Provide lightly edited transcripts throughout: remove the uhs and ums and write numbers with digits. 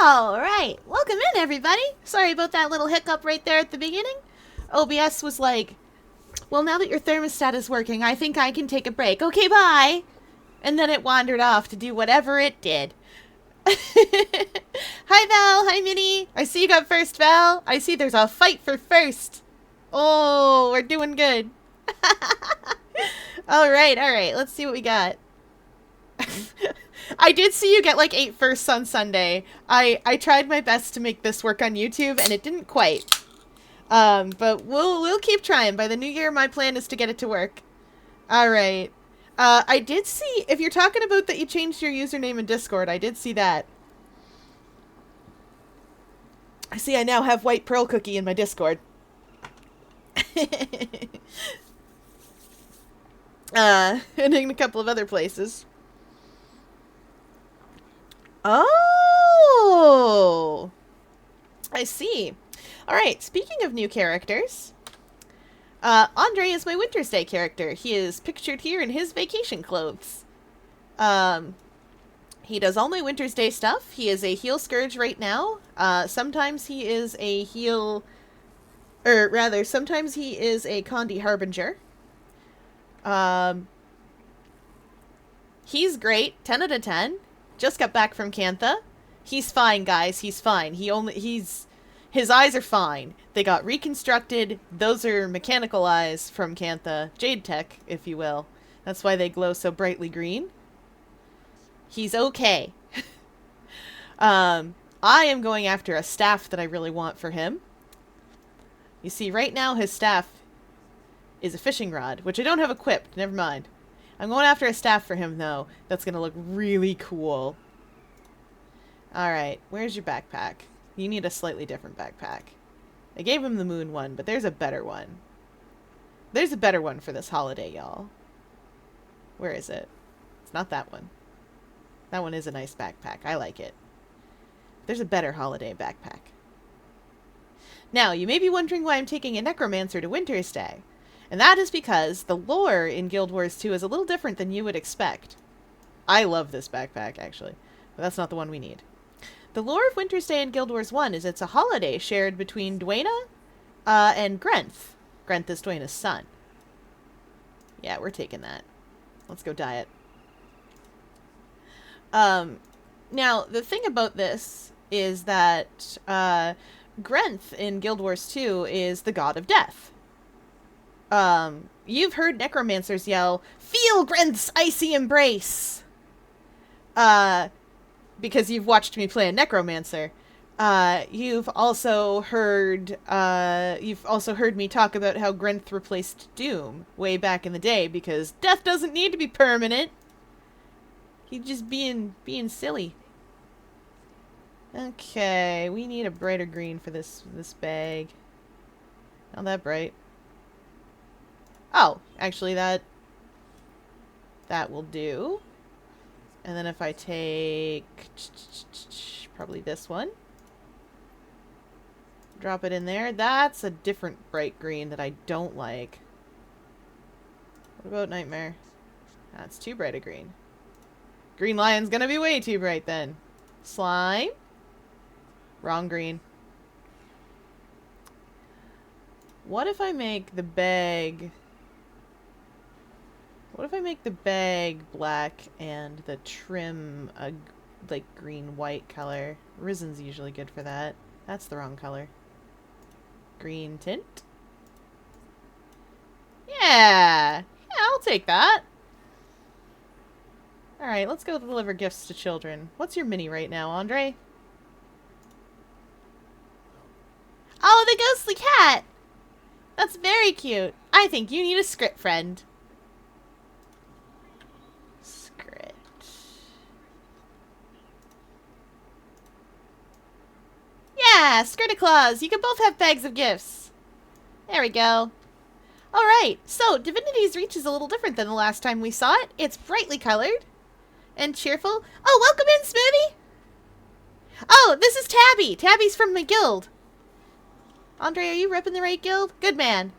Alright, welcome in everybody. Sorry about that little hiccup right there at the beginning. OBS was like, well, now that your thermostat is working, I think I can take a break. Okay, bye! And then it wandered off to do whatever it did. Hi Val, hi Minnie. I see you got first, Val. I see there's a fight for first. Oh, we're doing good. Alright, let's see what we got. I did see you get like 8 firsts on Sunday. I tried my best to make this work on YouTube and it didn't quite. But we'll keep trying. By the new year, my plan is to get it to work. Alright. I did see, if you're talking about that you changed your username in Discord, I did see that. I see I now have White Pearl Cookie in my Discord. And in a couple of other places. Oh! I see. Alright, speaking of new characters, Andre is my Wintersday character. He is pictured here in his vacation clothes. He does all my Wintersday stuff. He is a heal scourge right now. Sometimes he is a heal... Or rather, sometimes he is a Condi Harbinger. He's great. 10 out of 10. Just got back from Cantha. He's fine, guys. He's fine. His eyes are fine. They got reconstructed. Those are mechanical eyes from Cantha. Jade Tech, if you will. That's why they glow so brightly green. He's okay. I am going after a staff that I really want for him. You see, right now his staff is a fishing rod, which I don't have equipped. Never mind. I'm going after a staff for him, though. That's going to look really cool. Alright, where's your backpack? You need a slightly different backpack. I gave him the moon one, but there's a better one. There's a better one for this holiday, y'all. Where is it? It's not that one. That one is a nice backpack. I like it. There's a better holiday backpack. Now, you may be wondering why I'm taking a necromancer to Wintersday. And that is because the lore in Guild Wars 2 is a little different than you would expect. I love this backpack, actually. But that's not the one we need. The lore of Wintersday in Guild Wars 1 is it's a holiday shared between Dwayna and Grenth. Grenth is Dwayna's son. Yeah, we're taking that. Let's go diet. Now, the thing about this is that Grenth in Guild Wars 2 is the god of death. You've heard necromancers yell, "Feel Grenth's icy embrace!" Because you've watched me play a necromancer. You've also heard me talk about how Grenth replaced Doom way back in the day because death doesn't need to be permanent. He's just being silly. Okay, we need a brighter green for this bag. Not that bright. Oh, actually that will do. And then if I take probably this one, drop it in there. That's a different bright green that I don't like. What about Nightmare? That's too bright a green. Green Lion's gonna be way too bright then. Slime. Wrong green. What if I make the bag... What if I make the bag black and the trim a like green-white color? Risen's usually good for that. That's the wrong color. Green tint? Yeah! Yeah, I'll take that. Alright, let's go deliver gifts to children. What's your mini right now, Andre? Oh, the ghostly cat! That's very cute. I think you need a script friend. Yeah, Skirticlaws! You can both have bags of gifts. There we go. Alright, so Divinity's Reach is a little different than the last time we saw it. It's brightly colored and cheerful. Oh, welcome in, Smoothie! Oh, this is Tabby! Tabby's from my guild. Andre, are you repping the right guild? Good man.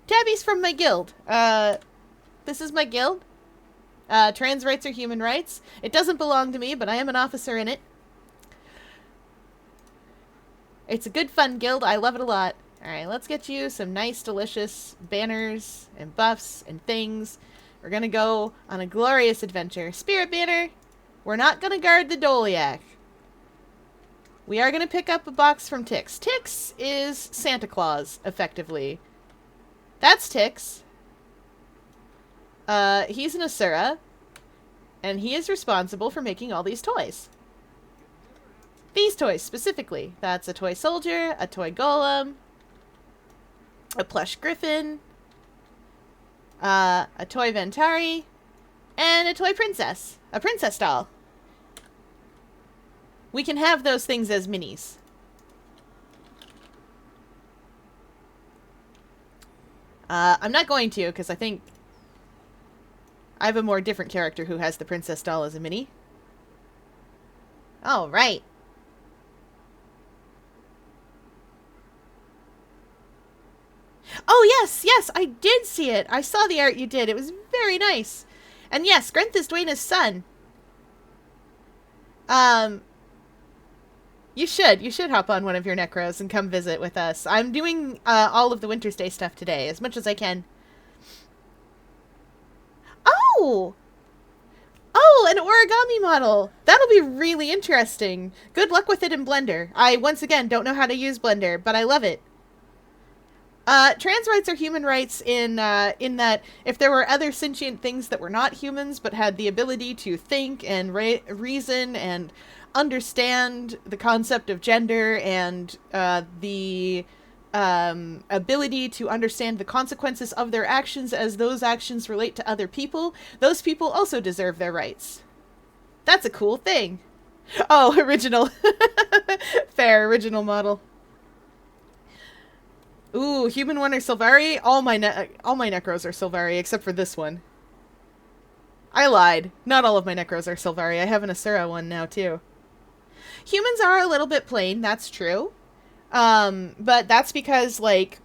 Tabby's from my guild. This is my guild. Trans rights are human rights. It doesn't belong to me, but I am an officer in it. It's a good fun guild. I love it a lot. Alright, let's get you some nice, delicious banners and buffs and things. We're gonna go on a glorious adventure. Spirit banner, we're not gonna guard the Dolyak. We are gonna pick up a box from Tix. Tix is Santa Claus, effectively. That's Tix. He's an Asura. And he is responsible for making all these toys. These toys, specifically. That's a toy soldier, a toy golem, a plush griffin, a toy Ventari, and a toy princess. A princess doll. We can have those things as minis. I'm not going to, because I think I have a more different character who has the princess doll as a mini. All right. Oh, yes, yes, I did see it. I saw the art you did. It was very nice. And yes, Grenth is Dwayna's son. You should hop on one of your necros and come visit with us. I'm doing all of the Wintersday stuff today, as much as I can. Oh! Oh, an origami model! That'll be really interesting. Good luck with it in Blender. I, once again, don't know how to use Blender, but I love it. Trans rights are human rights in that if there were other sentient things that were not humans but had the ability to think and reason and understand the concept of gender and the ability to understand the consequences of their actions as those actions relate to other people, those people also deserve their rights. That's a cool thing. Oh, original. Fair, original model. Ooh, human one or Sylvari? All my necros are Sylvari, except for this one. I lied. Not all of my necros are Sylvari. I have an Asura one now, too. Humans are a little bit plain, that's true. But that's because, like,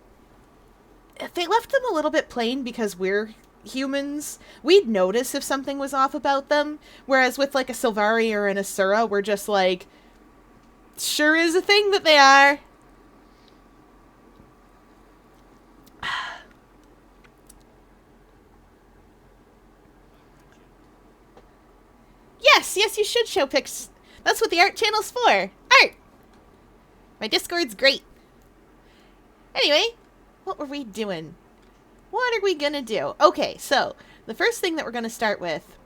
if they left them a little bit plain because we're humans, we'd notice if something was off about them. Whereas with, like, a Sylvari or an Asura, we're just like, sure is a thing that they are. Yes, you should show pics. That's what the art channel's for. Art! My Discord's great. Anyway, what were we doing? What are we gonna do? Okay, so, the first thing that we're gonna start with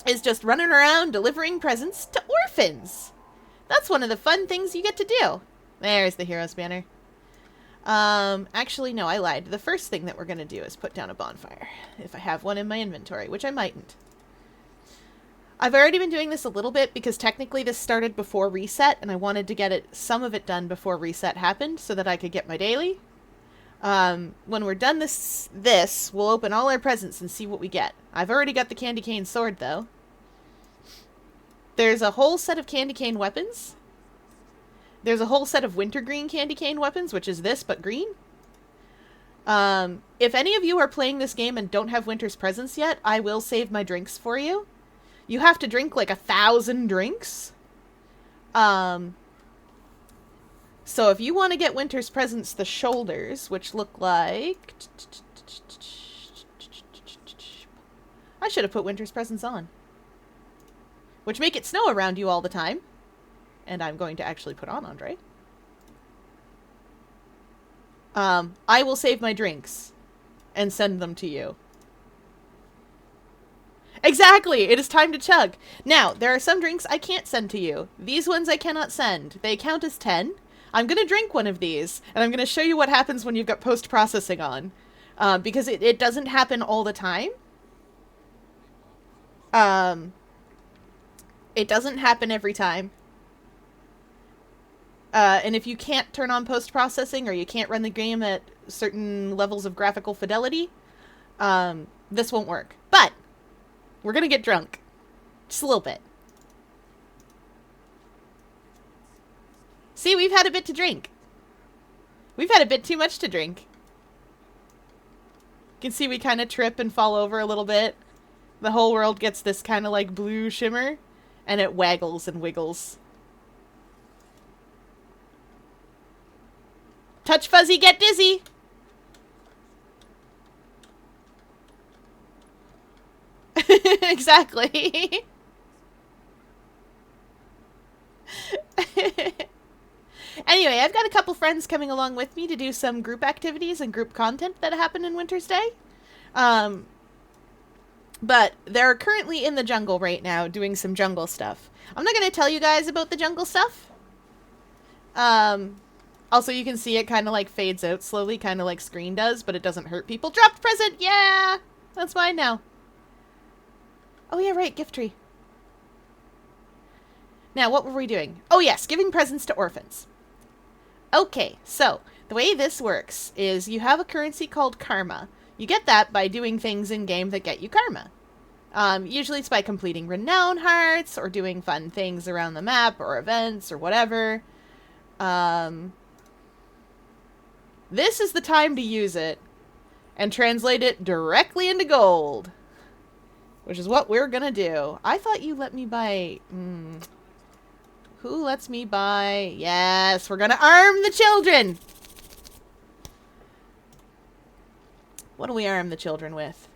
is just running around delivering presents to orphans. That's one of the fun things you get to do. There's the hero's banner. Actually, no, I lied. The first thing that we're gonna do is put down a bonfire. If I have one in my inventory, which I mightn't. I've already been doing this a little bit because technically this started before reset and I wanted to get some of it done before reset happened so that I could get my daily. When we're done this, we'll open all our presents and see what we get. I've already got the candy cane sword though. There's a whole set of candy cane weapons. There's a whole set of wintergreen candy cane weapons, which is this but green. If any of you are playing this game and don't have winter's presents yet, I will save my drinks for you. You have to drink like 1,000 drinks. So if you want to get winter's presents, the shoulders, which look like... I should have put winter's presents on. Which make it snow around you all the time. And I'm going to actually put on Andre. I will save my drinks and send them to you. Exactly! It is time to chug. Now, there are some drinks I can't send to you. These ones I cannot send. They count as 10. I'm going to drink one of these, and I'm going to show you what happens when you've got post-processing on. Because it doesn't happen all the time. It doesn't happen every time. And if you can't turn on post-processing, or you can't run the game at certain levels of graphical fidelity, this won't work. But we're gonna get drunk. Just a little bit. See, we've had a bit to drink. We've had a bit too much to drink. You can see we kind of trip and fall over a little bit. The whole world gets this kind of like blue shimmer, and it waggles and wiggles. Touch Fuzzy, get dizzy! Exactly. Anyway, I've got a couple friends coming along with me to do some group activities and group content that happen in Wintersday. But they're currently in the jungle right now doing some jungle stuff. I'm not going to tell you guys about the jungle stuff. Also, you can see it kind of like fades out slowly, kind of like Screen does, but it doesn't hurt people. Dropped present! Yeah! That's mine now. Oh yeah, right, gift tree. Now, what were we doing? Oh yes, giving presents to orphans. Okay, so the way this works is you have a currency called karma. You get that by doing things in game that get you karma. Usually it's by completing renown hearts or doing fun things around the map or events or whatever. This is the time to use it and translate it directly into gold, which is what we're gonna do. I thought you let me buy... Who lets me buy? Yes, we're gonna arm the children! What do we arm the children with?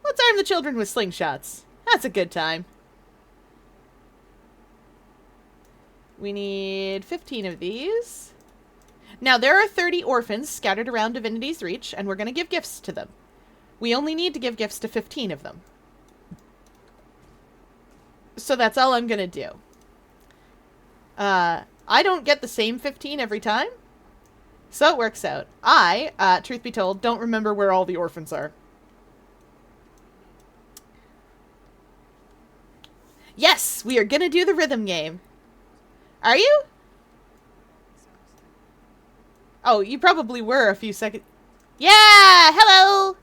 Let's arm the children with slingshots. That's a good time. We need 15 of these. Now, there are 30 orphans scattered around Divinity's Reach, and we're going to give gifts to them. We only need to give gifts to 15 of them. So that's all I'm going to do. I don't get the same 15 every time, so it works out. I, truth be told, don't remember where all the orphans are. Yes, we are going to do the rhythm game. Are you? Oh, you probably were a few seconds. Yeah! Hello!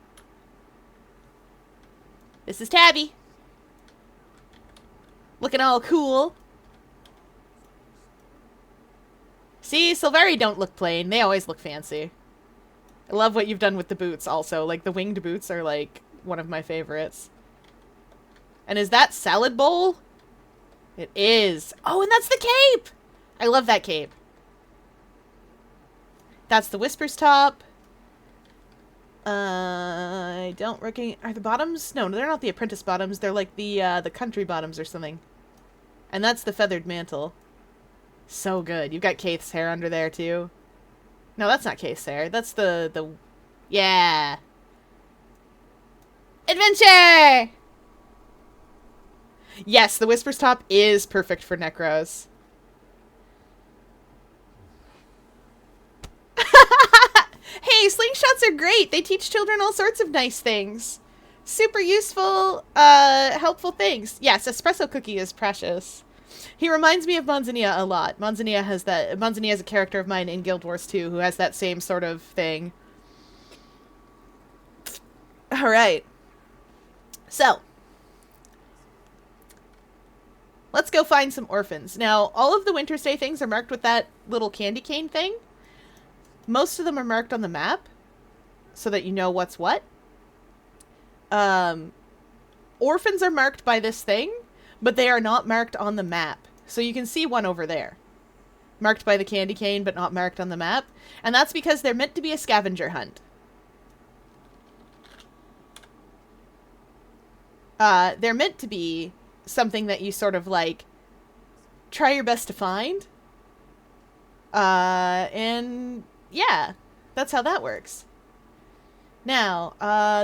This is Tabby. Looking all cool. See, Silveri don't look plain. They always look fancy. I love what you've done with the boots also. Like, the winged boots are, like, one of my favorites. And is that salad bowl? It is. Oh, and that's the cape! I love that cape. That's the Whisper's top. I don't reckon... Are the bottoms? No, they're not the apprentice bottoms. They're like the country bottoms or something. And that's the feathered mantle. So good. You've got Kaith's hair under there, too. No, that's not Kaith's hair. That's the... Yeah! Adventure! Yes, the Whisper's top is perfect for necros. Hey, slingshots are great. They teach children all sorts of nice things. Super useful, helpful things. Yes, espresso cookie is precious. He reminds me of Manzanilla a lot. Manzanilla has that. Manzanilla is a character of mine in Guild Wars 2 who has that same sort of thing. Alright. So. Let's go find some orphans. Now, all of the Wintersday things are marked with that little candy cane thing. Most of them are marked on the map, so that you know what's what. Orphans are marked by this thing, but they are not marked on the map. So you can see one over there. Marked by the candy cane, but not marked on the map. And that's because they're meant to be a scavenger hunt. They're meant to be something that you sort of, like, try your best to find. And... yeah, that's how that works. Now,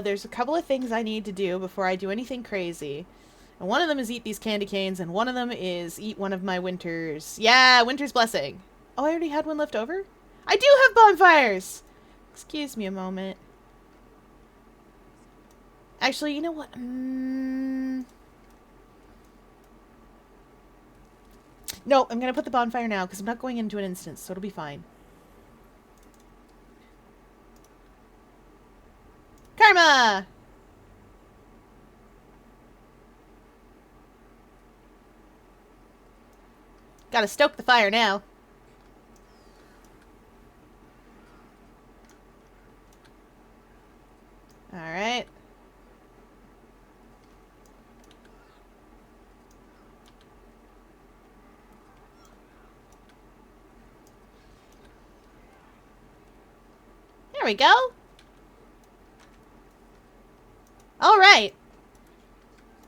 there's a couple of things I need to do before I do anything crazy. And one of them is eat these candy canes, and one of them is eat one of my Winters. Yeah, Winter's Blessing. Oh, I already had one left over? I do have bonfires! Excuse me a moment. Actually, you know what? No, I'm gonna put the bonfire now, because I'm not going into an instance, so it'll be fine. Karma! Gotta stoke the fire now. Alright. we go. Alright.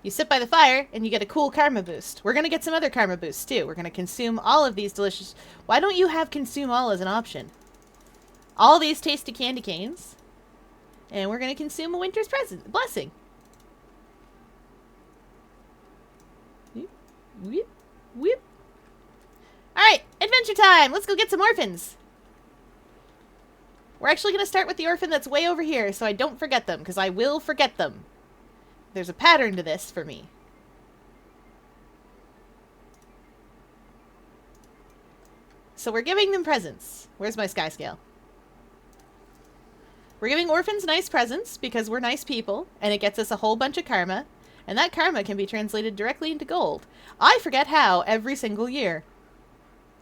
You sit by the fire, and you get a cool karma boost. We're gonna get some other karma boosts, too. We're gonna consume all of these delicious... Why don't you have consume all as an option? All these tasty candy canes. And we're gonna consume a winter's blessing. Whip, whip. Alright, adventure time! Let's go get some orphans! We're actually going to start with the orphan that's way over here, so I don't forget them, because I will forget them. There's a pattern to this for me. So we're giving them presents. Where's my sky scale? We're giving orphans nice presents, because we're nice people, and it gets us a whole bunch of karma, and that karma can be translated directly into gold. I forget how every single year.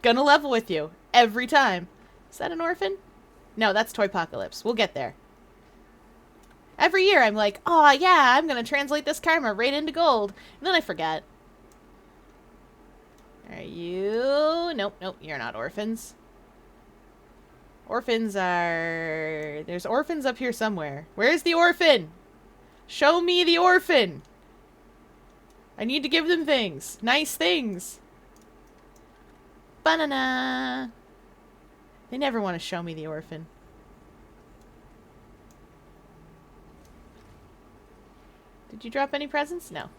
Gonna level with you. Every time. Is that an orphan? No, that's Toypocalypse. We'll get there. Every year I'm like, oh yeah, I'm gonna translate this karma right into gold. And then I forget. Are you... Nope, nope, you're not orphans. Orphans are... There's orphans up here somewhere. Where's the orphan? Show me the orphan! I need to give them things. Nice things. Banana! They never want to show me the orphan. Did you drop any presents? No.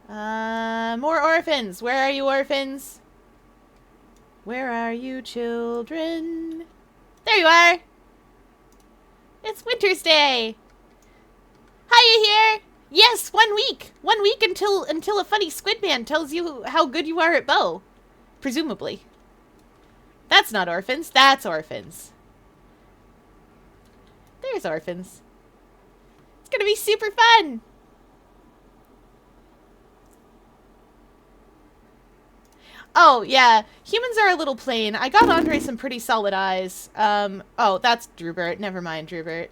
More orphans! Where are you, orphans? Where are you, children? There you are! It's Wintersday! Hiya here! Yes, 1 week! 1 week until a funny squid man tells you how good you are at bow. Presumably. That's not orphans. That's orphans. There's orphans. It's gonna be super fun! Oh, yeah. Humans are a little plain. I got Andre some pretty solid eyes. Oh, that's Drewbert. Never mind, Drewbert.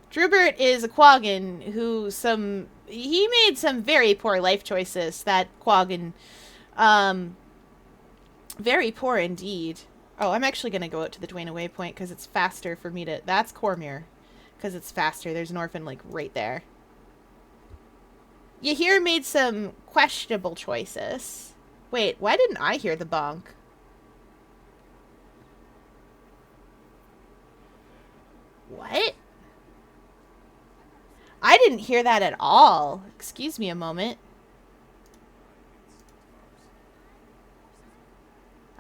Drewbert is a Quaggan who he made some very poor life choices, that Quaggan. Very poor indeed. Oh, I'm actually going to go out to the Dwayne waypoint because it's faster for me to... That's Cormyr. Because it's faster. There's an orphan, like, right there. Yahir made some questionable choices. Wait, why didn't I hear the bonk? What? I didn't hear that at all. Excuse me a moment.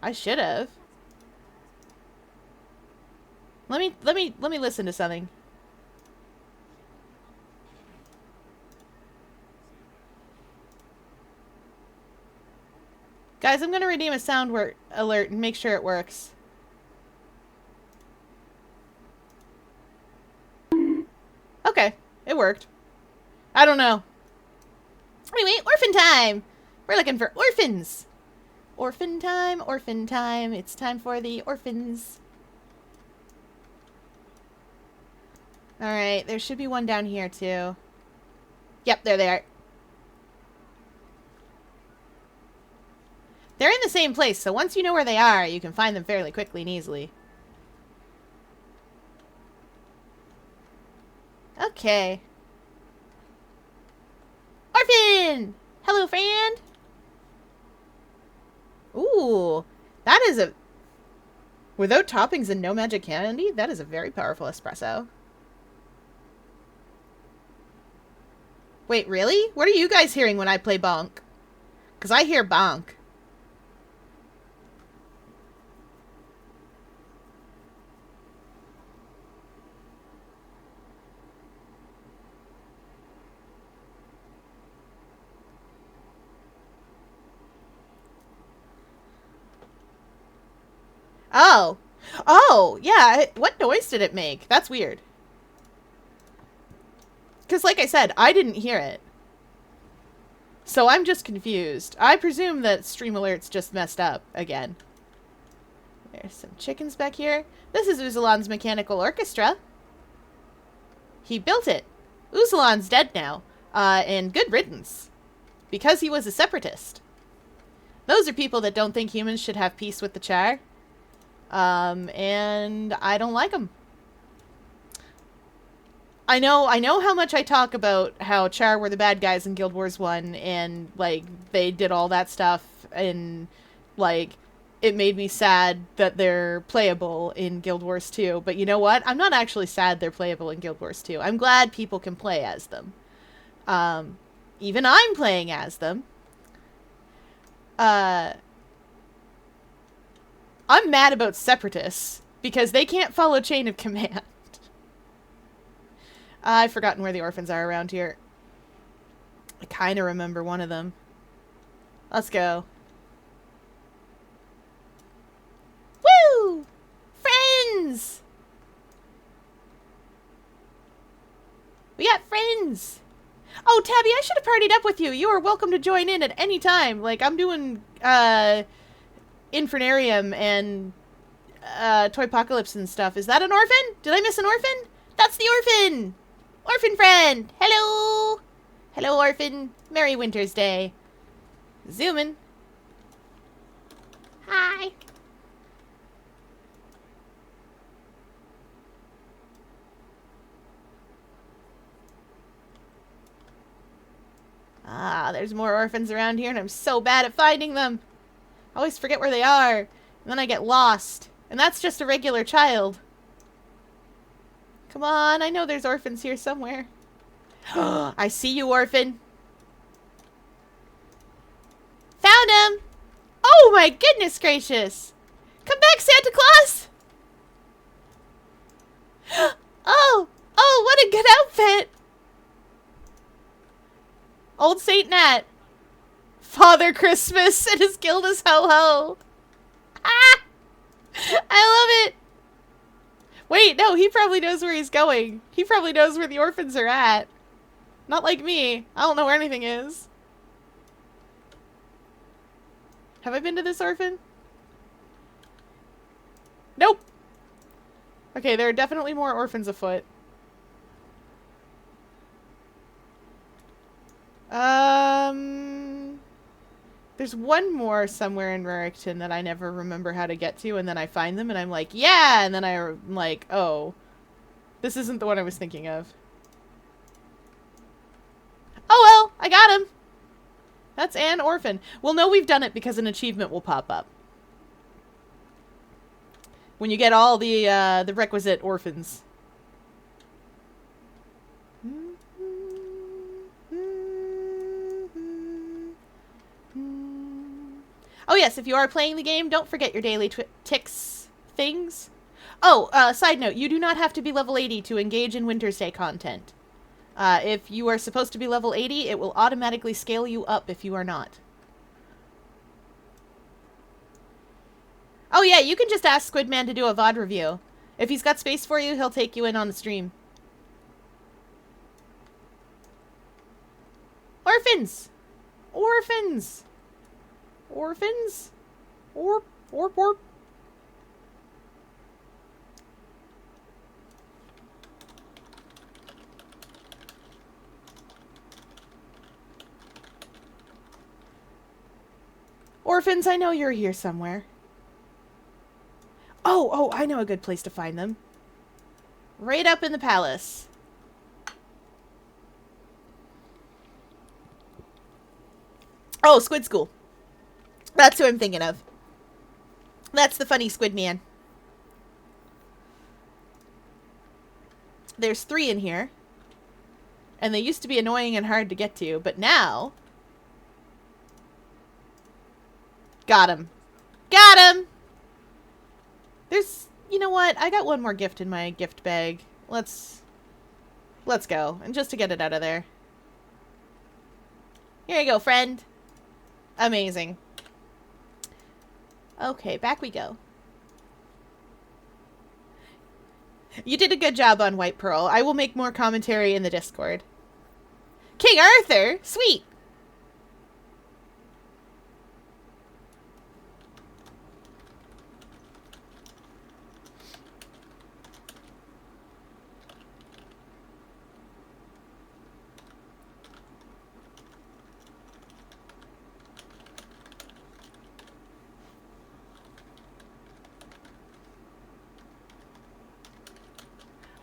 I should have. Let me listen to something. Guys, I'm gonna redeem a sound alert and make sure it works. Okay, it worked. I don't know. Anyway, orphan time! We're looking for orphans! Orphan time, orphan time. It's time for the orphans. Alright, there should be one down here too. Yep, there they are. They're in the same place, so once you know where they are, you can find them fairly quickly and easily. Okay. Orphan! Hello, friend! Ooh, that is a... Without toppings and no magic candy, that is a very powerful espresso. Wait, really? What are you guys hearing when I play bonk? Because I hear bonk. Oh. Oh, yeah. What noise did it make? That's weird. Because, like I said, I didn't hear it. So I'm just confused. I presume that Stream Alert's just messed up again. There's some chickens back here. This is Uzalan's mechanical orchestra. He built it. Uzalan's dead now. And good riddance. Because he was a separatist. Those are people that don't think humans should have peace with the Char. And I don't like them. I know how much I talk about how Char were the bad guys in Guild Wars 1, and, like, they did all that stuff, and, like, it made me sad that they're playable in Guild Wars 2. But you know what? I'm not actually sad they're playable in Guild Wars 2. I'm glad people can play as them. Even I'm playing as them. I'm mad about Separatists, because they can't follow chain of command. I've forgotten where the orphans are around here. I kind of remember one of them. Let's go. Woo! Friends! We got friends! Oh, Tabby, I should have partied up with you. You are welcome to join in at any time. Like, I'm doing, Infernarium and, Toypocalypse and stuff. Is that an orphan? Did I miss an orphan? That's the orphan! Orphan friend! Hello! Hello, orphan. Merry Wintersday. Zooming. Hi. Ah, there's more orphans around here, and I'm so bad at finding them. I always forget where they are, and then I get lost. And that's just a regular child. Come on, I know there's orphans here somewhere. I see you, orphan. Found him! Oh my goodness gracious! Come back, Santa Claus! Oh! Oh, what a good outfit! Old Saint Nat. Father Christmas and his guild is ho-ho. Ah! I love it! Wait, no, he probably knows where he's going. He probably knows where the orphans are at. Not like me. I don't know where anything is. Have I been to this orphan? Nope. Okay, there are definitely more orphans afoot. There's one more somewhere in Rarickton that I never remember how to get to, and then I find them and I'm like, yeah! And then I'm like, oh. This isn't the one I was thinking of. Oh well, I got him! That's an orphan. We'll know we've done it because an achievement will pop up. When you get all the requisite orphans. Oh yes, if you are playing the game, don't forget your daily ticks things. Oh, side note, you do not have to be level 80 to engage in Wintersday content. If you are supposed to be level 80, it will automatically scale you up if you are not. Oh yeah, you can just ask Squidman to do a VOD review. If he's got space for you, he'll take you in on the stream. Orphans! Orphans! Orphans? Orp. Orphans, I know you're here somewhere. Oh, I know a good place to find them. Right up in the palace. Oh, Squid School. That's who I'm thinking of. That's the funny Squid Man. There's 3 in here. And they used to be annoying and hard to get to, but now... Got him. Got him! There's... You know what? I got one more gift in my gift bag. Let's go. And just to get it out of there. Here you go, friend. Amazing. Okay, back we go. You did a good job on White Pearl. I will make more commentary in the Discord. King Arthur? Sweet!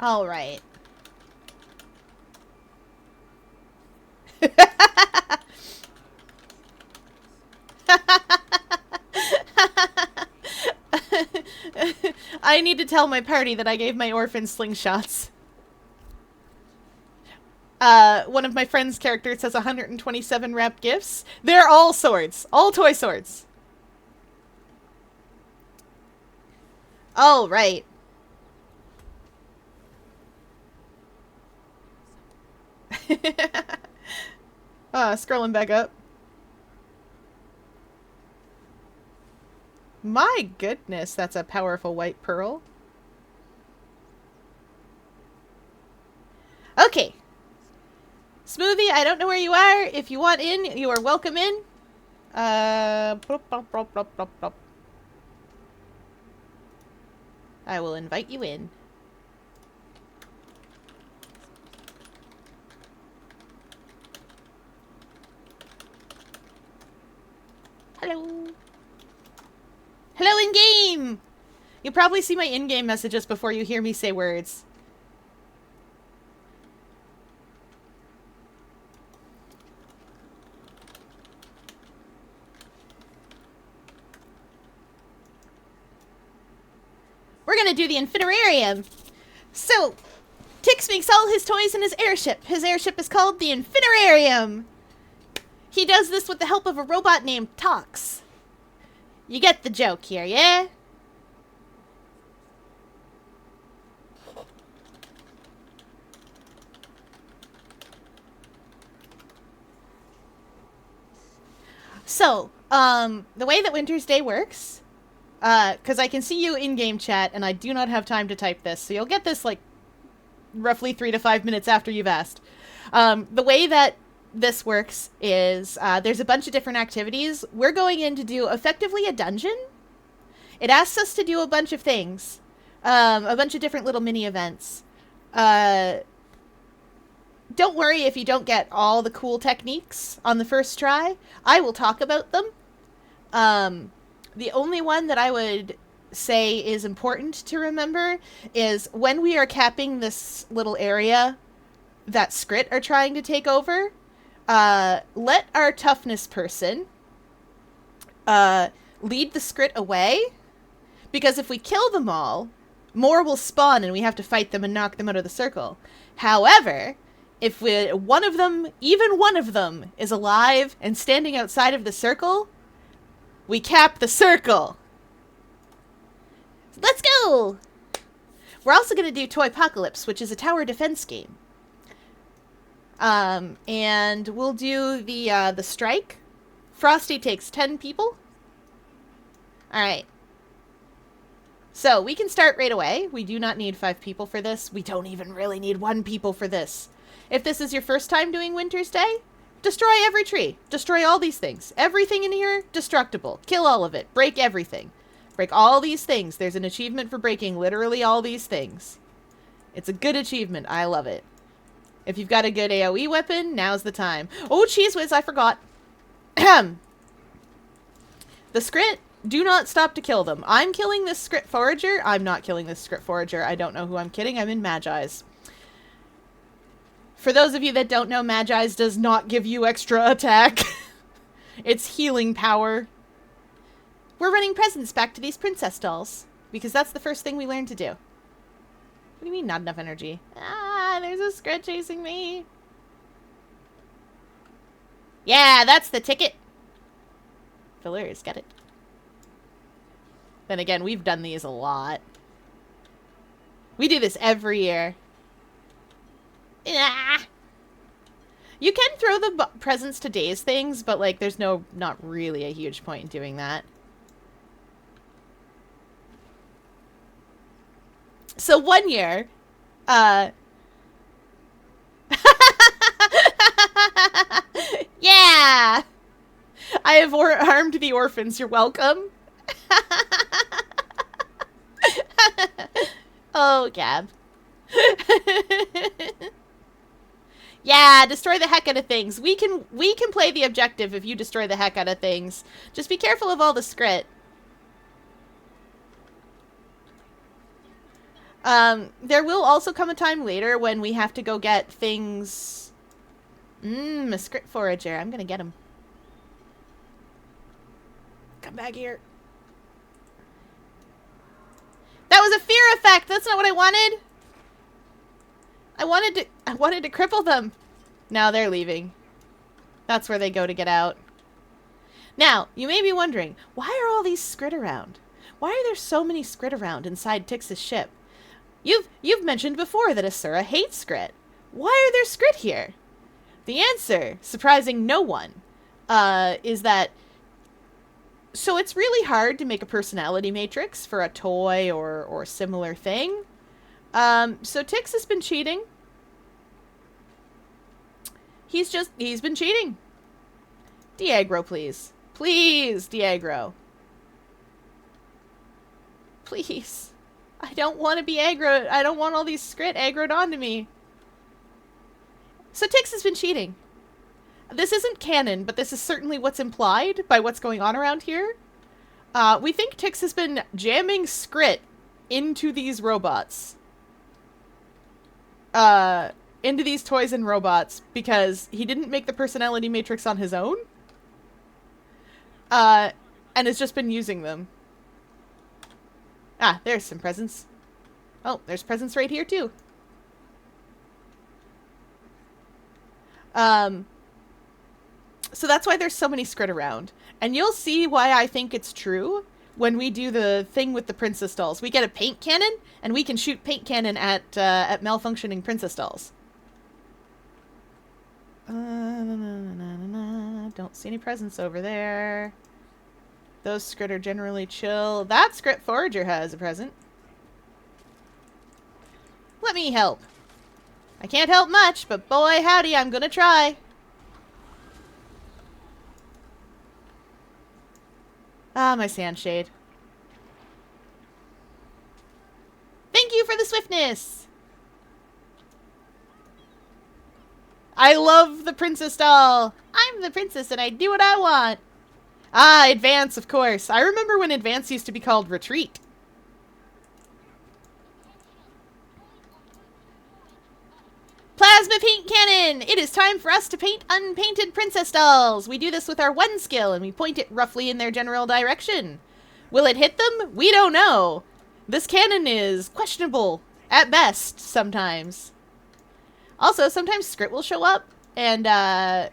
All right. I need to tell my party that I gave my orphan slingshots. One of my friend's characters has 127 wrapped gifts. They're all swords. All toy swords. All right. Scrolling back up. My goodness, that's a powerful white pearl. Okay. Smoothie, I don't know where you are. If you want in, you are welcome in. Plop, plop, plop, plop, plop, plop. I will invite you in. Hello. Hello in-game! You'll probably see my in-game messages before you hear me say words. We're gonna do the Infinitarium. So, Tix makes all his toys in his airship. His airship is called the Infinitarium. He does this with the help of a robot named Tox. You get the joke here, yeah? So, the way that Wintersday works, because I can see you in-game chat, and I do not have time to type this, so you'll get this, like, roughly 3 to 5 minutes after you've asked. The way that this works is, there's a bunch of different activities. We're going in to do, effectively, a dungeon. It asks us to do a bunch of things. A bunch of different little mini-events. Don't worry if you don't get all the cool techniques on the first try. I will talk about them. The only one that I would say is important to remember is when we are capping this little area that Skrit are trying to take over, let our toughness person lead the Skrit away, because if we kill them all, more will spawn and we have to fight them and knock them out of the circle. However, if one of them, even one of them, is alive and standing outside of the circle, we cap the circle. Let's go! We're also going to do Toypocalypse, which is a tower defense game. And we'll do the strike. Frosty takes 10 people. Alright. So, we can start right away. We do not need 5 people for this. We don't even really need 1 people for this. If this is your first time doing Wintersday, destroy every tree. Destroy all these things. Everything in here, destructible. Kill all of it. Break everything. Break all these things. There's an achievement for breaking literally all these things. It's a good achievement. I love it. If you've got a good AoE weapon, now's the time. Oh, Cheese Whiz, I forgot. The Skrit, do not stop to kill them. I'm killing this Skrit Forager. I'm not killing this Skrit Forager. I don't know who I'm kidding. I'm in Magi's. For those of you that don't know, Magi's does not give you extra attack. It's healing power. We're running presents back to these princess dolls, because that's the first thing we learned to do. What do you mean, not enough energy? Ah, there's a Skrit chasing me. Yeah, that's the ticket. Fillers, get it. Then again, we've done these a lot. We do this every year. Ah. You can throw the presents to daze things, but, like, there's not really a huge point in doing that. So one year, yeah! I have harmed the orphans, you're welcome. Oh, Gab. Yeah, destroy the heck out of things. We can play the objective if you destroy the heck out of things. Just be careful of all the Skrit. There will also come a time later when we have to go get things... a script forager. I'm gonna get him. Come back here. That was a fear effect! That's not what I wanted! I wanted to cripple them. Now they're leaving. That's where they go to get out. Now, you may be wondering, why are all these Skrit around? Why are there so many Skrit around inside Tix's ship? You've mentioned before that Asura hates Skrit. Why are there Skrit here? The answer, surprising no one, is that... So it's really hard to make a personality matrix for a toy or similar thing. So Tix has been cheating. He's been cheating. De-aggro, please. Please, de-aggro. Please. I don't want to be aggroed. I don't want all these Skrit aggroed onto me. So Tix has been cheating. This isn't canon, but this is certainly what's implied by what's going on around here. We think Tix has been jamming Skrit into these robots. Into these toys and robots because he didn't make the personality matrix on his own. And has just been using them. Ah, there's some presents. Oh, there's presents right here too. So that's why there's so many Skrit around. And you'll see why I think it's true when we do the thing with the princess dolls. We get a paint cannon, and we can shoot paint cannon at malfunctioning princess dolls. Don't see any presents over there. Those Skrit are generally chill. That Skrit forager has a present. Let me help. I can't help much, but boy howdy, I'm gonna try. Ah, my sandshade. Thank you for the swiftness! I love the princess doll! I'm the princess and I do what I want! Ah, Advance, of course. I remember when Advance used to be called Retreat. Plasma paint cannon! It is time for us to paint unpainted princess dolls! We do this with our one skill, and we point it roughly in their general direction. Will it hit them? We don't know. This cannon is questionable, at best, sometimes. Also, sometimes Skrit will show up, and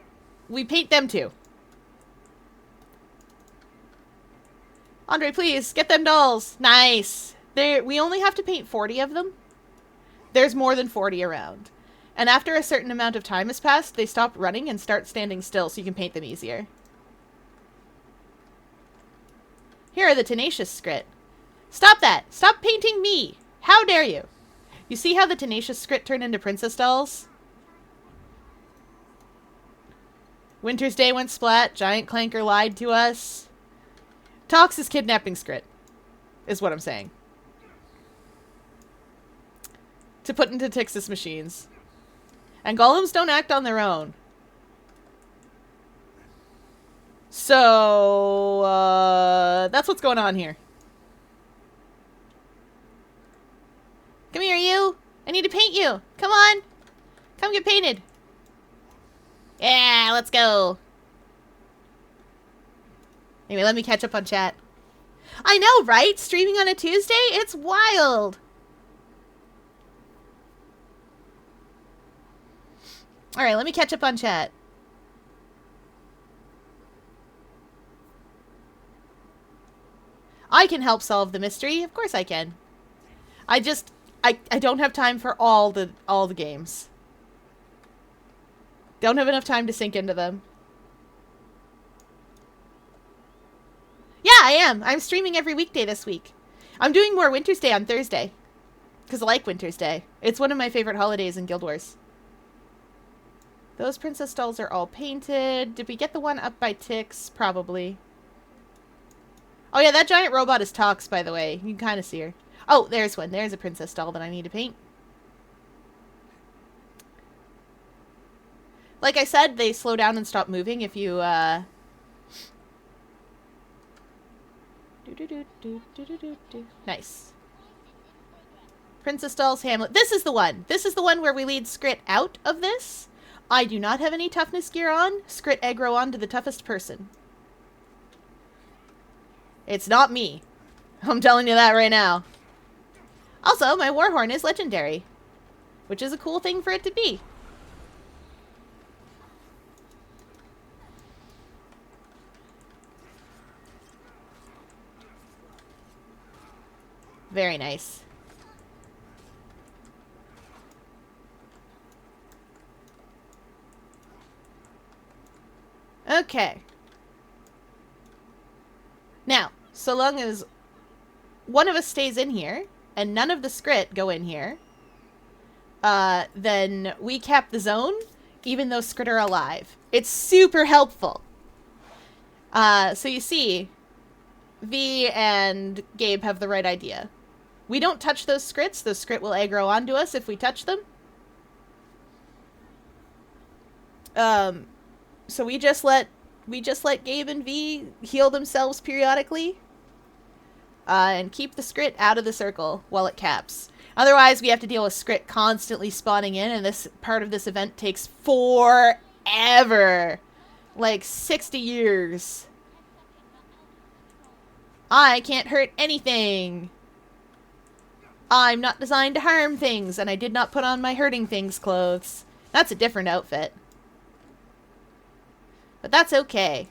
we paint them too. Andre, please, get them dolls. Nice. We only have to paint 40 of them. There's more than 40 around. And after a certain amount of time has passed, they stop running and start standing still so you can paint them easier. Here are the tenacious Skrit. Stop that! Stop painting me! How dare you! You see how the tenacious Skrit turn into princess dolls? Wintersday went splat. Giant Clanker lied to us. Tox is kidnapping Skrit, is what I'm saying. To put into Tix's machines. And golems don't act on their own. So, that's what's going on here. Come here, you! I need to paint you! Come on! Come get painted! Yeah, let's go! Anyway, let me catch up on chat. I know, right? Streaming on a Tuesday? It's wild! Alright, let me catch up on chat. I can help solve the mystery. Of course I can. I don't have time for all the games. Don't have enough time to sink into them. Yeah, I am. I'm streaming every weekday this week. I'm doing more Wintersday on Thursday. Because I like Wintersday. It's one of my favorite holidays in Guild Wars. Those princess dolls are all painted. Did we get the one up by Tix? Probably. Oh yeah, that giant robot is Tox, by the way. You can kind of see her. Oh, there's one. There's a princess doll that I need to paint. Like I said, they slow down and stop moving if you, Nice. Princess Doll's Hamlet. This is the one. This is the one where we lead Skrit out of this. I do not have any toughness gear on. Skrit aggro on to the toughest person. It's not me. I'm telling you that right now. Also, my Warhorn is legendary, which is a cool thing for it to be. Very nice. Okay. Now, so long as one of us stays in here, and none of the Skrit go in here, then we cap the zone, even though Skrit are alive. It's super helpful. So you see, V and Gabe have the right idea. We don't touch those Skrits. Those Skrit will aggro onto us if we touch them. So we just let Gabe and V heal themselves periodically. And keep the Skrit out of the circle while it caps. Otherwise, we have to deal with Skrit constantly spawning in, and this part of this event takes forever. Like 60 years. I can't hurt anything. I'm not designed to harm things, and I did not put on my hurting things clothes. That's a different outfit. But that's okay.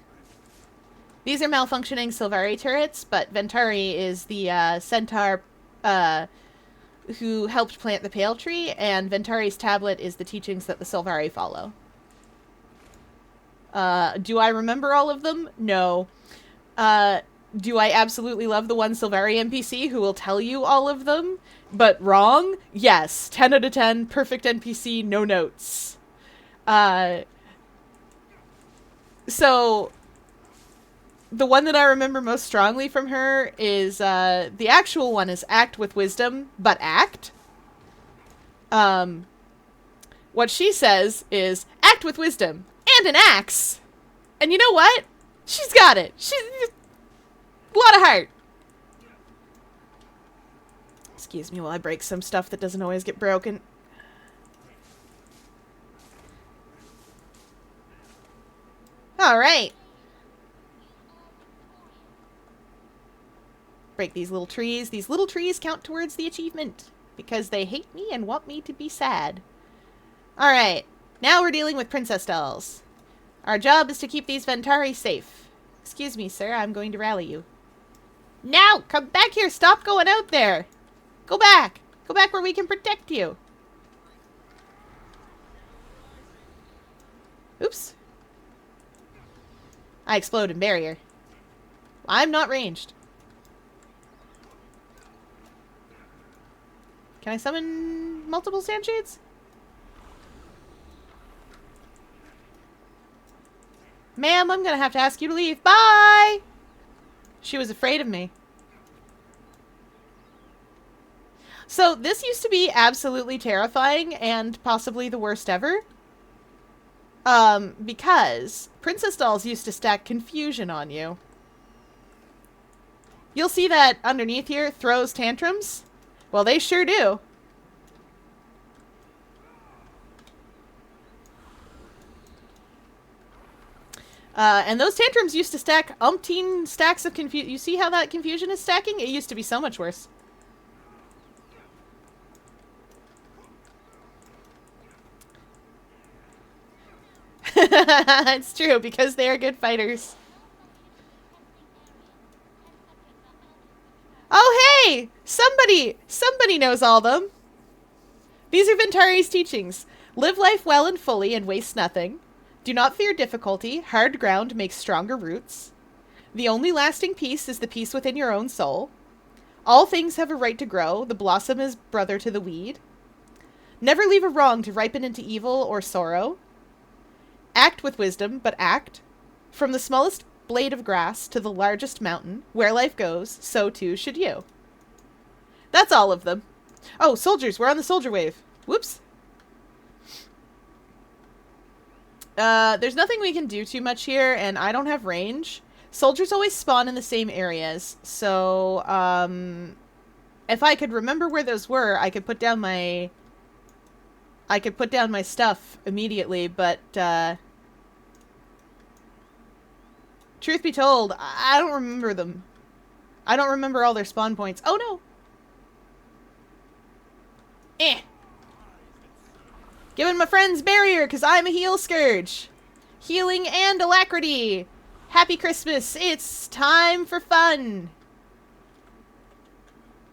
These are malfunctioning Sylvari turrets, but Ventari is the centaur who helped plant the Pale Tree, and Ventari's tablet is the teachings that the Sylvari follow. Do I remember all of them? No. Do I absolutely love the one Sylvari NPC who will tell you all of them, but wrong? Yes. 10 out of 10, perfect NPC, no notes. So the one that I remember most strongly from her is, the actual one is act with wisdom, but act. What she says is, act with wisdom, and an axe! And you know what? She's got it! She's a lot of heart! Excuse me while I break some stuff that doesn't always get broken. Alright! Break these little trees. These little trees count towards the achievement because they hate me and want me to be sad. Alright, now we're dealing with princess dolls. Our job is to keep these Ventari safe. Excuse me, sir, I'm going to rally you. Now, come back here. Stop going out there. Go back. Go back where we can protect you. Oops. I exploded barrier. I'm not ranged. Can I summon multiple Sandshades? Ma'am, I'm gonna have to ask you to leave. Bye! She was afraid of me. So, this used to be absolutely terrifying and possibly the worst ever. Because princess dolls used to stack confusion on you. You'll see that underneath here, throws tantrums. Well, they sure do. And those tantrums used to stack umpteen stacks of confusion. You see how that confusion is stacking? It used to be so much worse. It's true, because they are good fighters. Oh, hey! Somebody knows all them. These are Ventari's teachings. Live life well and fully and waste nothing. Do not fear difficulty. Hard ground makes stronger roots. The only lasting peace is the peace within your own soul. All things have a right to grow. The blossom is brother to the weed. Never leave a wrong to ripen into evil or sorrow. Act with wisdom, but act. From the smallest blade of grass to the largest mountain, where life goes, so too should you. That's all of them. Oh, soldiers, we're on the soldier wave. Whoops. There's nothing we can do too much here, and I don't have range. Soldiers always spawn in the same areas, so, If I could remember where those were, I could put down my stuff immediately, but truth be told, I don't remember them. I don't remember all their spawn points. Oh no! Eh. Giving my friends barrier because I'm a heal scourge. Healing and alacrity. Happy Christmas. It's time for fun.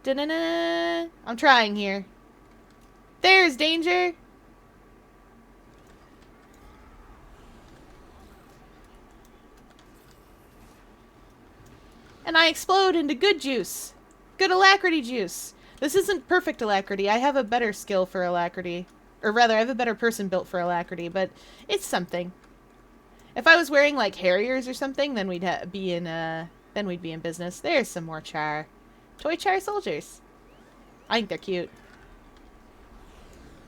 Da-na-na. I'm trying here. There's danger. And I explode into good juice. Good alacrity juice. This isn't perfect alacrity. I have a better skill for alacrity. Or rather, I have a better person built for alacrity, but it's something. If I was wearing, like, Harriers or something, then we'd be in business. There's some more char. Toy char soldiers. I think they're cute.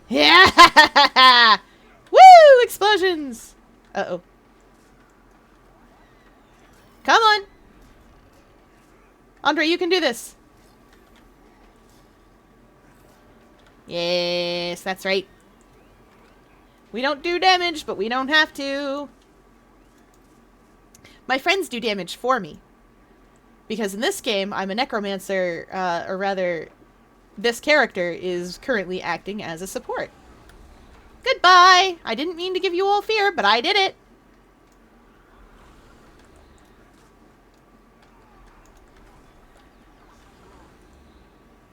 Yeah! Woo! Explosions! Uh-oh. Come on! Andre, you can do this. Yes, that's right. We don't do damage, but we don't have to. My friends do damage for me. Because in this game, I'm a necromancer, or rather, this character is currently acting as a support. Goodbye! I didn't mean to give you all fear, but I did it.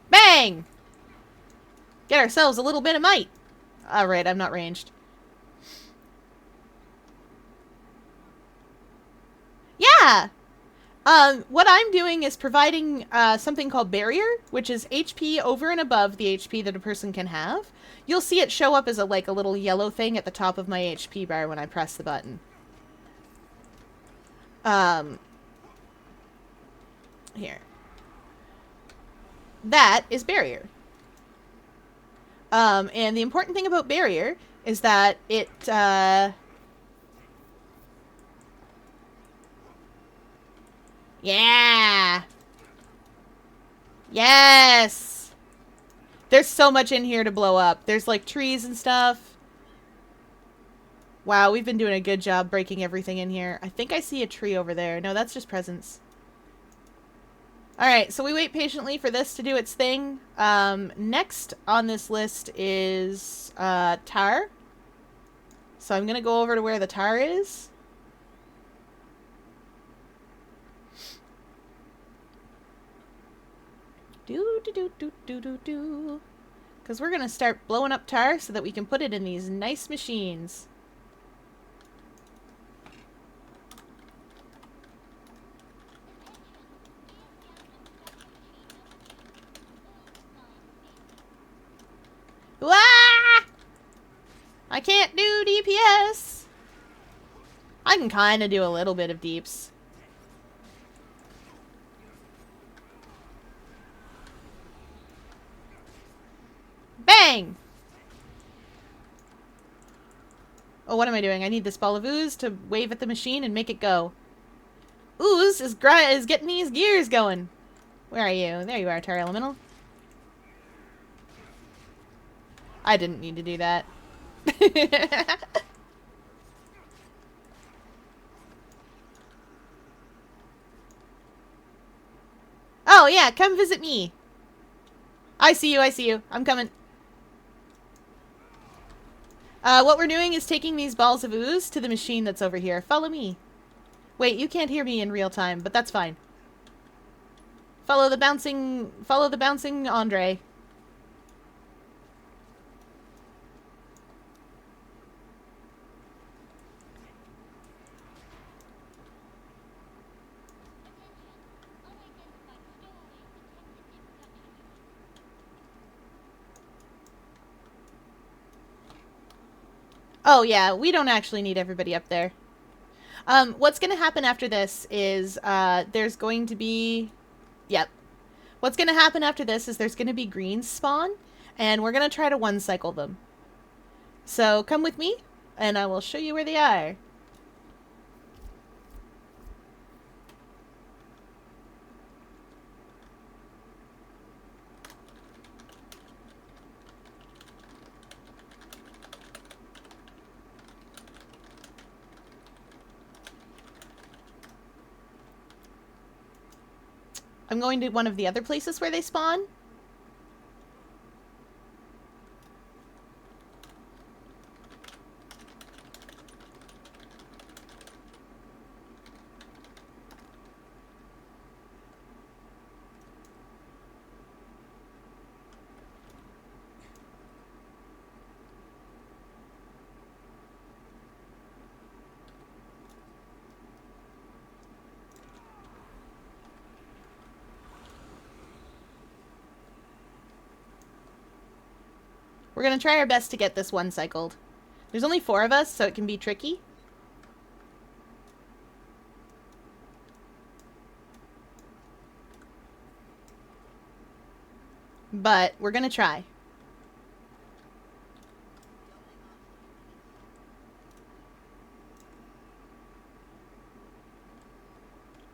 Bang! Get ourselves a little bit of might. Alright, I'm not ranged. Yeah! What I'm doing is providing something called barrier, which is HP over and above the HP that a person can have. You'll see it show up as a little yellow thing at the top of my HP bar when I press the button. Here. That is barrier. And the important thing about barrier is that it, yeah! Yes! There's so much in here to blow up. There's, like, trees and stuff. Wow, we've been doing a good job breaking everything in here. I think I see a tree over there. No, that's just presents. Alright, so we wait patiently for this to do its thing. Next on this list is, tar. So I'm gonna go over to where the tar is. Do. Because we're gonna start blowing up tar so that we can put it in these nice machines. Wah! I can't do DPS. I can kind of do a little bit of deeps. Bang! Oh, what am I doing? I need this ball of ooze to wave at the machine and make it go. Ooze is getting these gears going. Where are you? There you are, Tar Elemental. I didn't need to do that. Oh, yeah, come visit me. I see you. I'm coming. What we're doing is taking these balls of ooze to the machine that's over here. Follow me. Wait, you can't hear me in real time, but that's fine. Follow the bouncing Andre. Oh, yeah, we don't actually need everybody up there. What's going to happen after this is, there's going to be... Yep. What's going to happen after this is there's going to be greens spawn, and we're going to try to one-cycle them. So, come with me, and I will show you where they are. I'm going to one of the other places where they spawn. We're going to try our best to get this one cycled. There's only 4 of us, so it can be tricky. But we're going to try.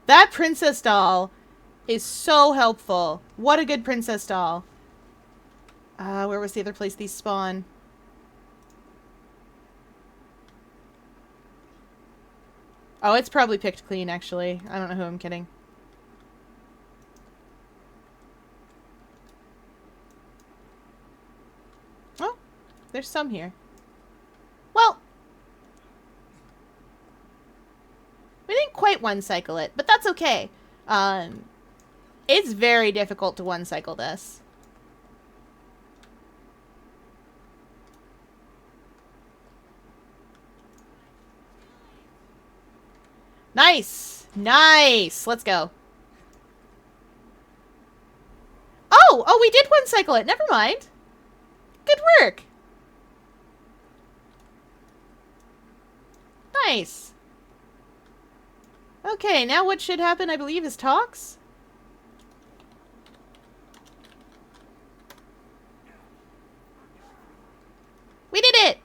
That princess doll is so helpful. What a good princess doll. Where was the other place these spawn? Oh, it's probably picked clean, actually. I don't know who I'm kidding. Oh, there's some here. Well, we didn't quite one-cycle it, but that's okay. It's very difficult to one-cycle this. Nice! Nice! Let's go. Oh, we did one-cycle it. Never mind. Good work. Nice. Okay, now what should happen, I believe, is talks. We did it!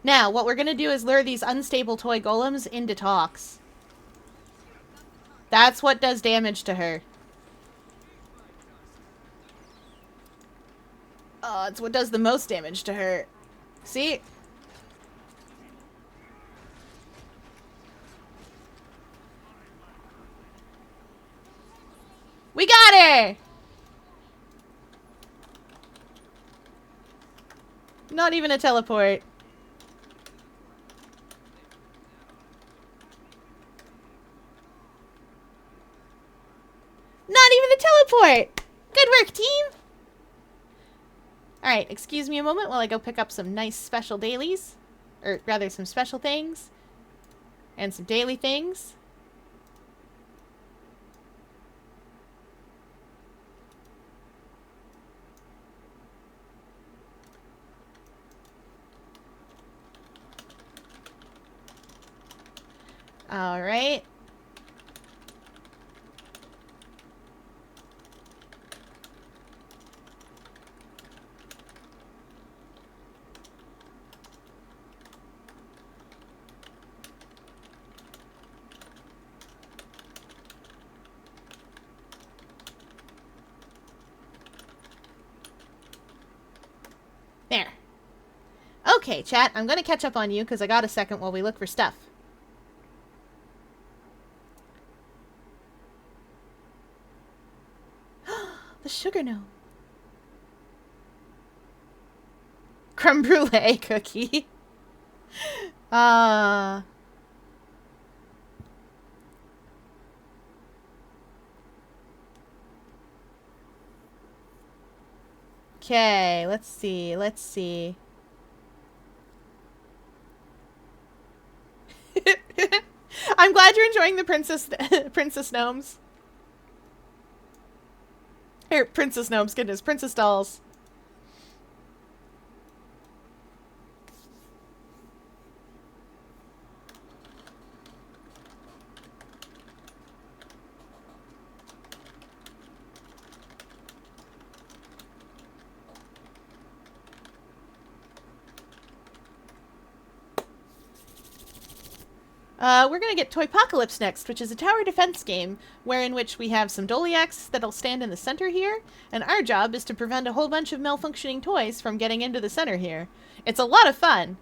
Now, what we're going to do is lure these unstable toy golems into talks. That's what does damage to her. Oh, it's what does the most damage to her. See? We got her! Not even a teleport. Not even a teleport! Good work, team! Alright, excuse me a moment while I go pick up some nice special dailies. Or rather, some special things. And some daily things. Alright. There. Okay, chat, I'm gonna catch up on you because I got a second while we look for stuff. The sugar gnome. Creme brulee cookie. Okay, let's see, let's see. I'm glad you're enjoying the princess gnomes. Or princess gnomes, goodness, princess dolls. We're gonna get Toypocalypse next, which is a tower defense game, in which we have some Dolyaks that'll stand in the center here, and our job is to prevent a whole bunch of malfunctioning toys from getting into the center here. It's a lot of fun.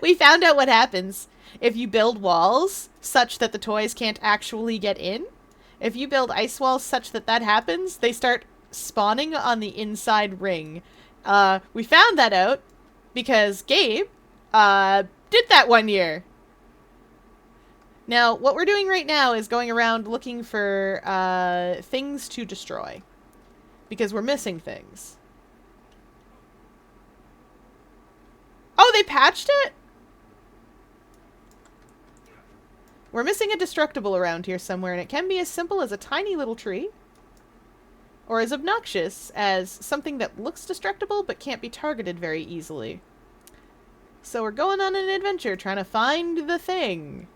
We found out what happens. if you build walls such that the toys can't actually get in, if you build ice walls such that that happens, they start spawning on the inside ring. We found that out because Gabe did that one year. Now, what we're doing right now is going around looking for things to destroy. Because we're missing things. Oh, they patched it? We're missing a destructible around here somewhere, and it can be as simple as a tiny little tree. Or as obnoxious as something that looks destructible but can't be targeted very easily. So we're going on an adventure trying to find the thing.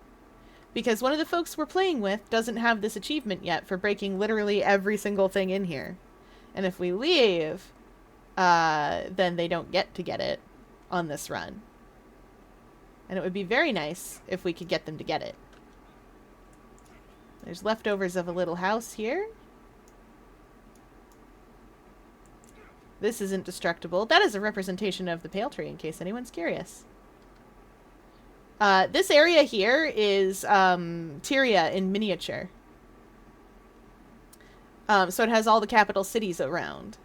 Because one of the folks we're playing with doesn't have this achievement yet for breaking literally every single thing in here. And if we leave, then they don't get to get it on this run. And it would be very nice if we could get them to get it. There's leftovers of a little house here. This isn't destructible. That is a representation of the pale tree, in case anyone's curious. This area here is Tyria in miniature. So it has all the capital cities around.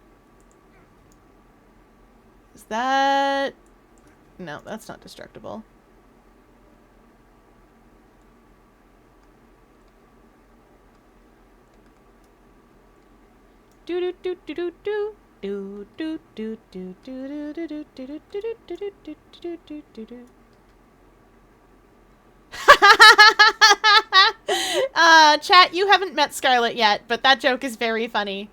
Is that... No, that's not destructible. Do do do do do do. Do do do do do do do do do do do do do do do. Chat, you haven't met Scarlet yet, but that joke is very funny.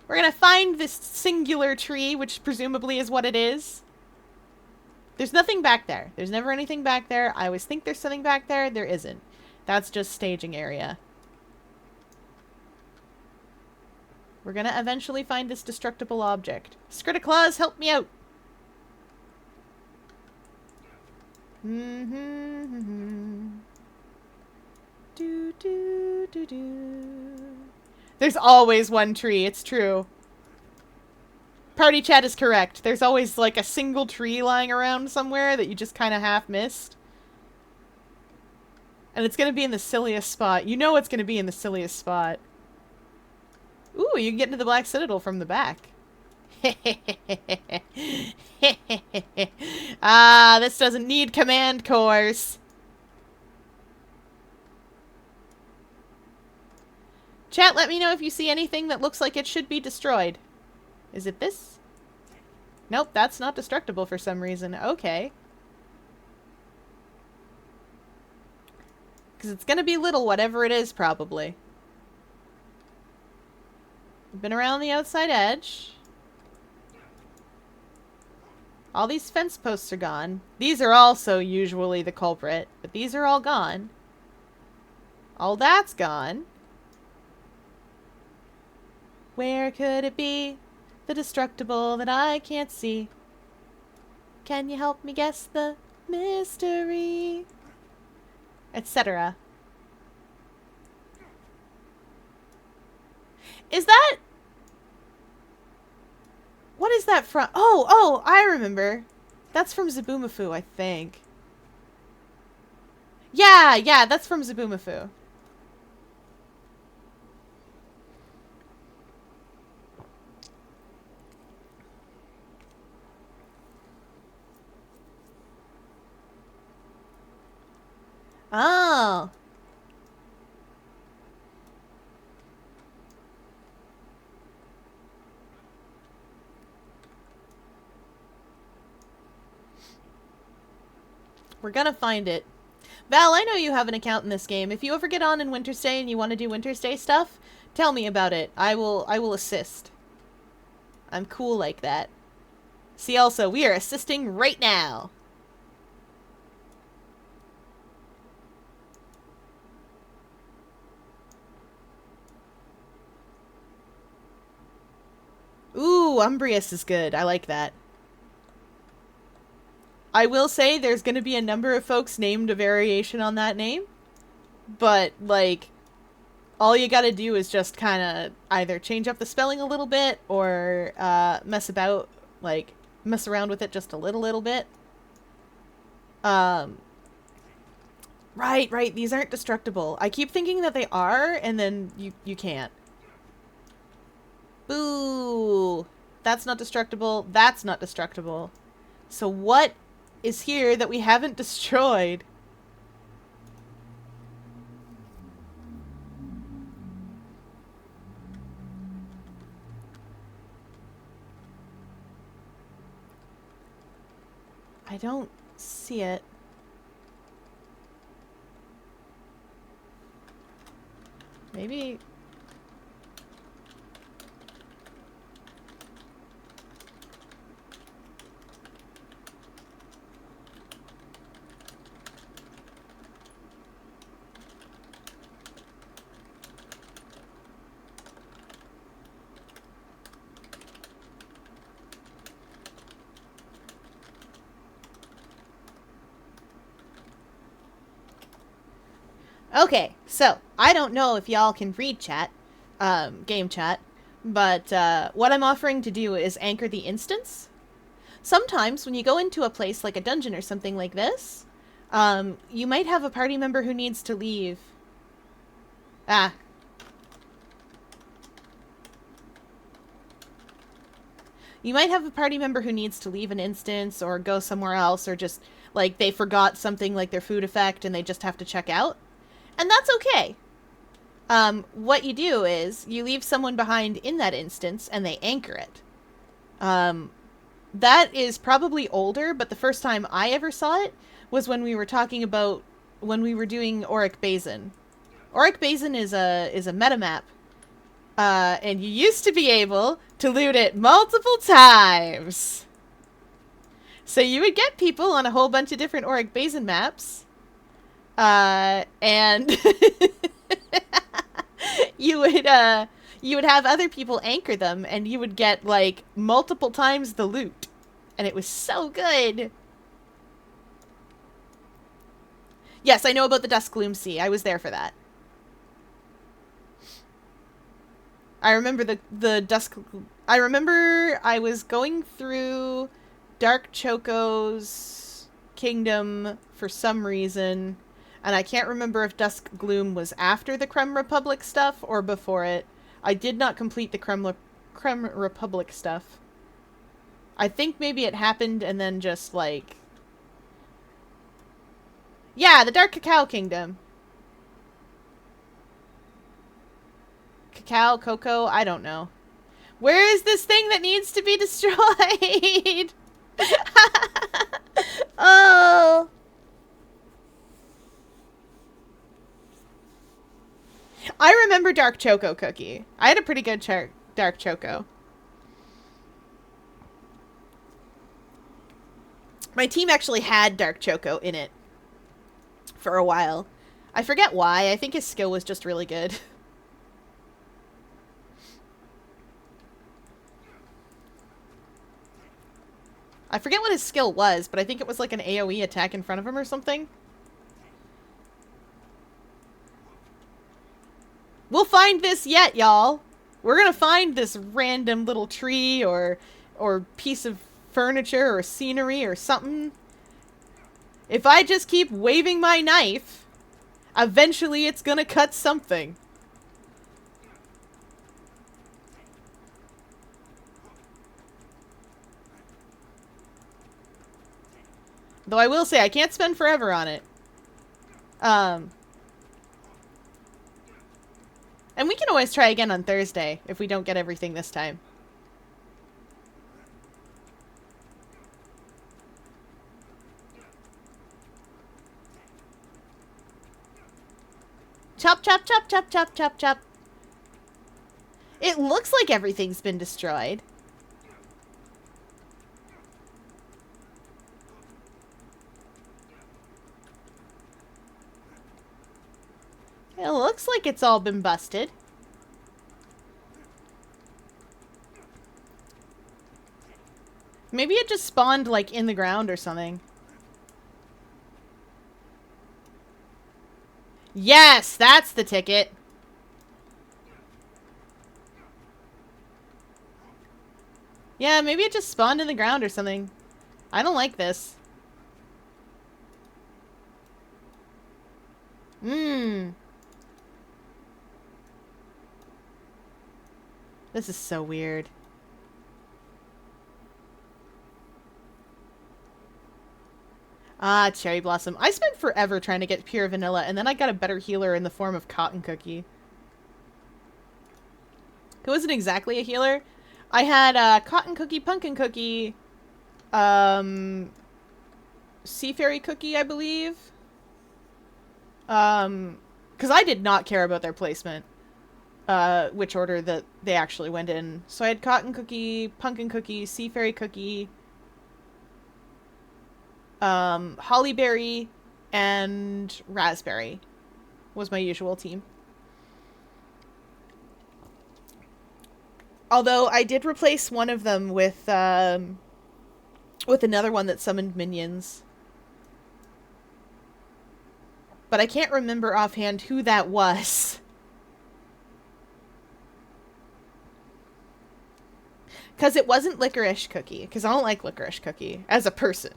We're gonna find this singular tree, which presumably is what it is. There's nothing back there. There's never anything back there. I always think there's something back there. There isn't. That's just staging area. We're gonna eventually find this destructible object. Skriticlaws, help me out! Do, do, do, do. There's always one tree, it's true. Party chat is correct. There's always like a single tree lying around somewhere that you just kind of half missed. And it's gonna be in the silliest spot. You know it's gonna be in the silliest spot. Ooh, you can get into the Black Citadel from the back. Ah, this doesn't need command cores. Chat, let me know if you see anything that looks like it should be destroyed. Is it this? Nope, that's not destructible for some reason. Okay. Because it's gonna be little, whatever it is, probably. We've been around the outside edge. All these fence posts are gone. These are also usually the culprit, but these are all gone. All that's gone. Where could it be? The destructible that I can't see. Can you help me guess the mystery? Etc. Is that... What is that from? Oh, I remember. That's from Zaboomafoo, I think. Yeah, that's from Zaboomafoo. Oh. We're gonna find it. Val, I know you have an account in this game. If you ever get on in Wintersday and you want to do Wintersday stuff, tell me about it. I will assist. I'm cool like that. See also, we are assisting right now. Ooh, Umbrius is good. I like that. I will say there's going to be a number of folks named a variation on that name. but, like, all you gotta do is just kind of either change up the spelling a little bit or mess around with it just a little bit. Right, these aren't destructible. I keep thinking that they are, and then you can't. Boo! That's not destructible. That's not destructible. So what is here that we haven't destroyed? I don't see it. Maybe... Okay, so, I don't know if y'all can read chat, game chat, but what I'm offering to do is anchor the instance. Sometimes, when you go into a place like a dungeon or something like this, you might have a party member who needs to leave. Ah. You might have a party member who needs to leave an instance or go somewhere else, or just, like, they forgot something like their food effect and they just have to check out. And that's okay. What you do is you leave someone behind in that instance and they anchor it. That is probably older, but the first time I ever saw it was when we were talking about when we were doing Auric Basin. Auric Basin is a meta map, and you used to be able to loot it multiple times. So you would get people on a whole bunch of different Auric Basin maps, and you would have other people anchor them, and you would get, like, multiple times the loot. And it was so good. Yes, I know about the Dusk Gloom Sea. I was there for that. I remember the Dusk... I remember I was going through Dark Choco's kingdom for some reason, and I can't remember if Dusk Gloom was after the Creme Republic stuff or before it. I did not complete the Creme Republic stuff. I think maybe it happened and then just, like... Yeah, the Dark Cacao Kingdom. Cacao, cocoa, I don't know. Where is this thing that needs to be destroyed? Oh. I remember Dark Choco Cookie. I had a pretty good Dark Choco. My team actually had Dark Choco in it for a while. I forget why. I think his skill was just really good. I forget what his skill was, but I think it was like an AoE attack in front of him or something. We'll find this yet, y'all. We're gonna find this random little tree or piece of furniture or scenery or something. If I just keep waving my knife, eventually it's gonna cut something. Though I will say, I can't spend forever on it. And we can always try again on Thursday if we don't get everything this time. Chop, chop, chop, chop, chop, chop, chop. It looks like everything's been destroyed. It looks like it's all been busted. Maybe it just spawned, like, in the ground or something. Yes, that's the ticket. Yeah, maybe it just spawned in the ground or something. I don't like this. Mmm. This is so weird. Ah, Cherry Blossom. I spent forever trying to get pure vanilla, and then I got a better healer in the form of Cotton Cookie. It wasn't exactly a healer. I had Cotton Cookie, Pumpkin Cookie, Sea Fairy Cookie, I believe. Because I did not care about their placement. Which order that they actually went in. So I had Cotton Cookie, Pumpkin Cookie, Sea Fairy Cookie, Hollyberry, and Raspberry was my usual team. Although I did replace one of them with another one that summoned minions. But I can't remember offhand who that was. Because it wasn't Licorice Cookie. Because I don't like Licorice Cookie as a person.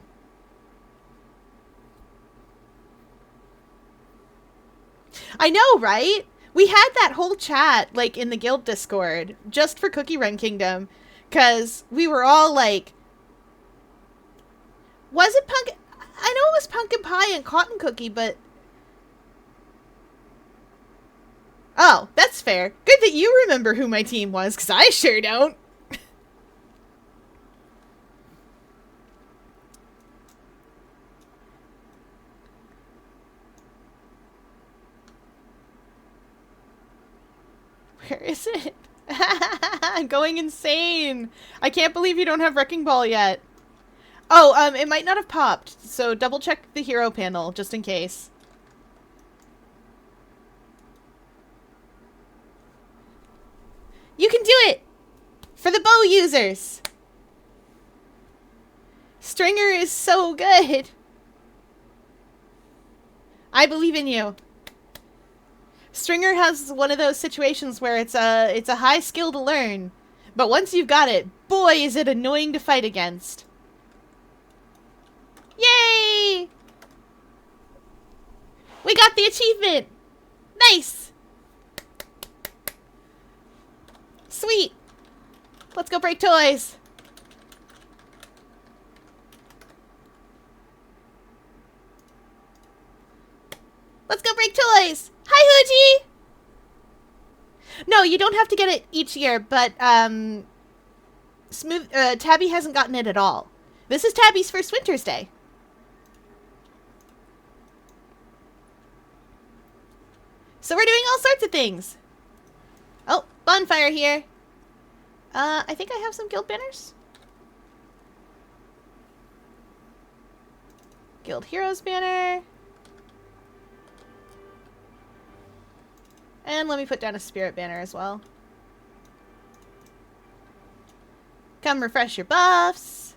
I know, right? We had that whole chat, like, in the guild Discord, just for Cookie Run Kingdom. Because we were all like, was it pumpkin? I know it was pumpkin pie and cotton cookie, but... Oh, that's fair. Good that you remember who my team was, because I sure don't. Where is it? I'm going insane. I can't believe you don't have Wrecking Ball yet. Oh, it might not have popped, so double check the hero panel, just in case. You can do it! For the bow users! Stringer is so good! I believe in you. Stringer has one of those situations where it's a high skill to learn, but once you've got it, boy is it annoying to fight against. Yay! We got the achievement! Nice! Sweet! Let's go break toys! Let's go break toys! Hi, Hooji! No, you don't have to get it each year, but, Tabby hasn't gotten it at all. This is Tabby's first Wintersday. So we're doing all sorts of things. Oh, bonfire here. I think I have some guild banners. Guild Heroes banner. And let me put down a spirit banner as well. Come refresh your buffs.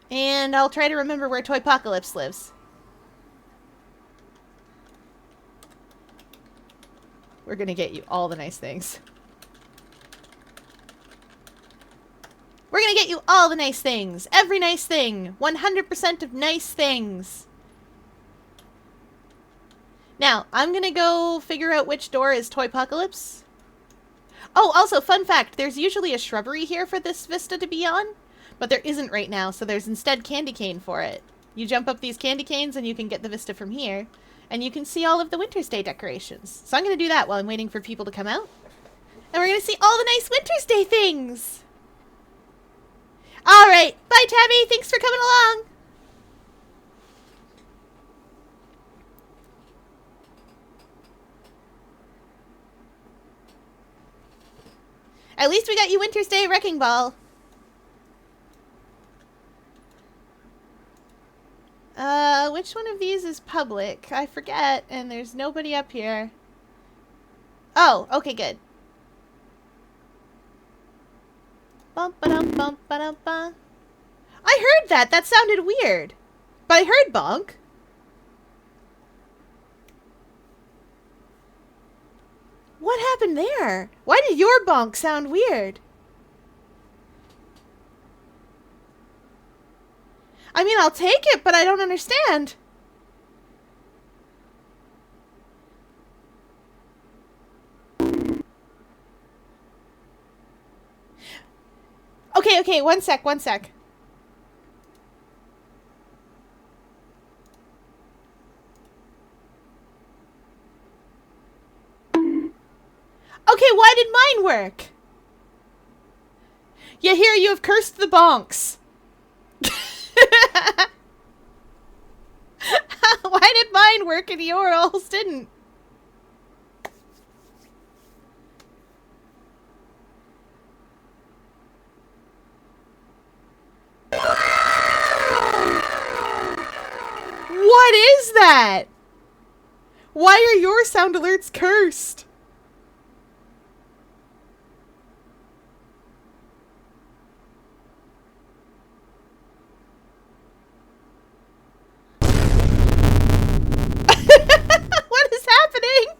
And I'll try to remember where Toypocalypse lives. We're gonna get you all the nice things. We're gonna get you all the nice things. Every nice thing. 100% of nice things. Now, I'm gonna go figure out which door is Toypocalypse. Oh, also, fun fact, there's usually a shrubbery here for this vista to be on, but there isn't right now, so there's instead candy cane for it. You jump up these candy canes and you can get the vista from here, and you can see all of the Wintersday decorations. So I'm gonna do that while I'm waiting for people to come out. And we're gonna see all the nice Wintersday things! Alright, bye Tabby, thanks for coming along! At least we got you Wintersday Wrecking Ball. Which one of these is public? I forget, and there's nobody up here. Oh, okay, good. Bum ba dum bum ba dum ba. I heard that. That sounded weird. But I heard bonk. What happened there? Why did your bonk sound weird? I mean, I'll take it, but I don't understand. Okay, one sec. Okay, why did mine work? Yeah, here, you have cursed the bonks. Why did mine work and yours didn't? What is that? Why are your sound alerts cursed? What is happening?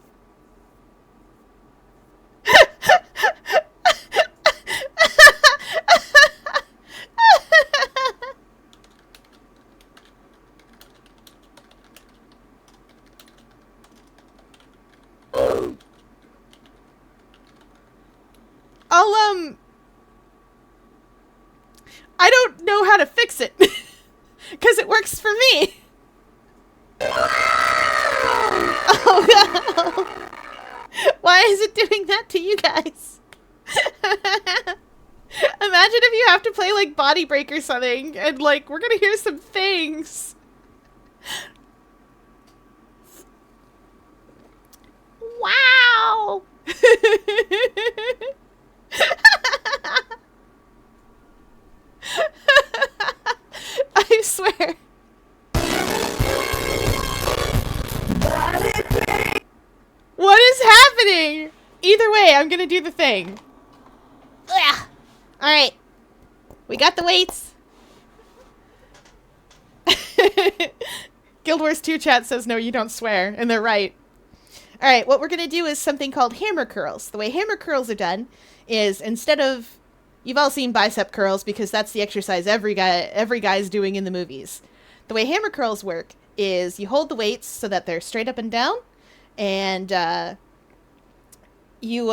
I don't know how to fix it. Because it works for me. Oh no. Why is it doing that to you guys? Imagine if you have to play like Body Break or something and like we're gonna hear some things. Wow. I swear. What is happening? Either way, I'm gonna do the thing. Ugh. All right, we got the weights. Guild Wars 2 chat says no, you don't swear, and they're right. All right, what we're gonna do is something called hammer curls. The way hammer curls are done is instead of, you've all seen bicep curls because that's the exercise every guy's doing in the movies. The way hammer curls work is you hold the weights so that they're straight up and down, and you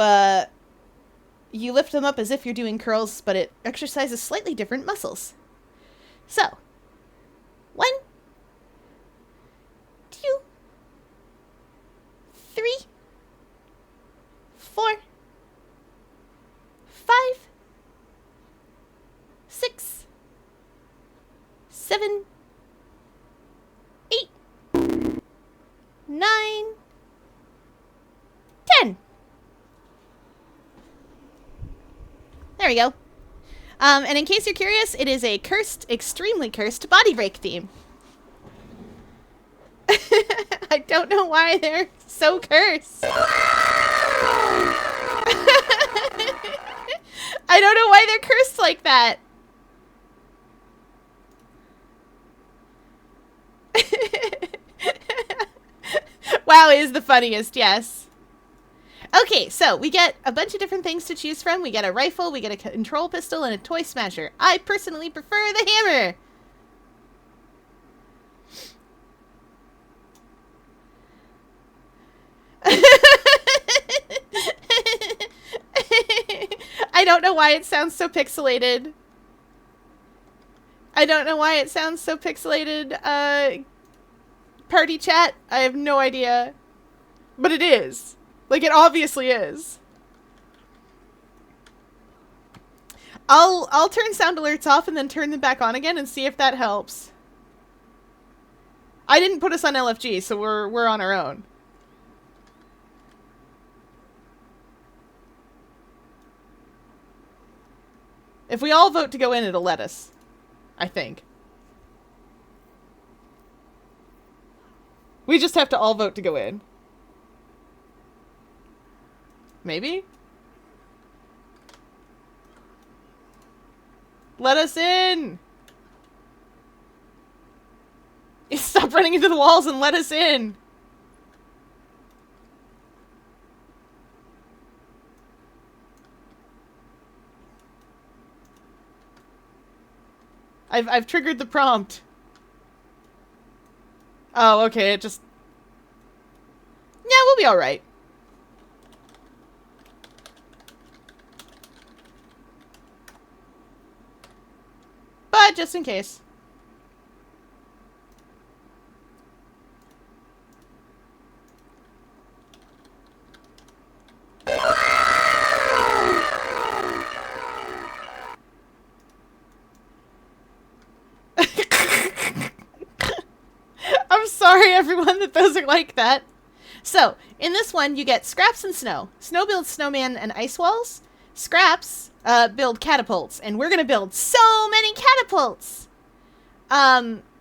lift them up as if you're doing curls, but it exercises slightly different muscles. So, 1, 2, 3, 4, 5, 6, 7, 8, 9, 10. There we go. And in case you're curious, it is a cursed, extremely cursed body break theme. I don't know why they're so cursed. I don't know why they're cursed like that. WoW is the funniest, yes. Okay, so we get a bunch of different things to choose from. We get a rifle, we get a control pistol, and a toy smasher. I personally prefer the hammer. I don't know why it sounds so pixelated. I don't know why it sounds so pixelated. Party chat? I have no idea. But it is. Like, it obviously is. I'll turn sound alerts off and then turn them back on again and see if that helps. I didn't put us on LFG, so we're on our own. If we all vote to go in, it'll let us. I think. We just have to all vote to go in. Maybe? Let us in! Stop running into the walls and let us in! I've triggered the prompt. Oh, okay, it just... Yeah, we'll be alright. But just in case. I'm sorry, everyone, that those are like that. So, in this one, you get scraps and snow. Snow builds snowman and ice walls. Scraps build catapults, and we're gonna build so many catapults!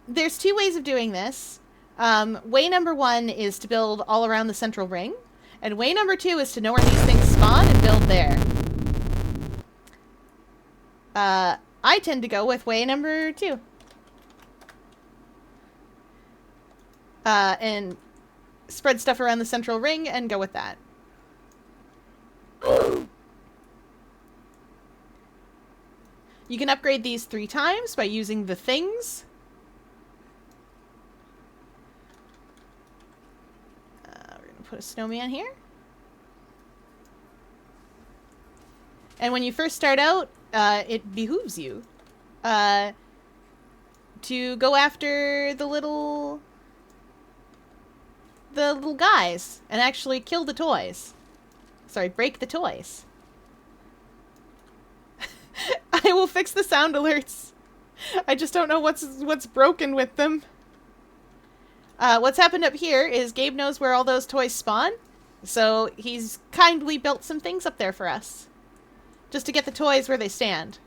There's two ways of doing this. Way number one is to build all around the central ring, and way number two is to know where these things spawn and build there. I tend to go with way number two. And spread stuff around the central ring and go with that. You can upgrade these 3 times by using the things. We're going to put a snowman here. And when you first start out, it behooves you to go after the little guys and actually kill the toys. Sorry, break the toys. I will fix the sound alerts. I just don't know what's broken with them. What's happened up here is Gabe knows where all those toys spawn, so he's kindly built some things up there for us. Just to get the toys where they stand.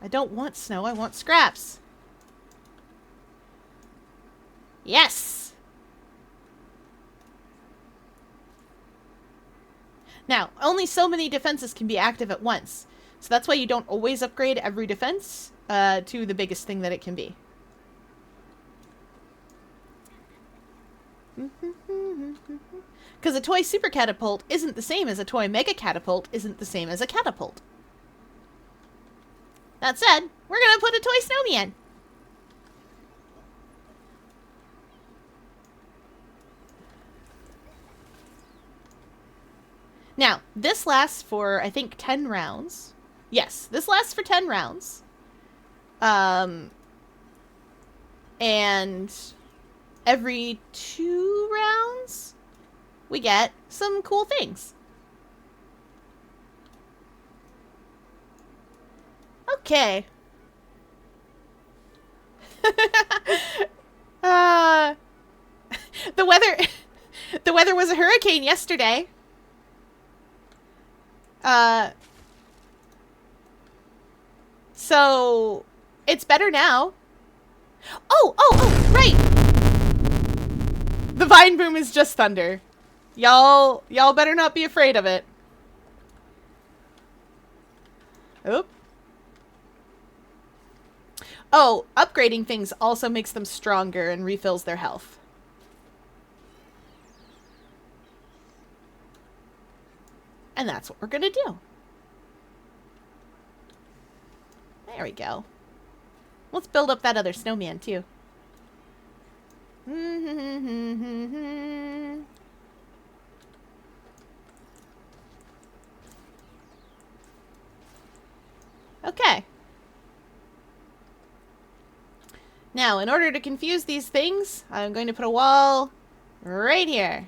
I don't want snow, I want scraps. Yes! Now, only so many defenses can be active at once. So that's why you don't always upgrade every defense to the biggest thing that it can be. Because a toy super catapult isn't the same as a toy mega catapult isn't the same as a catapult. That said, we're gonna put a toy snowman. Now, this lasts for, I think, 10 rounds. Yes, this lasts for 10 rounds. And every 2 rounds, we get some cool things. Okay. The weather was a hurricane yesterday. So it's better now. Oh, right. The vine boom is just thunder. Y'all better not be afraid of it. Oop. Oh, upgrading things also makes them stronger and refills their health. And that's what we're gonna do. There we go. Let's build up that other snowman, too. Okay. Now, in order to confuse these things, I'm going to put a wall right here.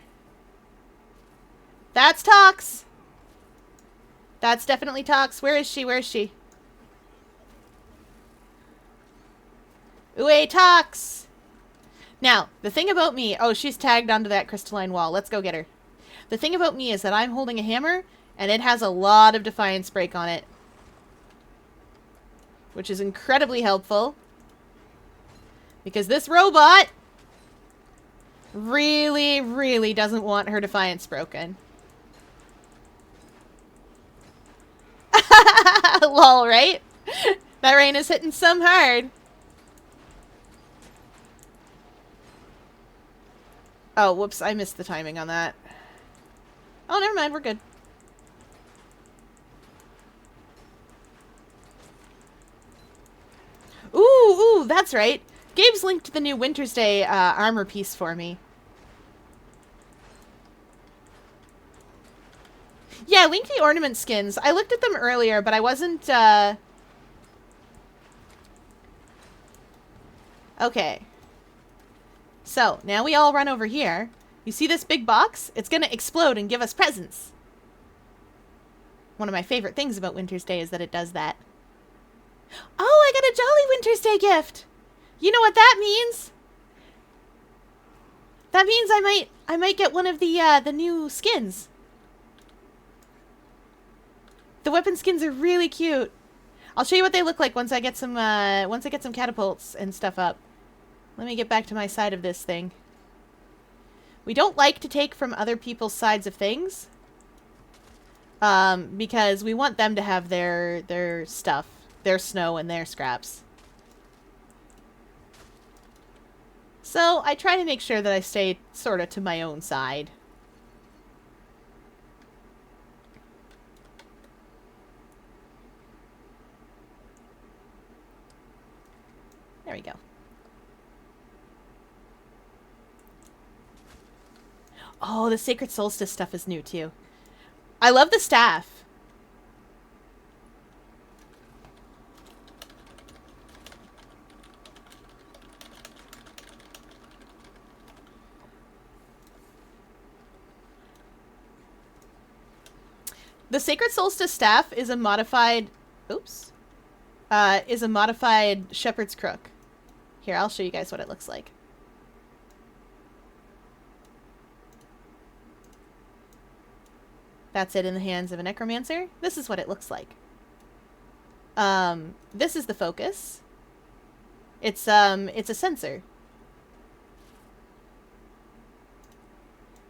That's Tox. That's definitely Tox. Where is she? Where is she? Ooh, Tox! Now, the thing about me... Oh, she's tagged onto that crystalline wall. Let's go get her. The thing about me is that I'm holding a hammer, and it has a lot of Defiance Break on it. Which is incredibly helpful. Because this robot really, really doesn't want her Defiance broken. Lol, right? That rain is hitting some hard. Oh, whoops, I missed the timing on that. Oh, never mind, we're good. Ooh, that's right. Gabe's linked the new Wintersday armor piece for me. Yeah, link the ornament skins. I looked at them earlier, but I wasn't, Okay. So, now we all run over here. You see this big box? It's gonna explode and give us presents. One of my favorite things about Wintersday is that it does that. Oh, I got a Jolly Wintersday gift! You know what that means? That means I might get one of the new skins. The weapon skins are really cute. I'll show you what they look like once I get some catapults and stuff up. Let me get back to my side of this thing. We don't like to take from other people's sides of things. Because we want them to have their stuff, their snow and their scraps. So I try to make sure that I stay sort of to my own side. There we go. Oh, the Sacred Solstice stuff is new too. I love the staff. The Sacred Solstice staff is a modified... Oops. Is a modified Shepherd's Crook. Here, I'll show you guys what it looks like. That's it in the hands of a necromancer. This is what it looks like. This is the focus. It's a sensor.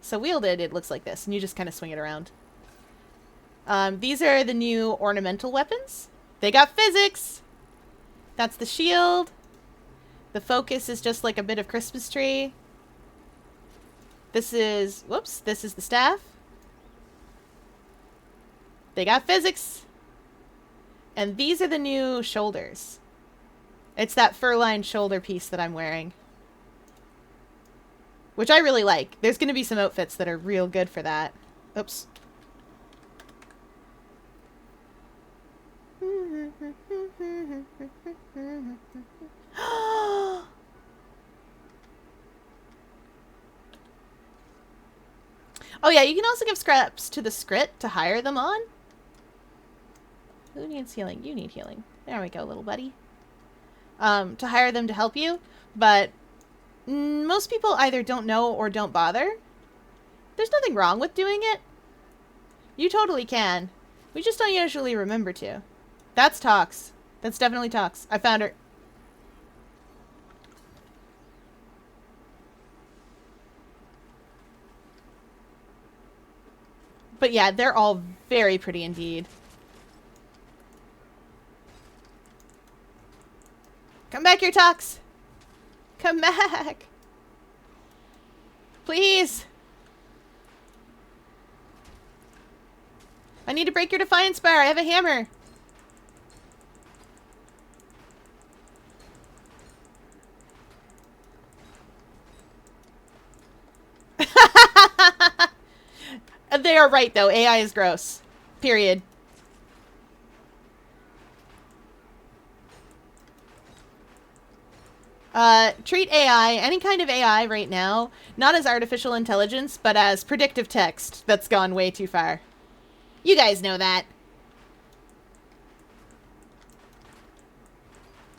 So wielded, it looks like this, and you just kind of swing it around. These are the new ornamental weapons. They got physics! That's the shield. The focus is just like a bit of Christmas tree. This is... Whoops. This is the staff. They got physics. And these are the new shoulders. It's that fur-lined shoulder piece that I'm wearing. Which I really like. There's going to be some outfits that are real good for that. Oops. Oh yeah, you can also give scraps to the Scrit to hire them on. Who needs healing? You need healing. There we go, little buddy. To hire them to help you, but most people either don't know or don't bother. There's nothing wrong with doing it. You totally can. We just don't usually remember to. That's Tox. That's definitely Tox. I found her. But yeah, they're all very pretty indeed. Come back here, Tox. Come back. Please. I need to break your Defiance bar. I have a hammer. They are right, though. AI is gross. Period. Treat AI, any kind of AI right now, not as artificial intelligence, but as predictive text that's gone way too far. You guys know that.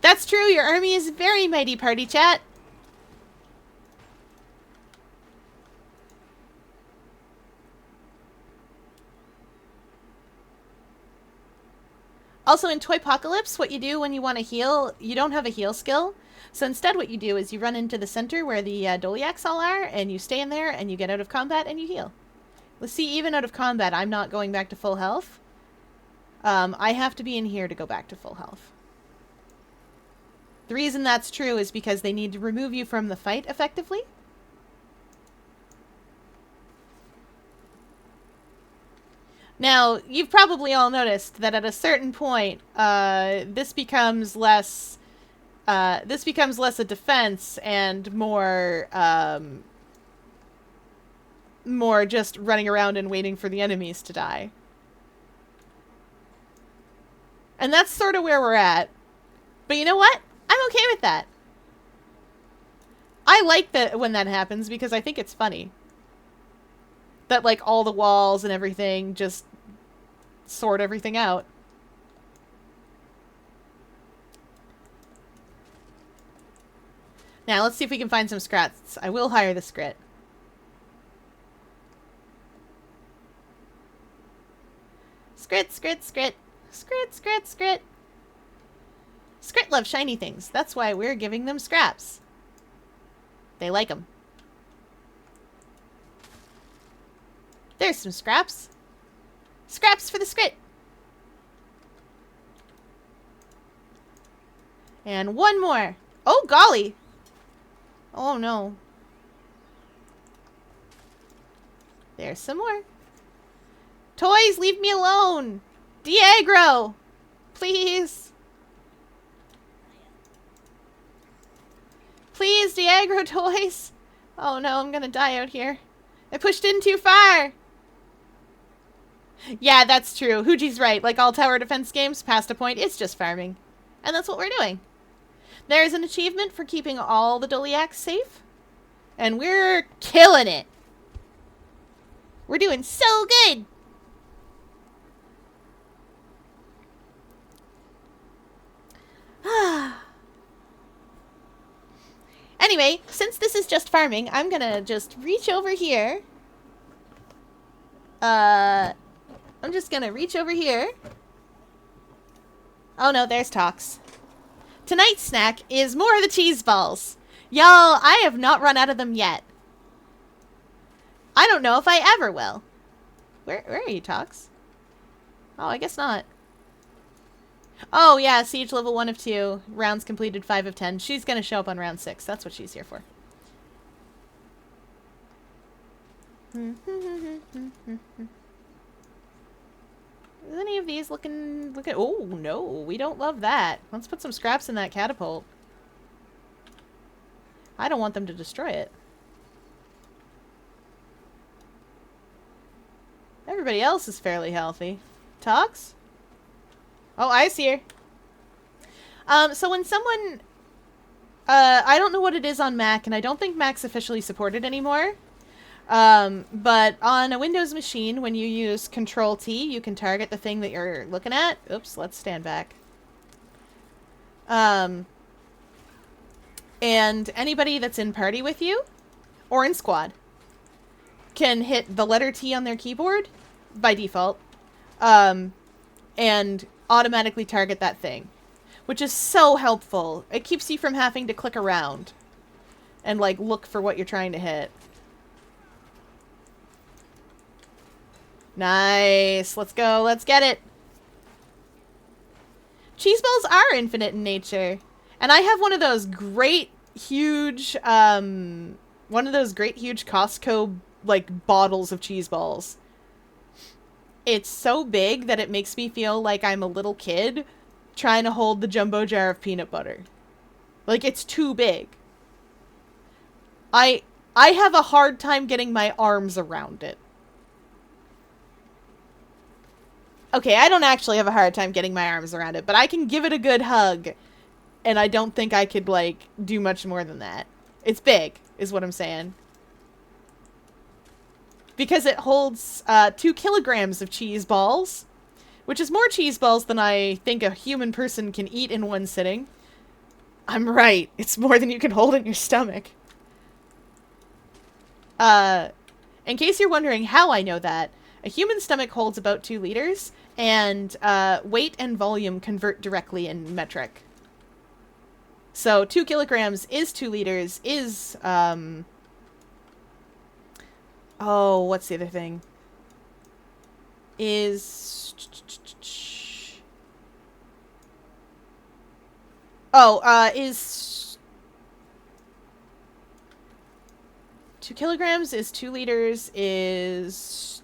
That's true, your army is very mighty, party chat. Also, in Toypocalypse, what you do when you want to heal, you don't have a heal skill. So instead what you do is you run into the center where the Dolyaks all are, and you stay in there, and you get out of combat, and you heal. Let's see, even out of combat, I'm not going back to full health. I have to be in here to go back to full health. The reason that's true is because they need to remove you from the fight effectively. Now, you've probably all noticed that at a certain point, this becomes less this becomes less a defense and more, more just running around and waiting for the enemies to die. And that's sort of where we're at. But you know what? I'm okay with that. I like that when that happens because I think it's funny. That, like, all the walls and everything just sort everything out. Now, let's see if we can find some scrats. I will hire the scrit. Scrit, scrit, scrit. Scrit, scrit, scrit. Scrit love shiny things. That's why we're giving them scraps. They like them. There's some scraps. Scraps for the scrit. And one more. Oh, golly. Oh, no. There's some more. Toys, leave me alone. Diagro. Please. Please, Diagro toys. Oh, no, I'm gonna die out here. I pushed in too far. Yeah, that's true. Huji's right. Like all tower defense games, past a point, it's just farming. And that's what we're doing. There's an achievement for keeping all the Dolyaks safe. And we're killing it. We're doing so good. Anyway, since this is just farming, I'm gonna just reach over here. I'm just gonna reach over here. Oh no, there's Tox. Tonight's snack is more of the cheese balls. Y'all, I have not run out of them yet. I don't know if I ever will. Where are you, Tox? Oh, I guess not. Oh, yeah, Siege level 1 of 2. Rounds completed 5 of 10. She's gonna show up on round 6. That's what she's here for. Is any of these looking... Oh, no. We don't love that. Let's put some scraps in that catapult. I don't want them to destroy it. Everybody else is fairly healthy. Tox? Oh, I see her. So when someone... I don't know what it is on Mac, and I don't think Mac's officially supported anymore. But on a Windows machine, when you use Control-T, you can target the thing that you're looking at. Oops, let's stand back. And anybody that's in party with you, or in squad, can hit the letter T on their keyboard, by default, and automatically target that thing. Which is so helpful. It keeps you from having to click around and, like, look for what you're trying to hit. Nice. Let's go. Let's get it. Cheese balls are infinite in nature. And I have one of those great, huge, Costco, like, bottles of cheese balls. It's so big that it makes me feel like I'm a little kid trying to hold the jumbo jar of peanut butter. Like, it's too big. I have a hard time getting my arms around it. Okay, I don't actually have a hard time getting my arms around it, but I can give it a good hug, and I don't think I could, like, do much more than that. It's big, is what I'm saying. Because it holds 2 kilograms of cheese balls, which is more cheese balls than I think a human person can eat in one sitting. I'm right. It's more than you can hold in your stomach. In case you're wondering how I know that, a human stomach holds about 2 liters, and weight and volume convert directly in metric. So 2 kilograms is 2 liters, is, oh, what's the other thing? Is... Oh, is... 2 kilograms is 2 liters is...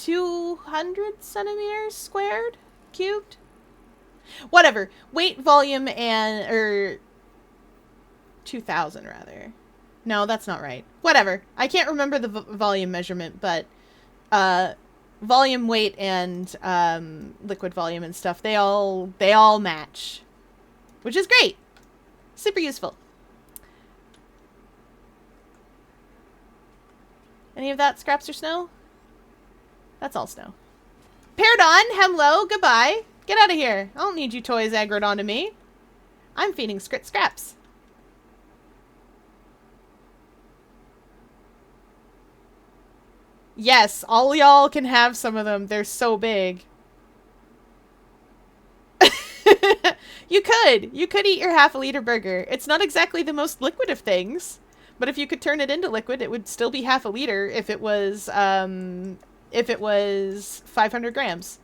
200 centimeters squared? Cubed? Whatever. Weight, volume, and... or 2,000, rather. No, that's not right. Whatever. I can't remember the volume measurement, but... volume, weight, and liquid volume and stuff, they all match. Which is great. Super useful. Any of that scraps or snow? That's all snow. Peridon, hello, goodbye. Get out of here. I don't need you toys aggroed onto me. I'm feeding scraps. Yes, all y'all can have some of them. They're so big. You could. You could eat your half-a-liter burger. It's not exactly the most liquid of things. But if you could turn it into liquid, it would still be half a liter if it was 500 grams.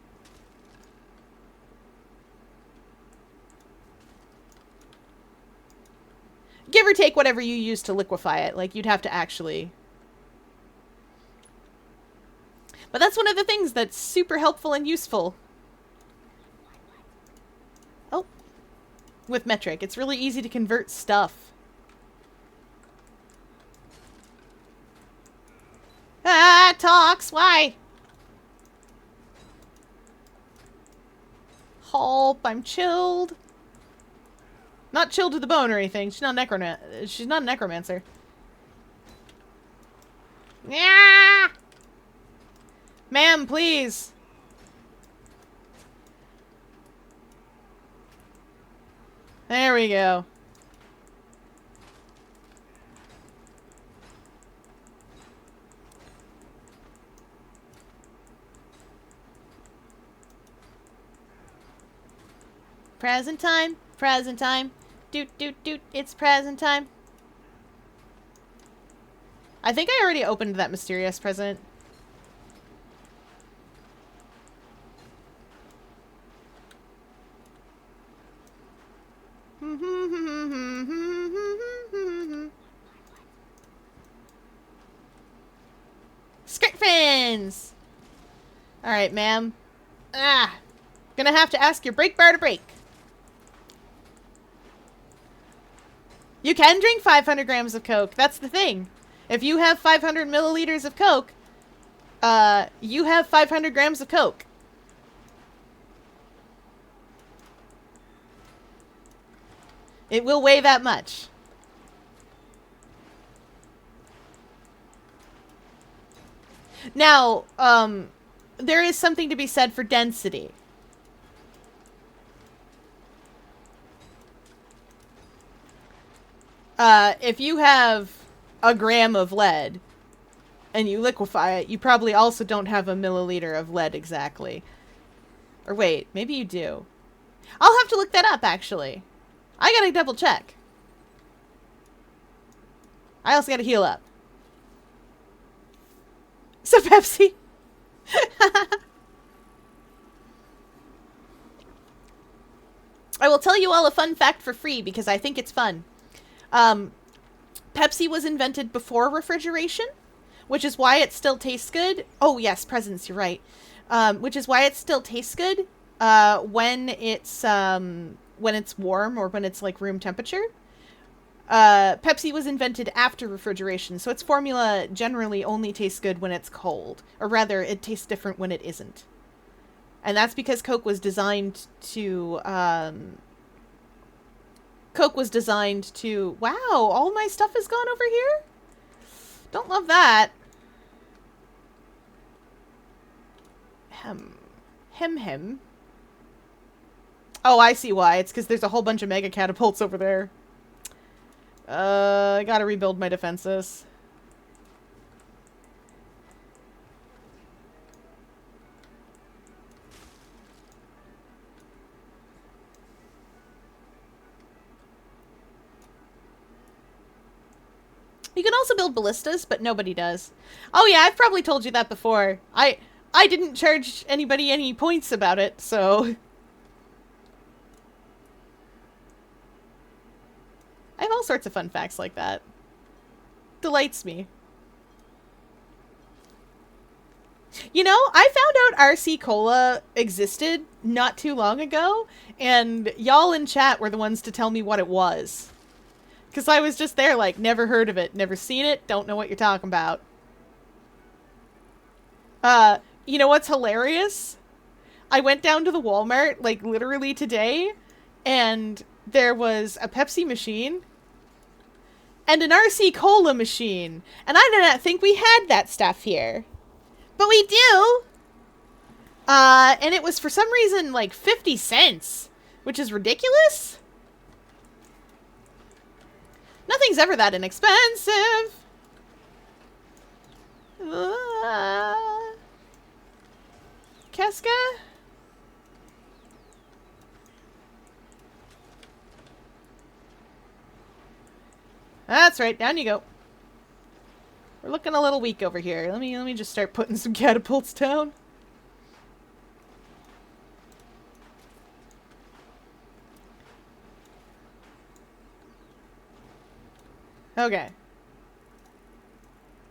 Give or take whatever you use to liquefy it. Like, you'd have to actually... But that's one of the things that's super helpful and useful. Oh. With metric. It's really easy to convert stuff. Ah, Tox, why? Hulp, I'm chilled. Not chilled to the bone or anything. She's not a necromancer. Yeah. Ma'am, please. There we go. Present time, present time. Doot, doot, doot, it's present time. I think I already opened that mysterious present. Skirt fins! Alright, ma'am. Ah! Gonna have to ask your brake bar to break. You can drink 500 grams of Coke. That's the thing. If you have 500 milliliters of Coke, you have 500 grams of Coke. It will weigh that much. Now, there is something to be said for density. If you have a gram of lead and you liquefy it, you probably also don't have a milliliter of lead exactly. Or wait, maybe you do. I'll have to look that up, actually. I gotta double check. I also gotta heal up. So Pepsi. I will tell you all a fun fact for free because I think it's fun. Pepsi was invented before refrigeration, which is why it still tastes good. Oh yes, presents, you're right. Which is why it still tastes good when it's warm or when it's like room temperature. Pepsi was invented after refrigeration, so its formula generally only tastes good when it's cold. Or rather, it tastes different when it isn't. And that's because Coke was designed to... Wow, all my stuff has gone over here? Don't love that. Hem. Oh, I see why. It's because there's a whole bunch of mega catapults over there. I gotta rebuild my defenses. You can also build ballistas, but nobody does. Oh yeah, I've probably told you that before. I didn't charge anybody any points about it, so... I have all sorts of fun facts like that. Delights me. You know, I found out RC Cola existed not too long ago, and y'all in chat were the ones to tell me what it was. Because I was just there like, never heard of it, never seen it, don't know what you're talking about. You know what's hilarious? I went down to the Walmart, like, literally today, and there was a Pepsi machine and an RC Cola machine. And I did not think we had that stuff here. But we do! And it was for some reason, like, 50 cents, which is ridiculous. Nothing's ever that inexpensive. Casca? That's right, down you go. We're looking a little weak over here. Let me just start putting some catapults down. Okay.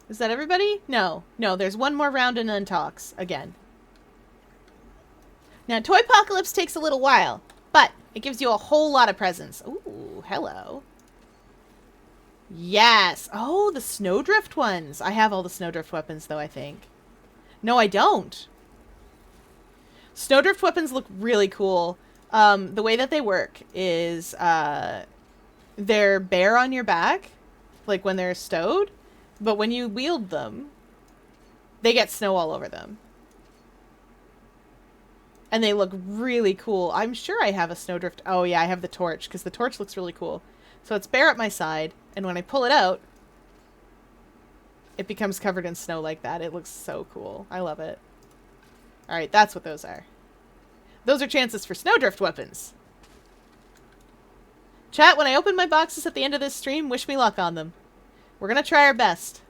Is that everybody? No. No, there's one more round and then talks. Again. Now, Toypocalypse takes a little while, but it gives you a whole lot of presents. Ooh, hello. Yes. Oh, the Snowdrift ones. I have all the Snowdrift weapons, though, I think. No, I don't. Snowdrift weapons look really cool. The way that they work is they're bare on your back, like when they're stowed, but when you wield them, they get snow all over them. And they look really cool. I'm sure I have a Snowdrift. Oh, yeah, I have the torch, because the torch looks really cool. So it's bare at my side, and when I pull it out, it becomes covered in snow like that. It looks so cool. I love it. Alright, that's what those are. Those are chances for Snowdrift weapons. Chat, when I open my boxes at the end of this stream, wish me luck on them. We're gonna try our best.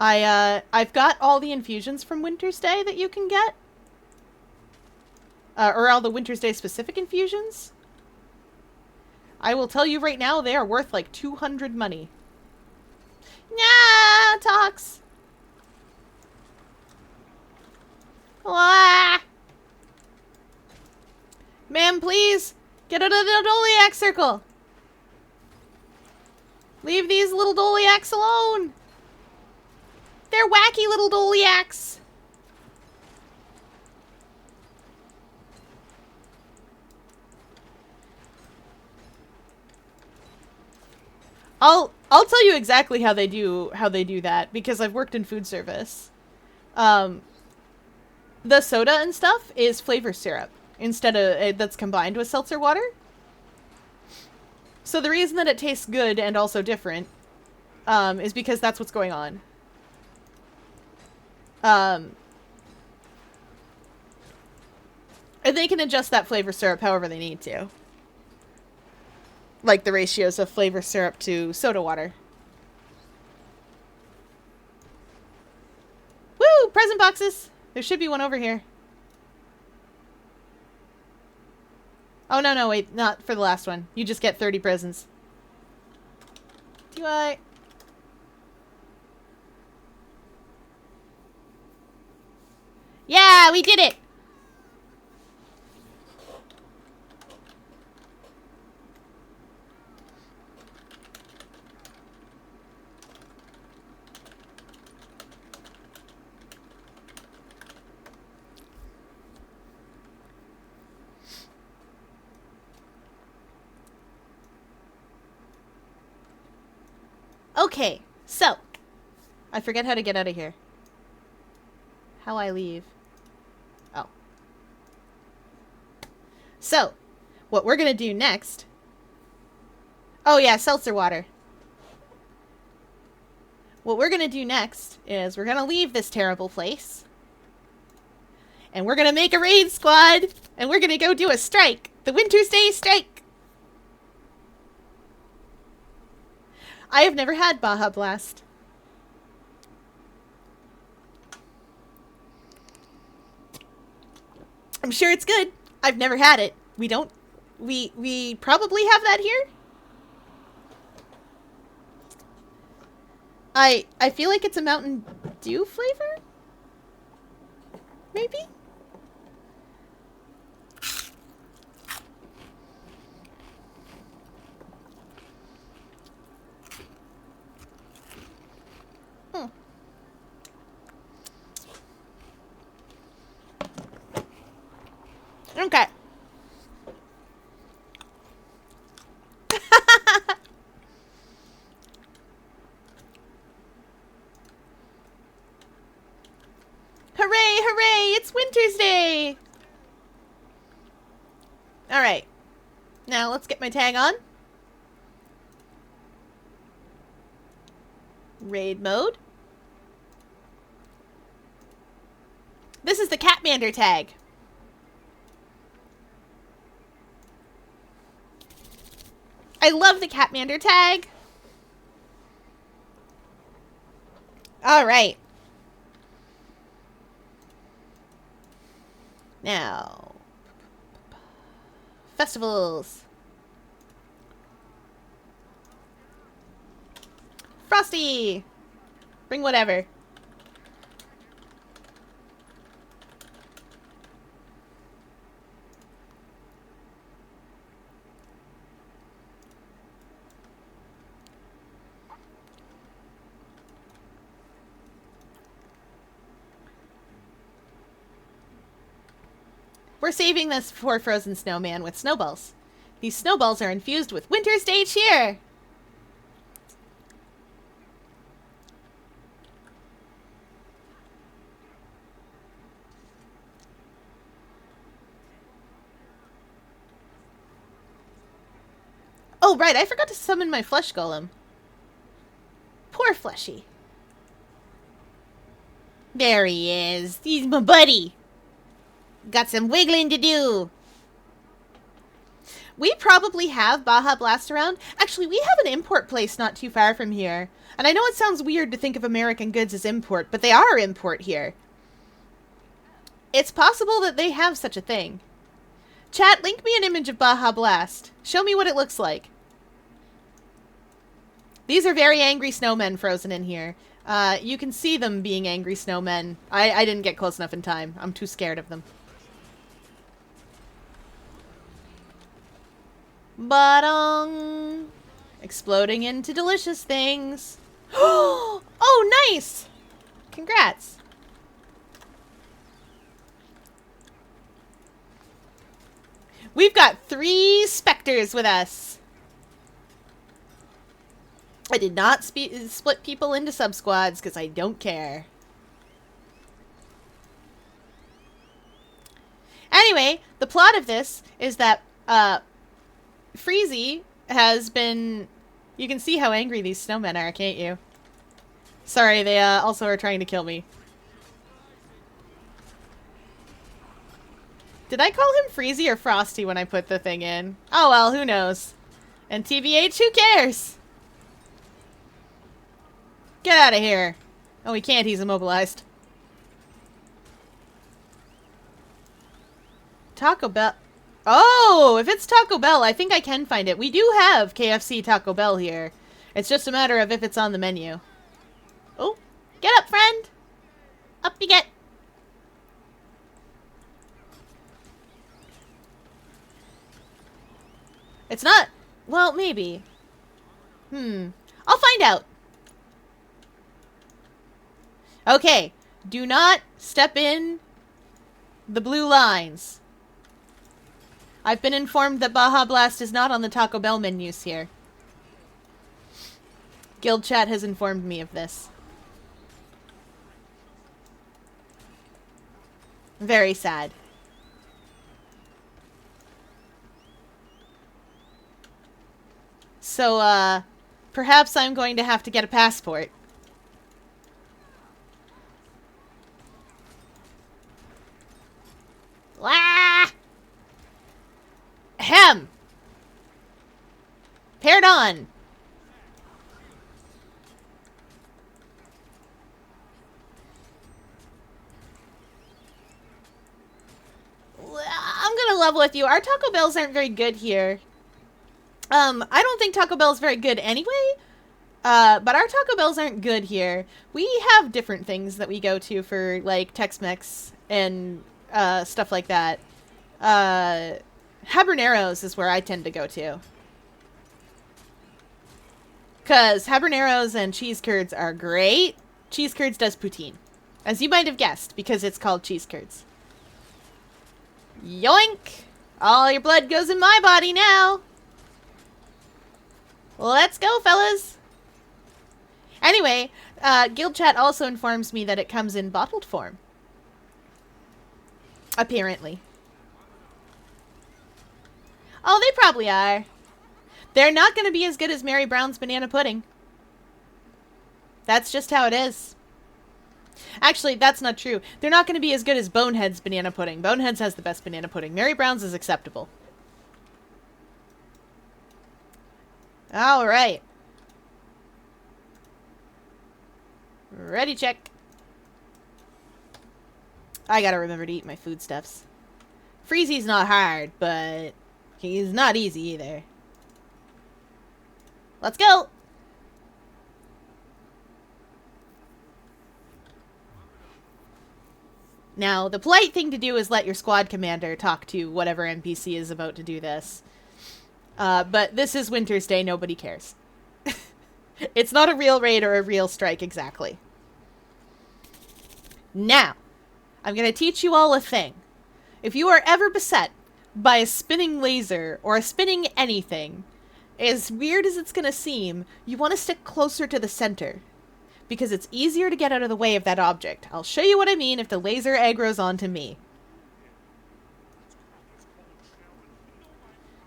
I've got all the infusions from Wintersday that you can get. Or all the Wintersday specific infusions. I will tell you right now, they are worth like 200 money. Nah, Tox. Ah. Ma'am, please, get out of the Dolyak circle. Leave these little Dolyaks alone. They're wacky little Dolyaks. I'll tell you exactly how they do that, because I've worked in food service. The soda and stuff is flavor syrup instead of that's combined with seltzer water. So the reason that it tastes good and also different is because that's what's going on. And they can adjust that flavor syrup however they need to. Like the ratios of flavor syrup to soda water. Woo! Present boxes! There should be one over here. Oh, no, wait. Not for the last one. You just get 30 presents. Do I... Yeah, we did it! Okay, so I forget how to get out of here. How I leave. Oh. So, what we're gonna do next... Oh yeah, seltzer water. What we're gonna do next is we're gonna leave this terrible place. And we're gonna make a raid squad. And we're gonna go do a strike. The Wintersday strike. I have never had Baja Blast. I'm sure it's good. I've never had it. We don't... We probably have that here. I feel like it's a Mountain Dew flavor? Maybe? Hmm. Okay. Hooray, hooray! It's Wintersday! Alright. Now let's get my tag on. Raid mode. This is the Catmander tag. I love the Catmander tag. Alright. Now. Festivals. Frosty! Bring whatever. We're saving this for Frozen Snowman with snowballs. These snowballs are infused with Wintersday cheer! Oh, right, I forgot to summon my Flesh Golem. Poor Fleshy. There he is. He's my buddy. Got some wiggling to do. We probably have Baja Blast around. Actually, we have an import place not too far from here. And I know it sounds weird to think of American goods as import, but they are import here. It's possible that they have such a thing. Chat, link me an image of Baja Blast. Show me what it looks like. These are very angry snowmen frozen in here. You can see them being angry snowmen. I didn't get close enough in time. I'm too scared of them. Ba-dong! Exploding into delicious things. Oh, nice! Congrats. We've got 3 specters with us. I did not split people into sub-squads because I don't care. Anyway, the plot of this is that Freezy has been... You can see how angry these snowmen are, can't you? Sorry, they also are trying to kill me. Did I call him Freezy or Frosty when I put the thing in? Oh well, who knows? And TBH, who cares? Get out of here. Oh, he can't, he's immobilized. Taco Bell. Oh, if it's Taco Bell, I think I can find it. We do have KFC Taco Bell here. It's just a matter of if it's on the menu. Oh, get up, friend. Up you get. It's not. Well, maybe. I'll find out. Okay. Do not step in the blue lines. I've been informed that Baja Blast is not on the Taco Bell menus here. Guild chat has informed me of this. Very sad. So, perhaps I'm going to have to get a passport. Ah! Ahem! Paired on! I'm gonna level with you. Our Taco Bells aren't very good here. I don't think Taco Bell's very good anyway, But our Taco Bells aren't good here. We have different things that we go to for, like, Tex-Mex and stuff like that. Habaneros is where I tend to go to. Because habaneros and cheese curds are great. Cheese curds does poutine. As you might have guessed, because it's called cheese curds. Yoink! All your blood goes in my body now. Let's go, fellas. Anyway, Guild Chat also informs me that it comes in bottled form. Apparently. Oh, they probably are. They're not going to be as good as Mary Brown's banana pudding. That's just how it is. Actually, that's not true. They're not going to be as good as Bonehead's banana pudding. Bonehead's has the best banana pudding. Mary Brown's is acceptable. Alright. Ready, check. I gotta remember to eat my foodstuffs. Freezy's not hard, but he's not easy either. Let's go! Now, the polite thing to do is let your squad commander talk to whatever NPC is about to do this. But this is Wintersday, nobody cares. It's not a real raid or a real strike exactly. Now, I'm going to teach you all a thing. If you are ever beset by a spinning laser or a spinning anything, as weird as it's going to seem, you want to stick closer to the center. Because it's easier to get out of the way of that object. I'll show you what I mean if the laser aggro's onto me.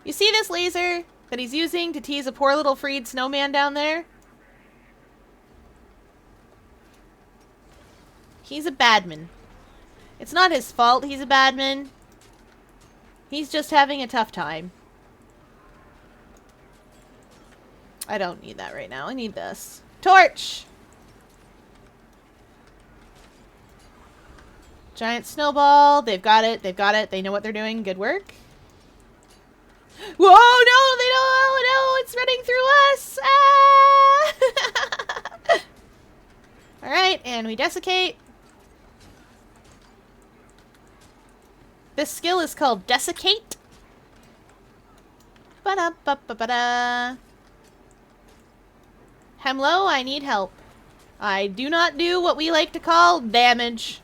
You see this laser that he's using to tease a poor little freed snowman down there? He's a badman. It's not his fault he's a badman. He's just having a tough time. I don't need that right now. I need this. Torch! Giant snowball. They've got it. They've got it. They know what they're doing. Good work. Whoa, no, they don't. Oh, no, it's running through us. Ah! Alright, and we desiccate. This skill is called Desiccate. Ba-da-ba-ba-ba-da. Hemlo, I need help. I do not do what we like to call damage.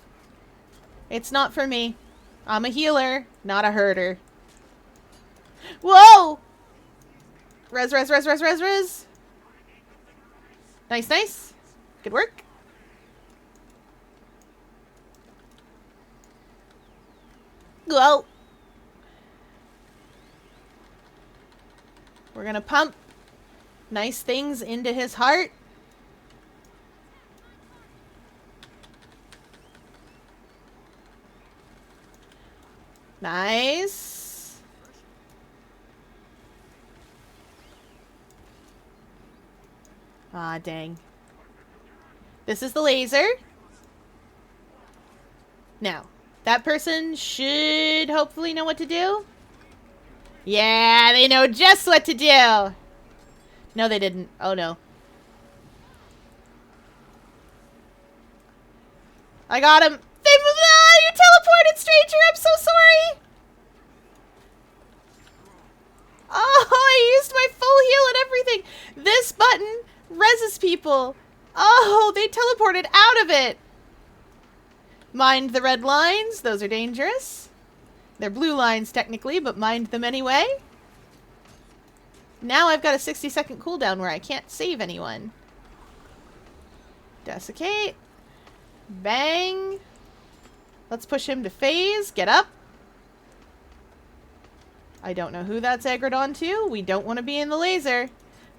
It's not for me. I'm a healer, not a herder. Whoa! Res, res, res, res, res, res. Nice, nice. Good work. Whoa. We're gonna pump nice things into his heart. Nice. Ah, dang. This is the laser. Now, that person should hopefully know what to do. Yeah, they know just what to do. No, they didn't. Oh, no. I got him. They moved. Ah, you teleported, stranger. I'm so sorry. Oh, I used my full heal and everything. This button reses people. Oh, they teleported out of it. Mind the red lines. Those are dangerous. They're blue lines technically, but mind them anyway. Now I've got a 60-second cooldown where I can't save anyone. Desiccate. Bang. Let's push him to phase. Get up. I don't know who that's aggroed onto. We don't want to be in the laser.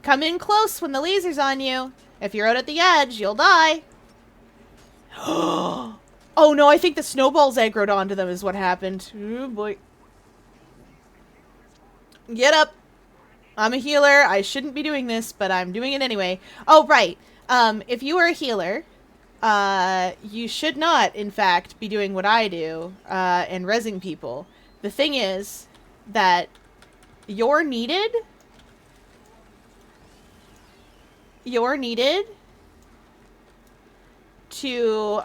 Come in close when the laser's on you. If you're out at the edge, you'll die. Oh no, I think the snowballs aggroed onto them is what happened. Oh boy. Get up. I'm a healer. I shouldn't be doing this, but I'm doing it anyway. Oh, right. If you are a healer, you should not, in fact, be doing what I do, and rezzing people. The thing is that you're needed you're needed to,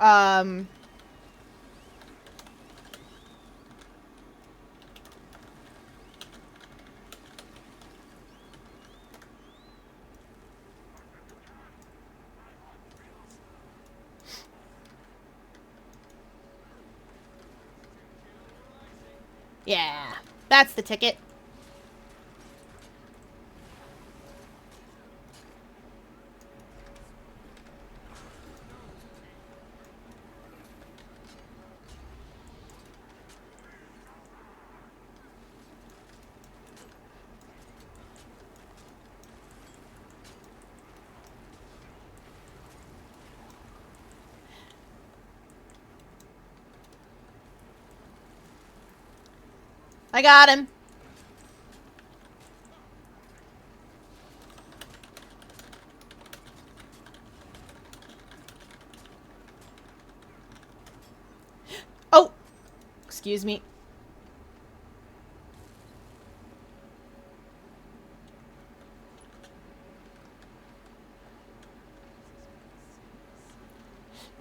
yeah, that's the ticket. I got him. Oh, excuse me.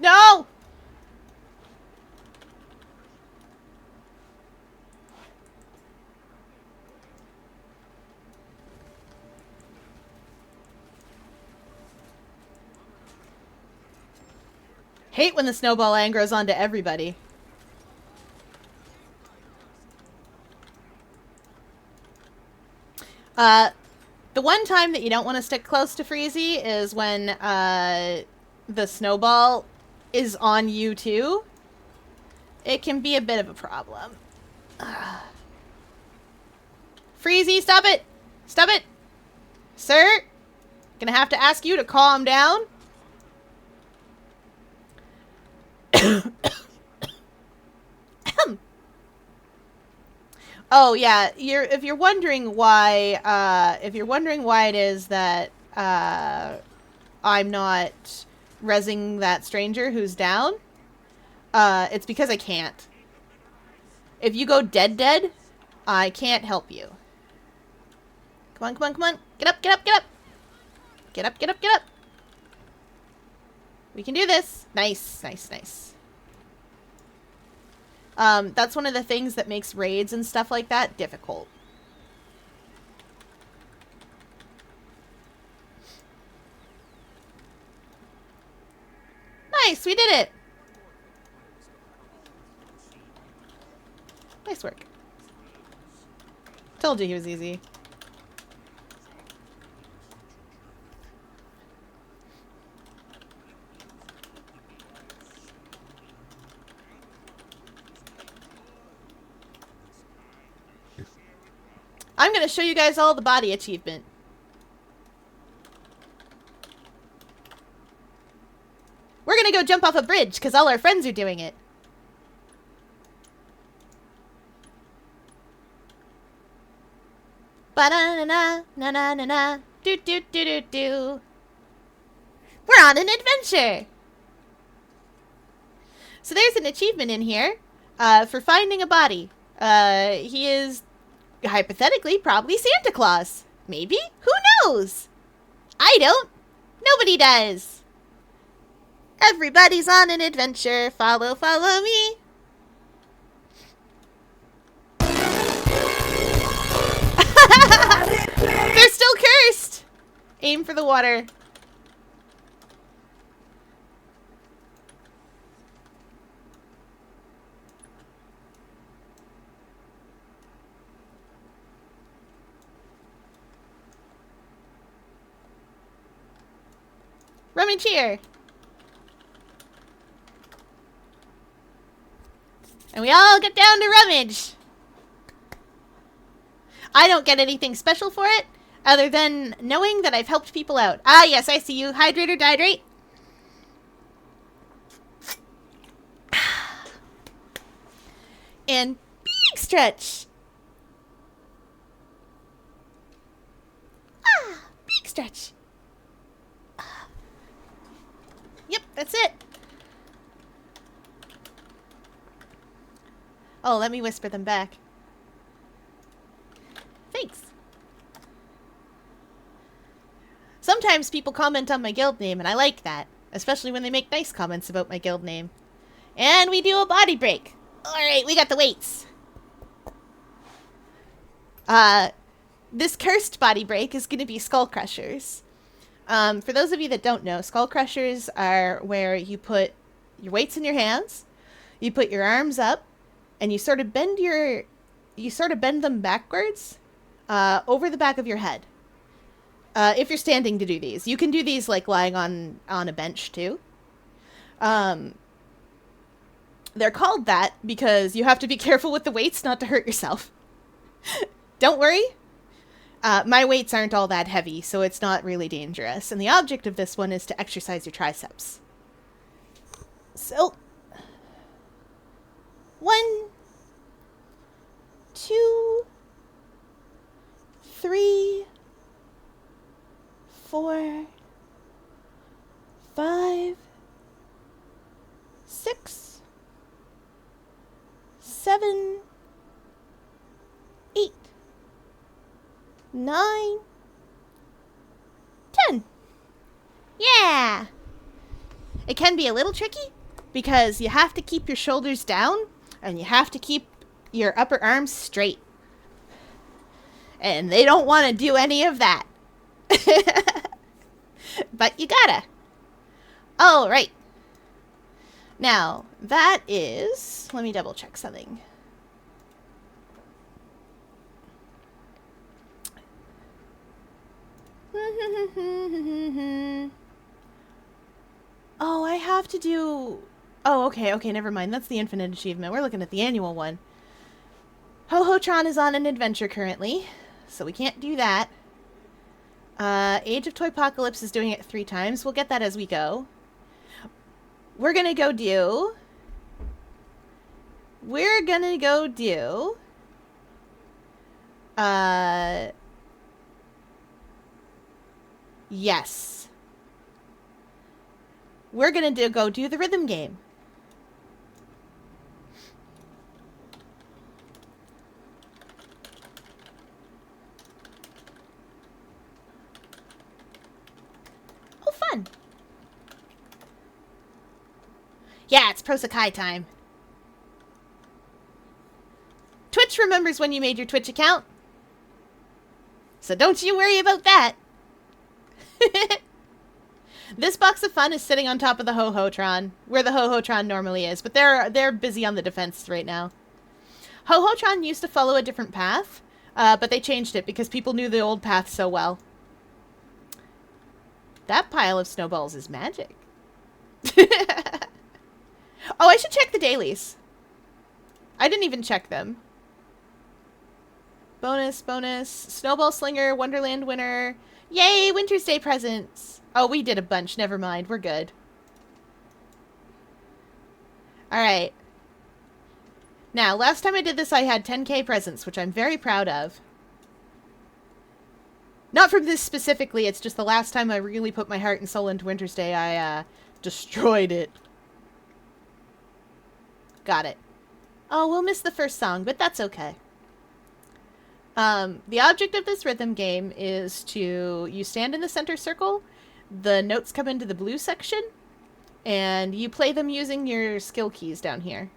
No! Hate when the snowball angers onto everybody. The one time that you don't want to stick close to Freezy is when, the snowball is on you too. It can be a bit of a problem. Freezy, stop it! Stop it! Sir? Gonna have to ask you to calm down. Oh yeah, if you're wondering why it is that I'm not rezzing that stranger who's down, it's because I can't. If you go dead, I can't help you. Come on, come on, come on. Get up, get up, get up. Get up, get up, get up. We can do this. Nice, nice, nice. That's one of the things that makes raids and stuff like that difficult. Nice, we did it. Nice work. Told you he was easy. I'm gonna show you guys all the body achievement. We're gonna go jump off a bridge, because all our friends are doing it. Ba-da-na-na, na-na-na-na, do-do-do-do-do. We're on an adventure! So there's an achievement in here, for finding a body. He is, hypothetically, probably Santa Claus. Maybe? Who knows? I don't. Nobody does. Everybody's on an adventure. Follow, follow me. They're still cursed. Aim for the water. Rummage here. And we all get down to rummage. I don't get anything special for it, other than knowing that I've helped people out. Ah, yes, I see you. Hydrate or dihydrate. And big stretch. Ah, big stretch. Yep, that's it. Oh, let me whisper them back. Thanks. Sometimes people comment on my guild name, and I like that. Especially when they make nice comments about my guild name. And we do a body break. Alright, we got the weights. This cursed body break is going to be skull crushers. For those of you that don't know, skull crushers are where you put your weights in your hands, you put your arms up, and you sort of bend them backwards over the back of your head. If you're standing to do these. You can do these like lying on a bench too. They're called that because you have to be careful with the weights not to hurt yourself. Don't worry. My weights aren't all that heavy, so it's not really dangerous. And the object of this one is to exercise your triceps. So, 1, 2, 3, 4, 5, 6, 7, 8, 9, 10. Yeah! It can be a little tricky because you have to keep your shoulders down and you have to keep your upper arms straight. And they don't want to do any of that. But you gotta. Oh, right. Now, that is... Let me double check something. Oh, I have to do... Oh, okay, never mind. That's the infinite achievement. We're looking at the annual one. Ho-Ho-Tron is on an adventure currently, so we can't do that. Age of Toypocalypse is doing it 3 times. We'll get that as we go. We're gonna go do... Yes. We're gonna go do the rhythm game. Oh, fun. Yeah, it's Pro Sakai time. Twitch remembers when you made your Twitch account. So don't you worry about that. This box of fun is sitting on top of the Ho-Ho-Tron, where the Ho-Ho-Tron normally is, but they're busy on the defense right now. Ho-Ho-Tron used to follow a different path, but they changed it because people knew the old path so well. That pile of snowballs is magic. Oh, I should check the dailies. I didn't even check them. Bonus. Snowball Slinger, Wonderland winner. Yay, Wintersday presents. Oh, we did a bunch. Never mind. We're good. Alright. Now, last time I did this, I had 10k presents, which I'm very proud of. Not from this specifically, it's just the last time I really put my heart and soul into Wintersday, I, destroyed it. Got it. Oh, we'll miss the first song, but that's okay. The object of this rhythm game is you stand in the center circle, the notes come into the blue section, and you play them using your skill keys down here.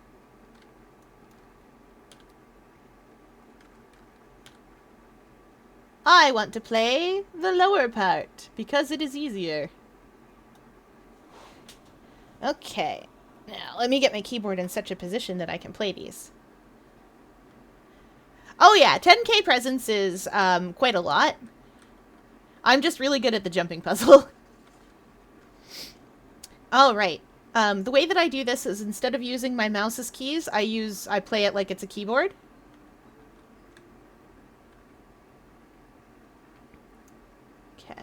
I want to play the lower part, because it is easier. Okay. Now, let me get my keyboard in such a position that I can play these. Oh yeah, 10k presents is quite a lot. I'm just really good at the jumping puzzle. Alright. The way that I do this is instead of using my mouse's keys, I play it like it's a keyboard. Okay.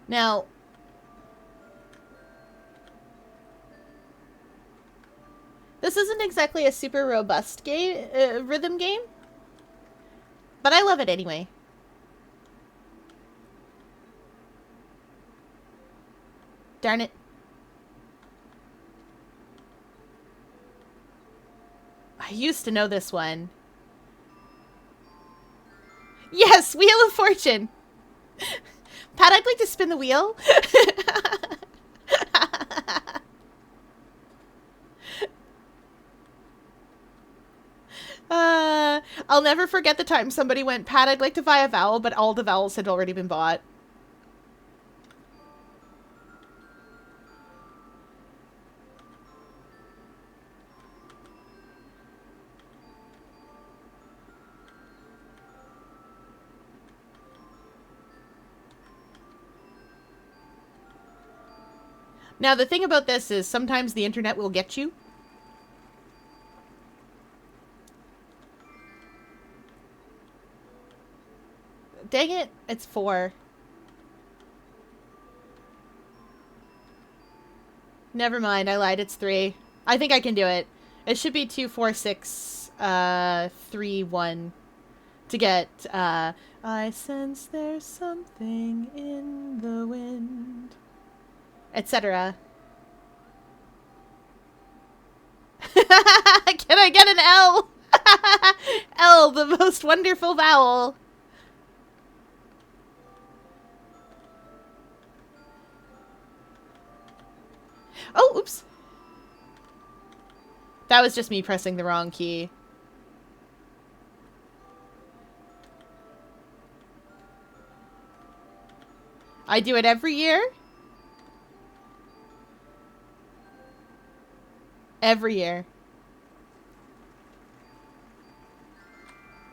Now, this This isn't exactly a super robust game, rhythm game, but I love it anyway. Darn it. I used to know this one. Yes, Wheel of Fortune. Pat, I'd like to spin the wheel. I'll never forget the time somebody went, Pat, I'd like to buy a vowel, but all the vowels had already been bought. Now, the thing about this is sometimes the internet will get you. Dang it, it's 4. Never mind, I lied, it's 3. I think I can do it. It should be 2, 4, 6, 3, 1 to get, I sense there's something in the wind, etc. Can I get an L? L, the most wonderful vowel. Oh, oops. That was just me pressing the wrong key. I do it every year. Every year.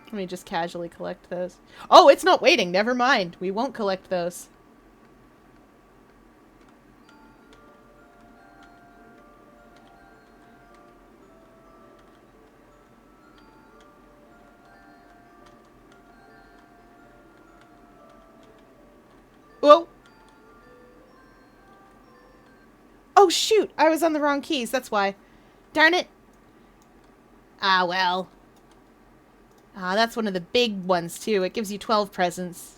Let me just casually collect those. Oh, it's not waiting. Never mind. We won't collect those. Whoa. Oh, shoot. I was on the wrong keys. That's why. Darn it. Ah, well. Ah, that's one of the big ones, too. It gives you 12 presents.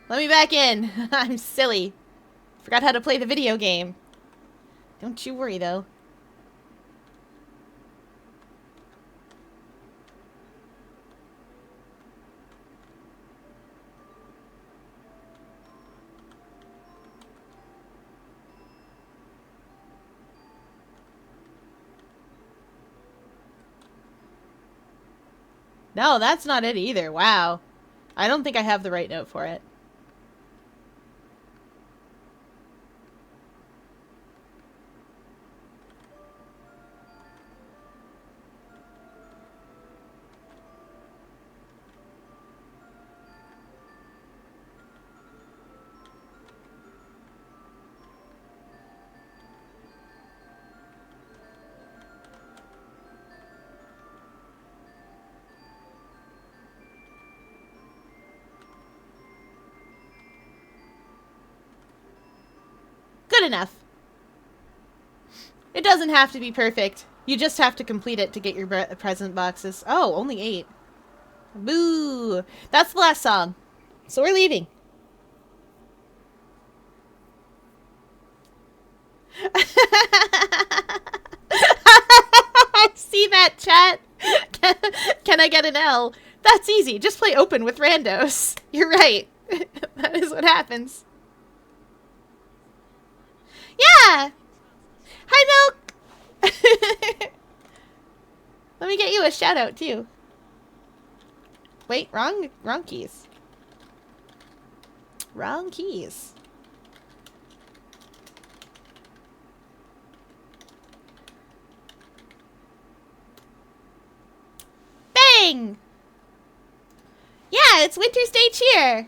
Let me back in. I'm silly. Forgot how to play the video game. Don't you worry, though. No, that's not it either. Wow. I don't think I have the right note for it. Good enough. It doesn't have to be perfect. You just have to complete it to get your present boxes. Oh, only 8. Boo! That's the last song. So we're leaving. I see that, chat. Can I get an L? That's easy. Just play open with randos. You're right. That is what happens. Yeah! Hi, Milk! Let me get you a shout out, too. Wait, wrong keys. Wrong keys. Bang! Yeah, it's Wintersday cheer!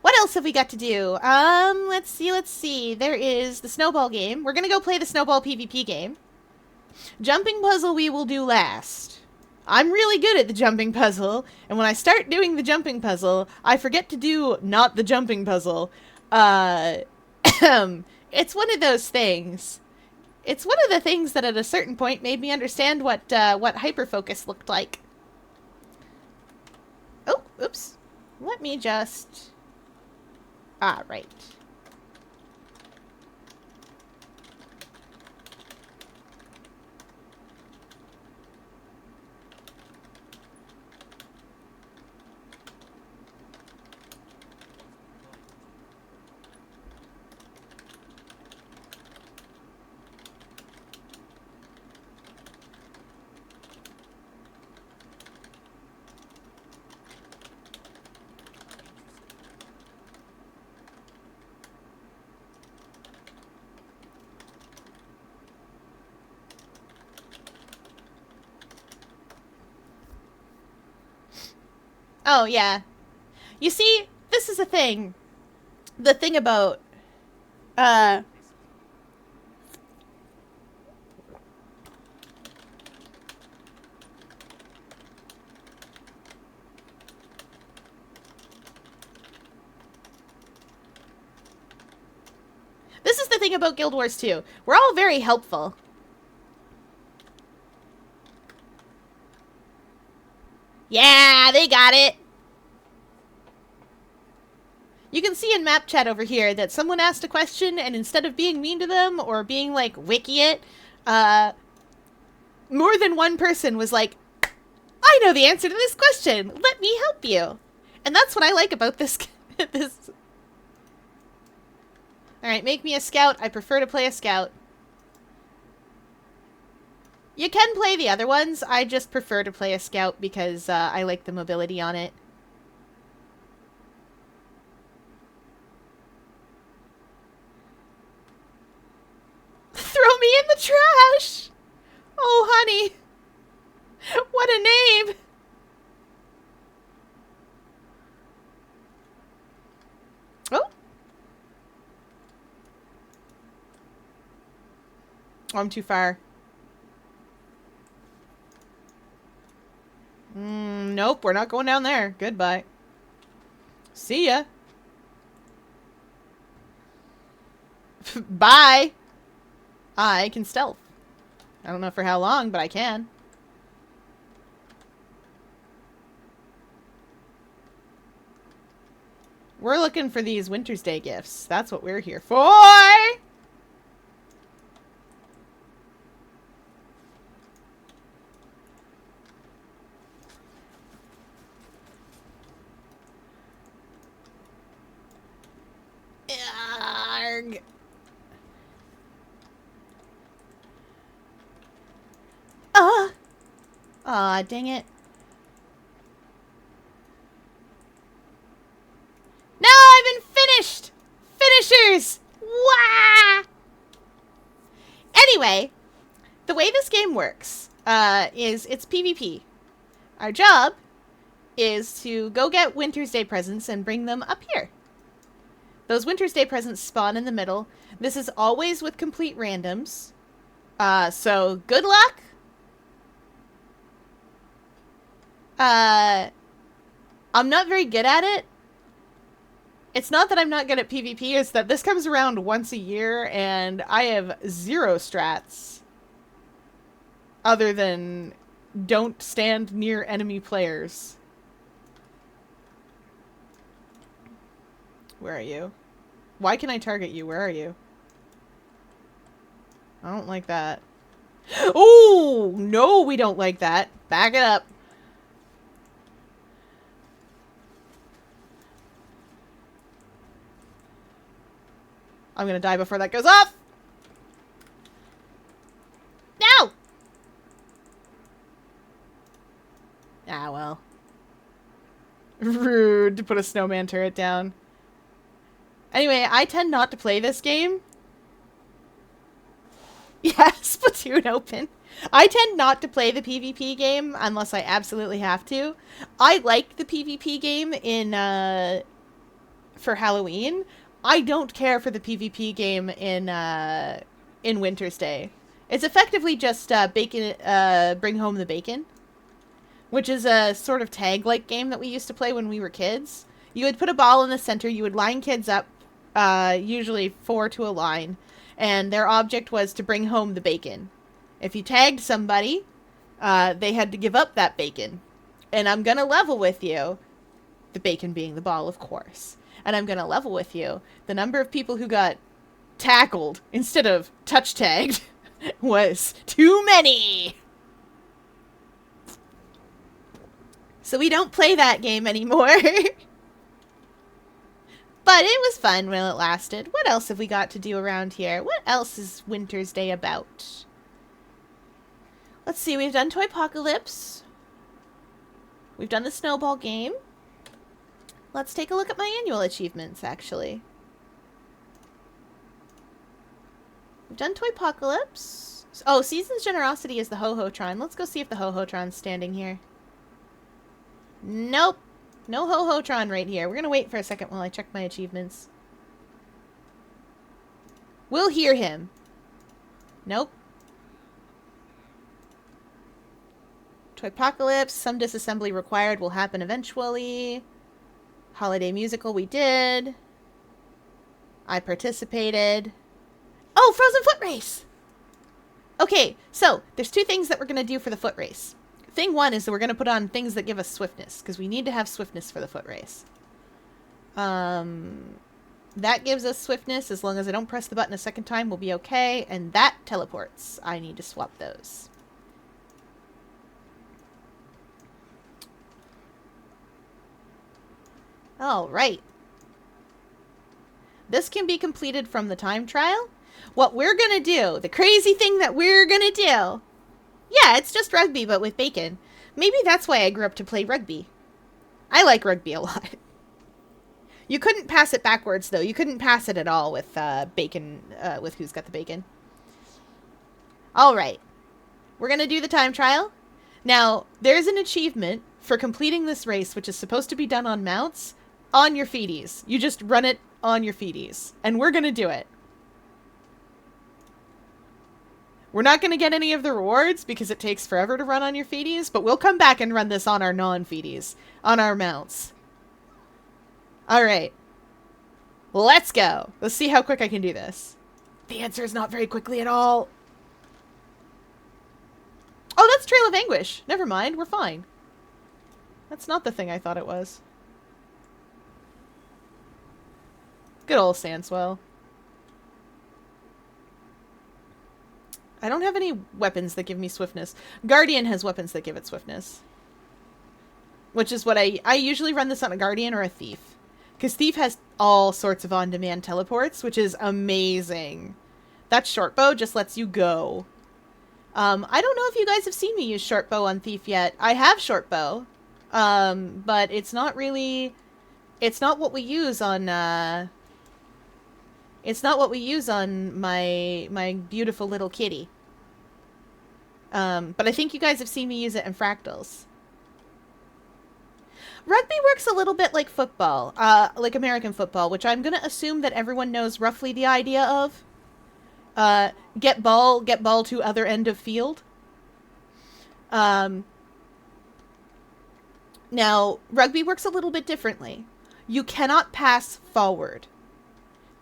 What else have we got to do? Let's see. There is the snowball game. We're gonna go play the snowball PvP game. Jumping puzzle we will do last. I'm really good at the jumping puzzle, and when I start doing the jumping puzzle, I forget to do not the jumping puzzle. It's one of those things. It's one of the things that at a certain point made me understand what hyperfocus looked like. Oh, oops. Let me just... Ah, right. Oh, yeah. You see, this is a thing. The thing about, uh... This is the thing about Guild Wars 2. We're all very helpful. Yeah, they got it. You can see in map chat over here that someone asked a question, and instead of being mean to them or being like, wiki it, more than one person was like, I know the answer to this question. Let me help you. And that's what I like about this. this. Alright, make me a scout. I prefer to play a scout. You can play the other ones. I just prefer to play a scout because I like the mobility on it. Throw me in the trash! Oh, honey. What a name! Oh. I'm too far. Nope, we're not going down there. Goodbye. See ya. Bye. I can stealth. I don't know for how long, but I can. We're looking for these Wintersday gifts. That's what we're here for. Arg. Aw, dang it. No, I've been finished! Finishers! Wah! Anyway, the way this game works is it's PvP. Our job is to go get Wintersday presents and bring them up here. Those Wintersday presents spawn in the middle. This is always with complete randoms. So good luck. I'm not very good at it. It's not that I'm not good at PvP, it's that this comes around once a year, and I have zero strats. Other than, don't stand near enemy players. Where are you? Why can I target you? Where are you? I don't like that. Oh, no, we don't like that. Back it up. I'm gonna die before that goes off! No! Ah, well. Rude to put a snowman turret down. Anyway, I tend not to play this game. Yeah, Splatoon open. I tend not to play the PvP game unless I absolutely have to. I like the PvP game for Halloween. I don't care for the PvP game in Wintersday. It's effectively just bacon, bring home the bacon, which is a sort of tag-like game that we used to play when we were kids. You would put a ball in the center, you would line kids up, usually 4 to a line, and their object was to bring home the bacon. If you tagged somebody, they had to give up that bacon. And I'm going to level with you, the bacon being the ball, of course. And I'm going to level with you the number of people who got tackled instead of touch tagged was too many. So we don't play that game anymore. But it was fun while it lasted. What else have we got to do around here? What else is Wintersday about? Let's see, we've done Toypocalypse. We've done the snowball game. Let's take a look at my annual achievements, actually. We've done Toypocalypse. Oh, Season's Generosity is the Ho-Ho-Tron. Let's go see if the Ho-Ho-Tron's standing here. Nope. No Ho-Ho-Tron right here. We're going to wait for a second while I check my achievements. We'll hear him. Nope. Toypocalypse. Some disassembly required will happen eventually. Holiday musical we did. I participated. Oh, Frozen Foot Race! Okay, so there's two things that we're going to do for the foot race. Thing one is that we're going to put on things that give us swiftness, because we need to have swiftness for the foot race. That gives us swiftness. As long as I don't press the button a second time, we'll be okay. And that teleports. I need to swap those. Alright. This can be completed from the time trial. What we're going to do, the crazy thing that we're going to do... Yeah, it's just rugby, but with bacon. Maybe that's why I grew up to play rugby. I like rugby a lot. You couldn't pass it backwards, though. You couldn't pass it at all with bacon, with Who's Got the Bacon. Alright. We're going to do the time trial. Now, there's an achievement for completing this race, which is supposed to be done on mounts, on your feeties. You just run it on your feeties. And we're going to do it. We're not going to get any of the rewards because it takes forever to run on your feeties, but we'll come back and run this on our non-feeties, on our mounts. Alright. Let's go. Let's see how quick I can do this. The answer is not very quickly at all. Oh, that's Trail of Anguish. Never mind, we're fine. That's not the thing I thought it was. Good old Sandswell. I don't have any weapons that give me swiftness. Guardian has weapons that give it swiftness. Which is what I usually run this on a Guardian or a Thief. Because Thief has all sorts of on-demand teleports, which is amazing. That shortbow just lets you go. I don't know if you guys have seen me use shortbow on Thief yet. I have shortbow. But it's not really... It's not what we use on, It's not what we use on my beautiful little kitty. But I think you guys have seen me use it in Fractals. Rugby works a little bit like football, like American football, which I'm going to assume that everyone knows roughly the idea of. Get ball to other end of field. Now, rugby works a little bit differently. You cannot pass forward.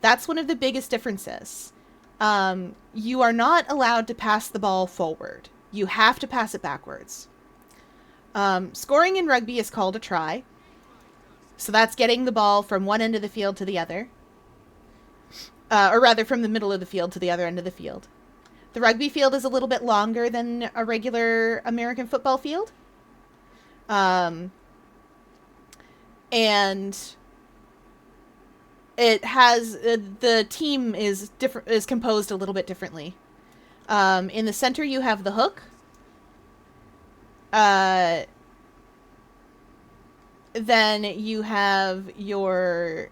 That's one of the biggest differences. You are not allowed to pass the ball forward. You have to pass it backwards. Scoring in rugby is called a try. So that's getting the ball from one end of the field to the other. Or rather, from the middle of the field to the other end of the field. The rugby field is a little bit longer than a regular American football field. And it has the team is composed a little bit differently. In the center you have the hook. Then you have your...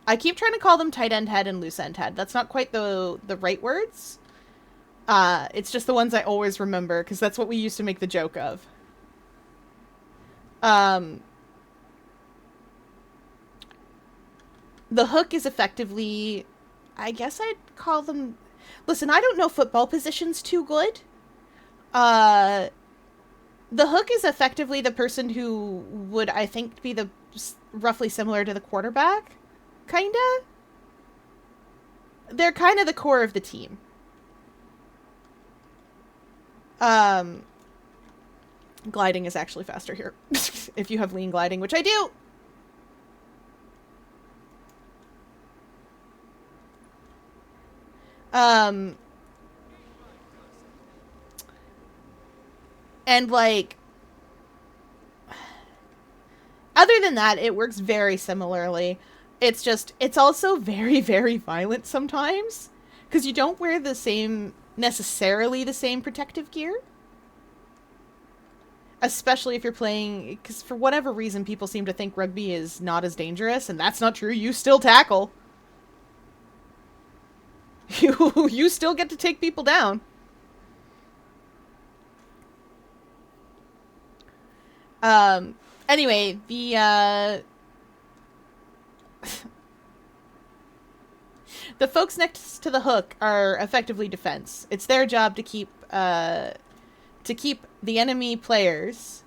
I keep trying to call them tight end head and loose end head. That's not quite the right words. It's just the ones I always remember because that's what we used to make the joke of. The hook is effectively, I guess I'd call them... Listen, I don't know football positions too good. The hook is effectively the person who would, I think, be the roughly similar to the quarterback. Kinda? they're kind of the core of the team. Gliding is actually faster here. If you have lean gliding, which I do. And like, other than that, it works very similarly. It's just, it's also very, very violent sometimes. Because you don't wear the same, necessarily the same protective gear. Especially if you're playing, because for whatever reason people seem to think rugby is not as dangerous, and that's not true. You still tackle. You still get to take people down. Anyway, the the folks next to the hook are effectively defense. It's their job to keep the enemy players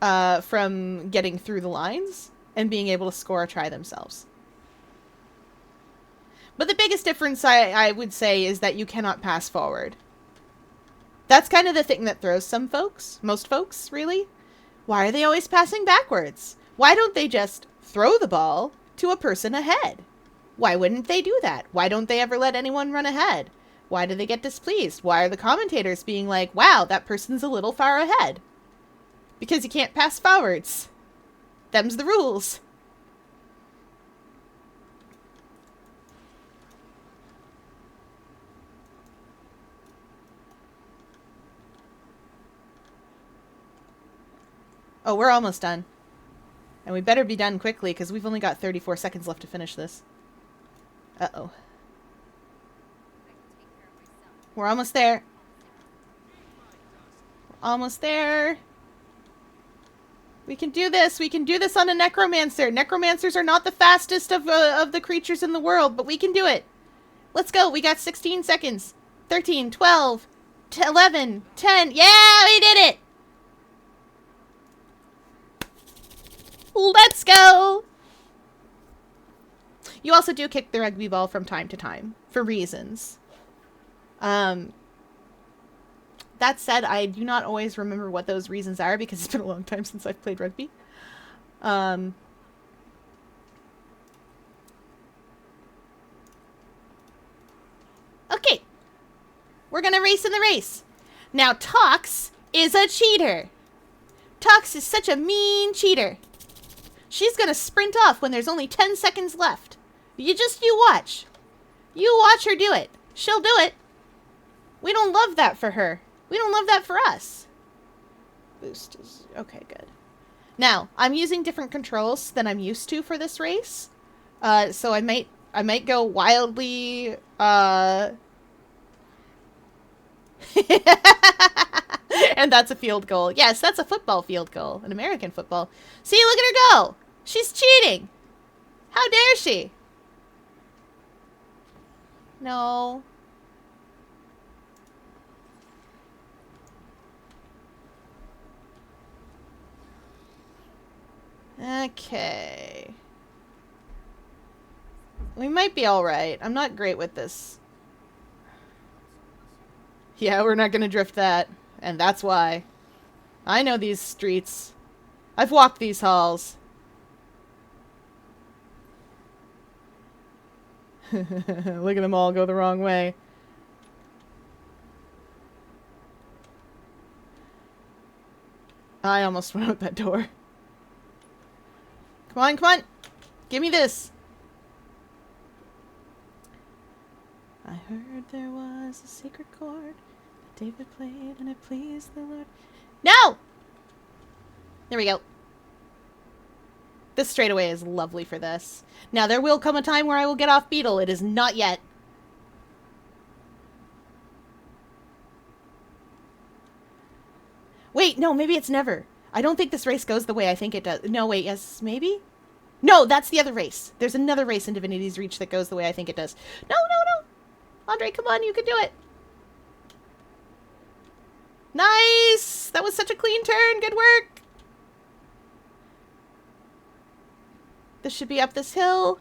from getting through the lines and being able to score a try themselves. But the biggest difference, I would say, is that you cannot pass forward. That's kind of the thing that throws some folks, most folks, really. Why are they always passing backwards? Why don't they just throw the ball to a person ahead? Why wouldn't they do that? Why don't they ever let anyone run ahead? Why do they get displeased? Why are the commentators being like, wow, that person's a little far ahead? Because you can't pass forwards. Them's the rules. Oh, we're almost done. And we better be done quickly, because we've only got 34 seconds left to finish this. Uh-oh. We're almost there. We're almost there. We can do this. We can do this on a necromancer. Necromancers are not the fastest of the creatures in the world, but we can do it. Let's go. We got 16 seconds. 13, 12, 11, 10. Yeah, we did it. Let's go! You also do kick the rugby ball from time to time, for reasons. That said, I do not always remember what those reasons are, because it's been a long time since I've played rugby. Okay. We're gonna race in the race. Now, Tox is a cheater. Tox is such a mean cheater. She's gonna sprint off when there's only 10 seconds left. You watch. You watch her do it. She'll do it. We don't love that for her. We don't love that for us. Boost is... okay, good. Now, I'm using different controls than I'm used to for this race. So I might go wildly, and that's a field goal. Yes, that's a football field goal. An American football. See, look at her go! She's cheating! How dare she? No. Okay. We might be alright. I'm not great with this. Yeah, we're not gonna drift that. And that's why. I know these streets. I've walked these halls. Look at them all go the wrong way. I almost went out that door. Come on, come on! Give me this! I heard there was a secret chord that David played and it pleased the Lord. No! There we go. This straightaway is lovely for this. Now, there will come a time where I will get off Beetle. It is not yet. Wait, no, maybe it's never. I don't think this race goes the way I think it does. No, wait, yes, maybe? No, that's the other race. There's another race in Divinity's Reach that goes the way I think it does. No, no, no! Andre, come on, you can do it! Nice! That was such a clean turn. Good work! This should be up this hill.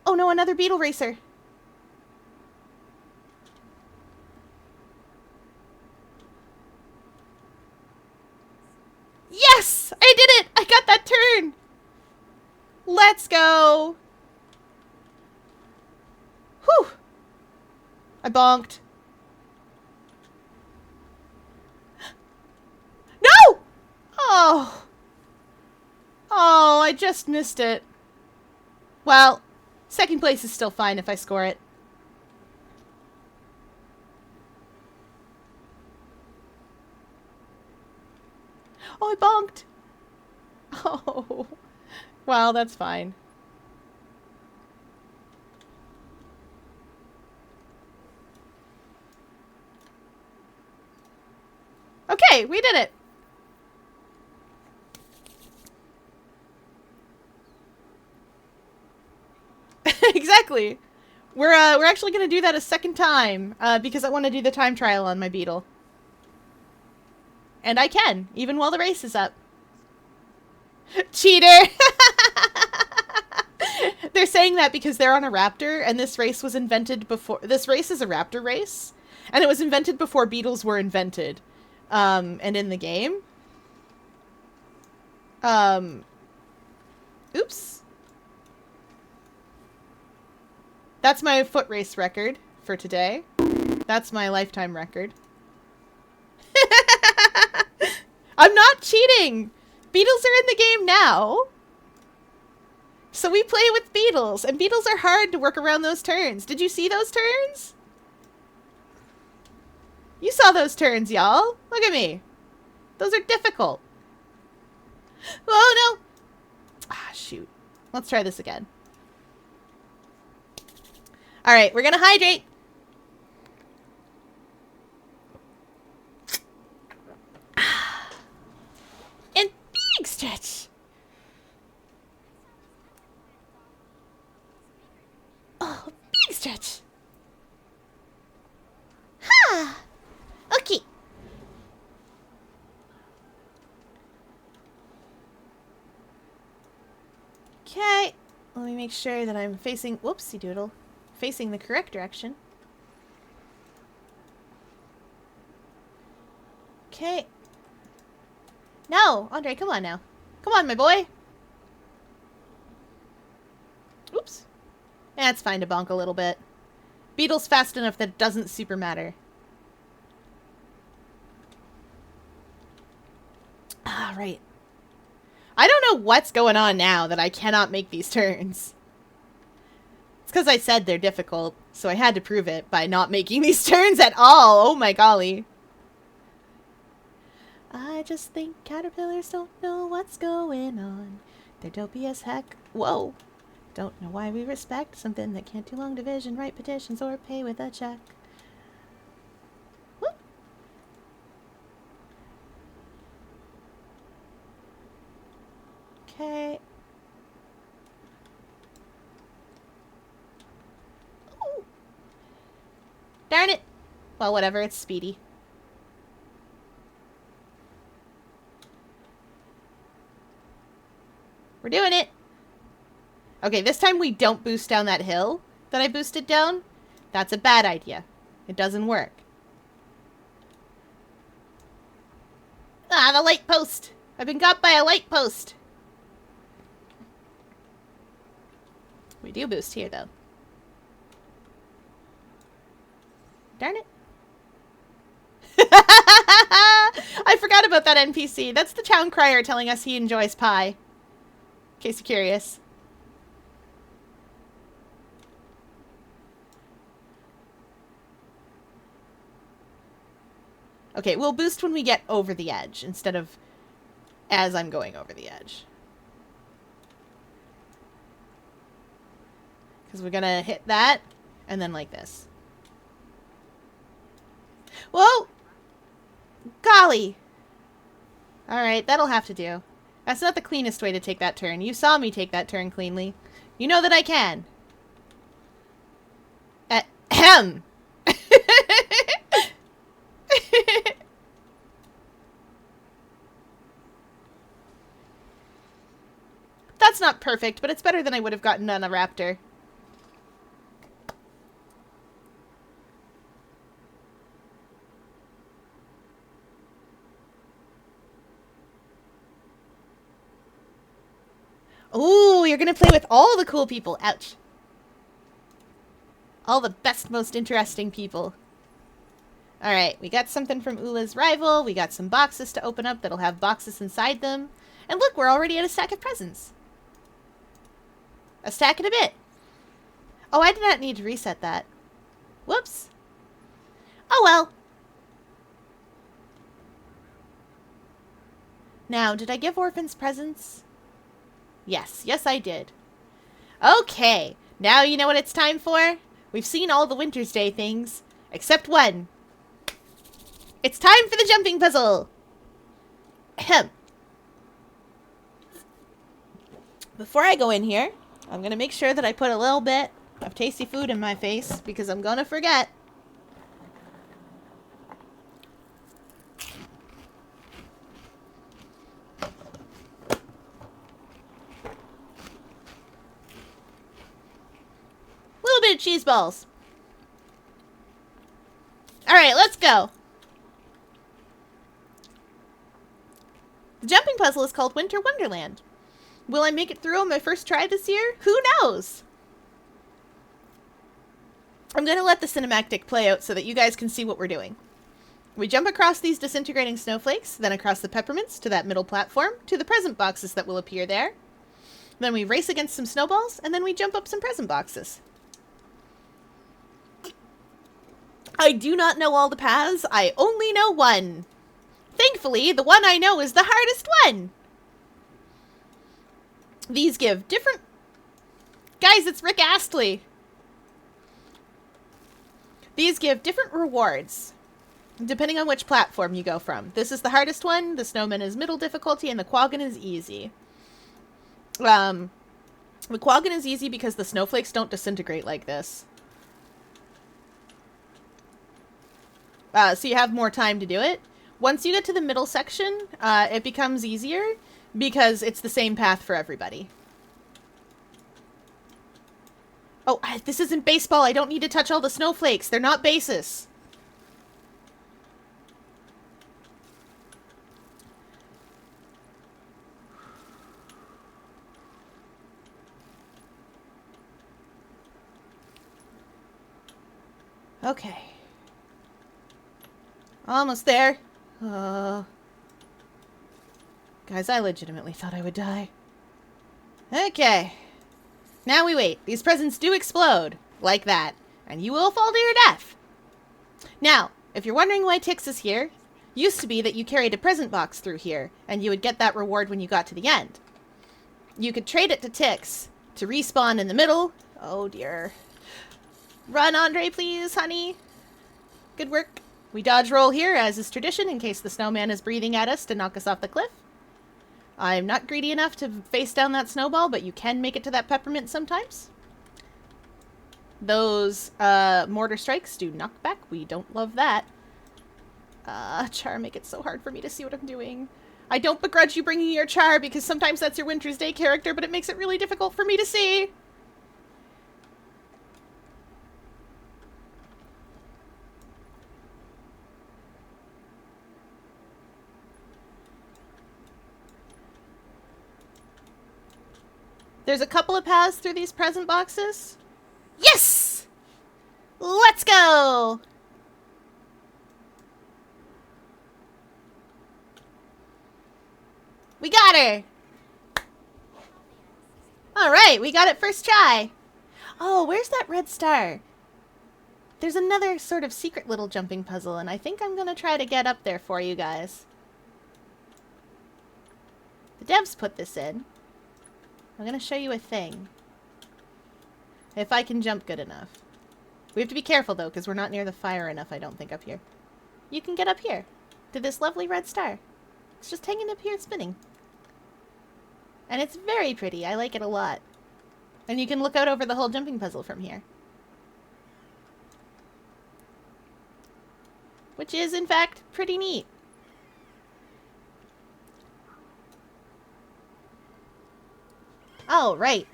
Oh no, another beetle racer. Yes! I did it! I got that turn! Let's go! Whew! I bonked. No! Oh. Oh, I just missed it. Well, second place is still fine if I score it. Oh, I bonked. Oh. Well, that's fine. Okay, we did it. Exactly. We're actually gonna do that a second time, because I want to do the time trial on my beetle. And I can, even while the race is up. Cheater! They're saying that because they're on a raptor, and this race was invented before... This race is a raptor race, and it was invented before beetles were invented. And in the game... Oops. That's my foot race record for today. That's my lifetime record. I'm not cheating! Beetles are in the game now. So we play with beetles, and beetles are hard to work around those turns. Did you see those turns? You saw those turns, y'all. Look at me. Those are difficult. Oh, no. Ah, shoot. Let's try this again. All right, we're going to hydrate. And big stretch. Oh, big stretch. Ha! Okay. Okay. Let me make sure that I'm facing... Whoopsie doodle. Facing the correct direction. Okay. No! Andre, come on now. Come on, my boy. Oops. Yeah, it's fine to bonk a little bit. Beetle's fast enough that it doesn't super matter. Ah, right. I don't know what's going on now that I cannot make these turns. It's because I said they're difficult, so I had to prove it by not making these turns at all. Oh my golly. I just think caterpillars don't know what's going on. They're dopey as heck. Whoa. Don't know why we respect something that can't do long division, write petitions, or pay with a check. Whoop. Okay. Ooh. Darn it. Well, whatever. It's speedy. We're doing it. Okay, this time we don't boost down that hill that I boosted down. That's a bad idea. It doesn't work. Ah, the light post. I've been got by a light post. We do boost here, though. Darn it. I forgot about that NPC. That's the town crier telling us he enjoys pie. In case you're curious. Okay, we'll boost when we get over the edge instead of as I'm going over the edge. Because we're going to hit that and then like this. Whoa! Golly! Alright, that'll have to do. That's not the cleanest way to take that turn. You saw me take that turn cleanly. You know that I can. Ahem! That's not perfect, but it's better than I would have gotten on a raptor. Ooh, you're gonna play with all the cool people. Ouch. All the best, most interesting people. Alright, we got something from Ula's rival. We got some boxes to open up that'll have boxes inside them. And look, we're already at a stack of presents. A stack and a bit. Oh, I did not need to reset that. Whoops. Oh well. Now, did I give orphans presents? Yes. Yes, I did. Okay. Now you know what it's time for? We've seen all the Wintersday things. Except one. It's time for the jumping puzzle. Ahem. Before I go in here, I'm going to make sure that I put a little bit of tasty food in my face because I'm going to forget. A little bit of cheese balls. All right, let's go. The jumping puzzle is called Winter Wonderland. Will I make it through on my first try this year? Who knows? I'm going to let the cinematic play out so that you guys can see what we're doing. We jump across these disintegrating snowflakes, then across the peppermints to that middle platform, to the present boxes that will appear there. Then we race against some snowballs, and then we jump up some present boxes. I do not know all the paths. I only know one. Thankfully, the one I know is the hardest one. These give different... Guys, it's Rick Astley. These give different rewards, depending on which platform you go from. This is the hardest one, the snowman is middle difficulty, and the quaggan is easy. The quaggan is easy because the snowflakes don't disintegrate like this. So you have more time to do it. Once you get to the middle section, it becomes easier because it's the same path for everybody. Oh, this isn't baseball. I don't need to touch all the snowflakes. They're not bases. Okay. Almost there. Guys, I legitimately thought I would die. Okay. Now we wait. These presents do explode. Like that. And you will fall to your death. Now, if you're wondering why Tix is here, used to be that you carried a present box through here, and you would get that reward when you got to the end. You could trade it to Tix to respawn in the middle. Oh dear. Run, Andre, please, honey. Good work. We dodge roll here, as is tradition, in case the snowman is breathing at us to knock us off the cliff. I'm not greedy enough to face down that snowball, but you can make it to that peppermint sometimes. Those mortar strikes do knock back. We don't love that. Char, make it so hard for me to see what I'm doing. I don't begrudge you bringing your Char, because sometimes that's your Wintersday character, but it makes it really difficult for me to see. There's a couple of paths through these present boxes. Yes! Let's go! We got her! Alright, we got it first try. Oh, where's that red star? There's another sort of secret little jumping puzzle, and I think I'm going to try to get up there for you guys. The devs put this in. I'm going to show you a thing. If I can jump good enough. We have to be careful, though, because we're not near the fire enough, I don't think, up here. You can get up here to this lovely red star. It's just hanging up here spinning. And it's very pretty. I like it a lot. And you can look out over the whole jumping puzzle from here. Which is, in fact, pretty neat. Oh, right.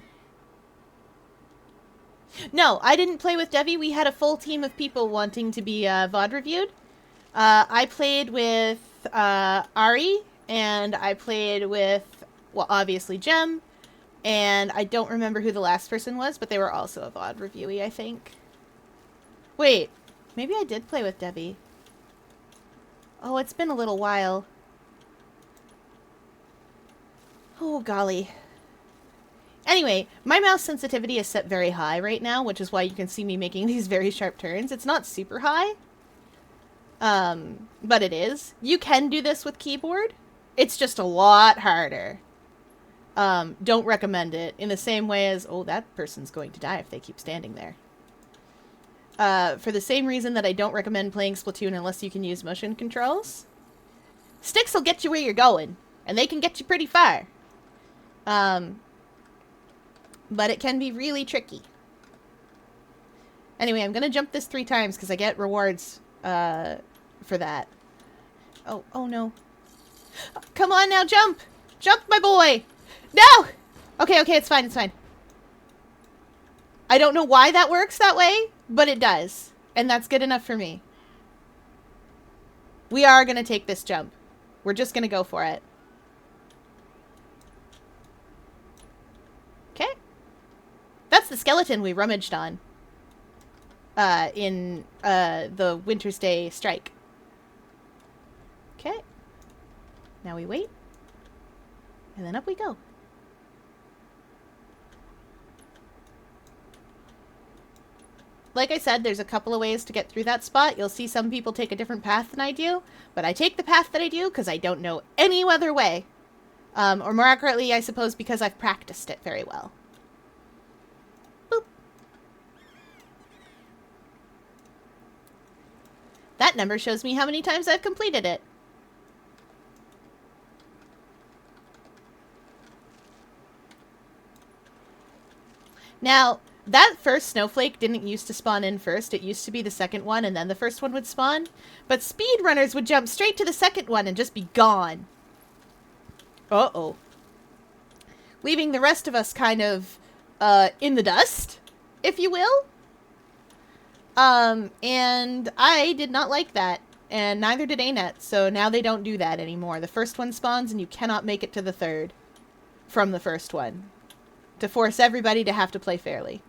No, I didn't play with Devi. We had a full team of people wanting to be VOD reviewed. I played with Ari, and I played with, well, obviously Jem, And I don't remember who the last person was, but they were also a VOD reviewee, I think. Wait, maybe I did play with Debbie. Oh, it's been a little while. Oh, golly. Anyway, my mouse sensitivity is set very high right now, which is why you can see me making these very sharp turns. It's not super high, but it is. You can do this with keyboard. It's just a lot harder. Don't recommend it in the same way as, oh, that person's going to die if they keep standing there. For the same reason that I don't recommend playing Splatoon unless you can use motion controls. Sticks will get you where you're going, and they can get you pretty far. But it can be really tricky. Anyway, I'm gonna jump this 3 times because I get rewards for that. Oh no. Come on now, jump! Jump, my boy! No! Okay, it's fine, it's fine. I don't know why that works that way, but it does. And that's good enough for me. We are gonna take this jump. We're just gonna go for it. Okay. That's the skeleton we rummaged on. In the Wintersday strike. Okay. Now we wait. And then up we go. Like I said, there's a couple of ways to get through that spot. You'll see some people take a different path than I do, but I take the path that I do because I don't know any other way. Or more accurately, I suppose, because I've practiced it very well. Boop. That number shows me how many times I've completed it. Now, that first snowflake didn't used to spawn in first. It used to be the second one, and then the first one would spawn. But speedrunners would jump straight to the second one and just be gone. Uh-oh. Leaving the rest of us kind of in the dust, if you will. And I did not like that. And neither did ANET, so now they don't do that anymore. The first one spawns, and you cannot make it to the third from the first one. To force everybody to have to play fairly.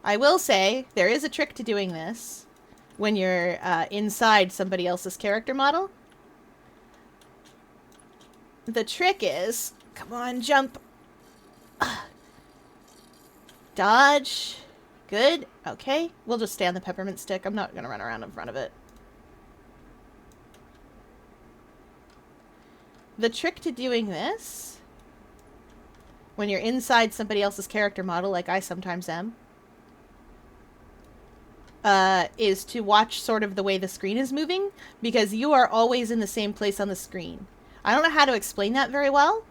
I will say, there is a trick to doing this when you're inside somebody else's character model. The trick is, come on, jump. Dodge. Good. Okay. We'll just stay on the peppermint stick. I'm not going to run around in front of it. The trick to doing this, when you're inside somebody else's character model, like I sometimes am, is to watch sort of the way the screen is moving, because you are always in the same place on the screen. I don't know how to explain that very well,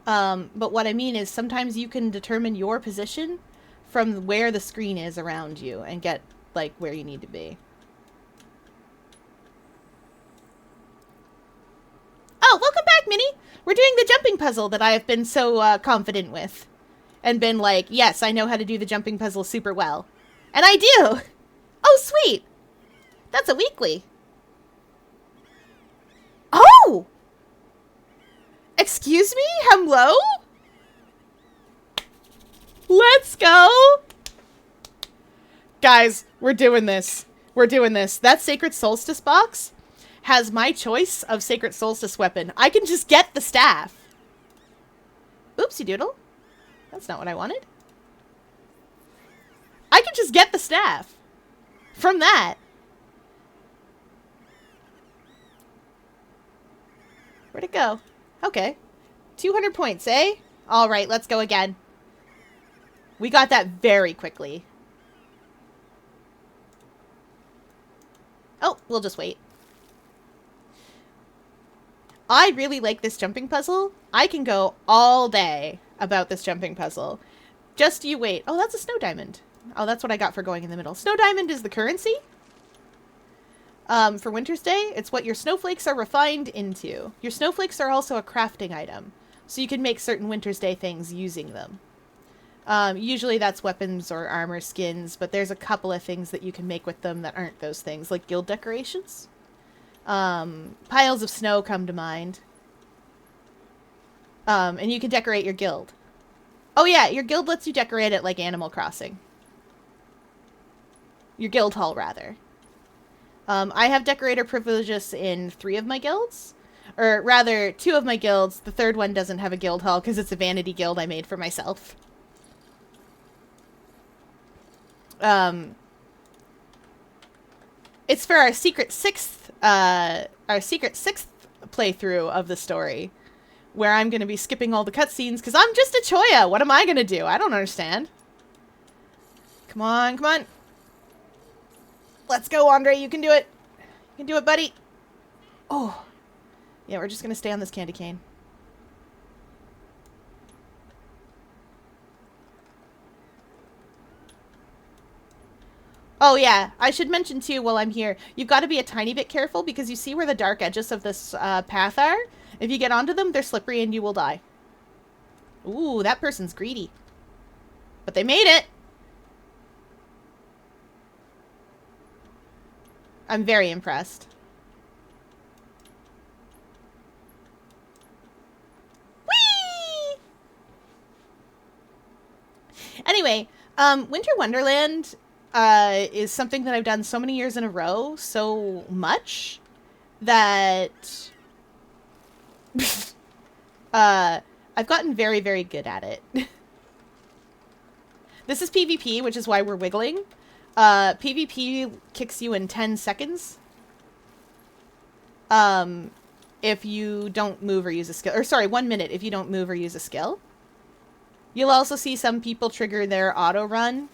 but what I mean is sometimes you can determine your position from where the screen is around you and get, like, where you need to be. Oh, welcome back, Minnie! We're doing the jumping puzzle that I have been so confident with. And been like, yes, I know how to do the jumping puzzle super well. And I do! Oh, sweet! That's a weekly. Oh! Excuse me? Hello? Let's go! Guys, we're doing this. We're doing this. That Sacred Solstice box has my choice of Sacred Solstice weapon. I can just get the staff. Oopsie doodle. That's not what I wanted. I can just get the staff from that. Where'd it go? Okay. 200 points, eh? All right, let's go again. We got that very quickly. Oh, we'll just wait. I really like this jumping puzzle. I can go all day about this jumping puzzle. Just you wait. Oh, that's a snow diamond. Oh, that's what I got for going in the middle. Snow diamond is the currency. For Wintersday, it's what your snowflakes are refined into. Your snowflakes are also a crafting item, so you can make certain Wintersday things using them. Usually that's weapons or armor skins, but there's a couple of things that you can make with them that aren't those things, like guild decorations. Piles of snow come to mind. And you can decorate your guild. Oh yeah, your guild lets you decorate it like Animal Crossing. Your guild hall, rather. I have decorator privileges in 3 of my guilds. Or rather, 2 of my guilds. The 3rd one doesn't have a guild hall because it's a vanity guild I made for myself. It's for our secret 6th playthrough of the story, where I'm going to be skipping all the cutscenes because I'm just a Choya. What am I going to do? I don't understand. Come on, come on. Let's go, Andre. You can do it. You can do it, buddy. Oh. Yeah, we're just going to stay on this candy cane. Oh, yeah. I should mention, too, while I'm here, you've got to be a tiny bit careful because you see where the dark edges of this path are? If you get onto them, they're slippery and you will die. Ooh, that person's greedy. But they made it! I'm very impressed. Whee! Anyway, Winter Wonderland is something that I've done so many years in a row, so much, that I've gotten very, very good at it. This is PvP, which is why we're wiggling. PvP kicks you in 10 seconds. If you don't move or use a skill. Or sorry, 1 minute if you don't move or use a skill. You'll also see some people trigger their auto run.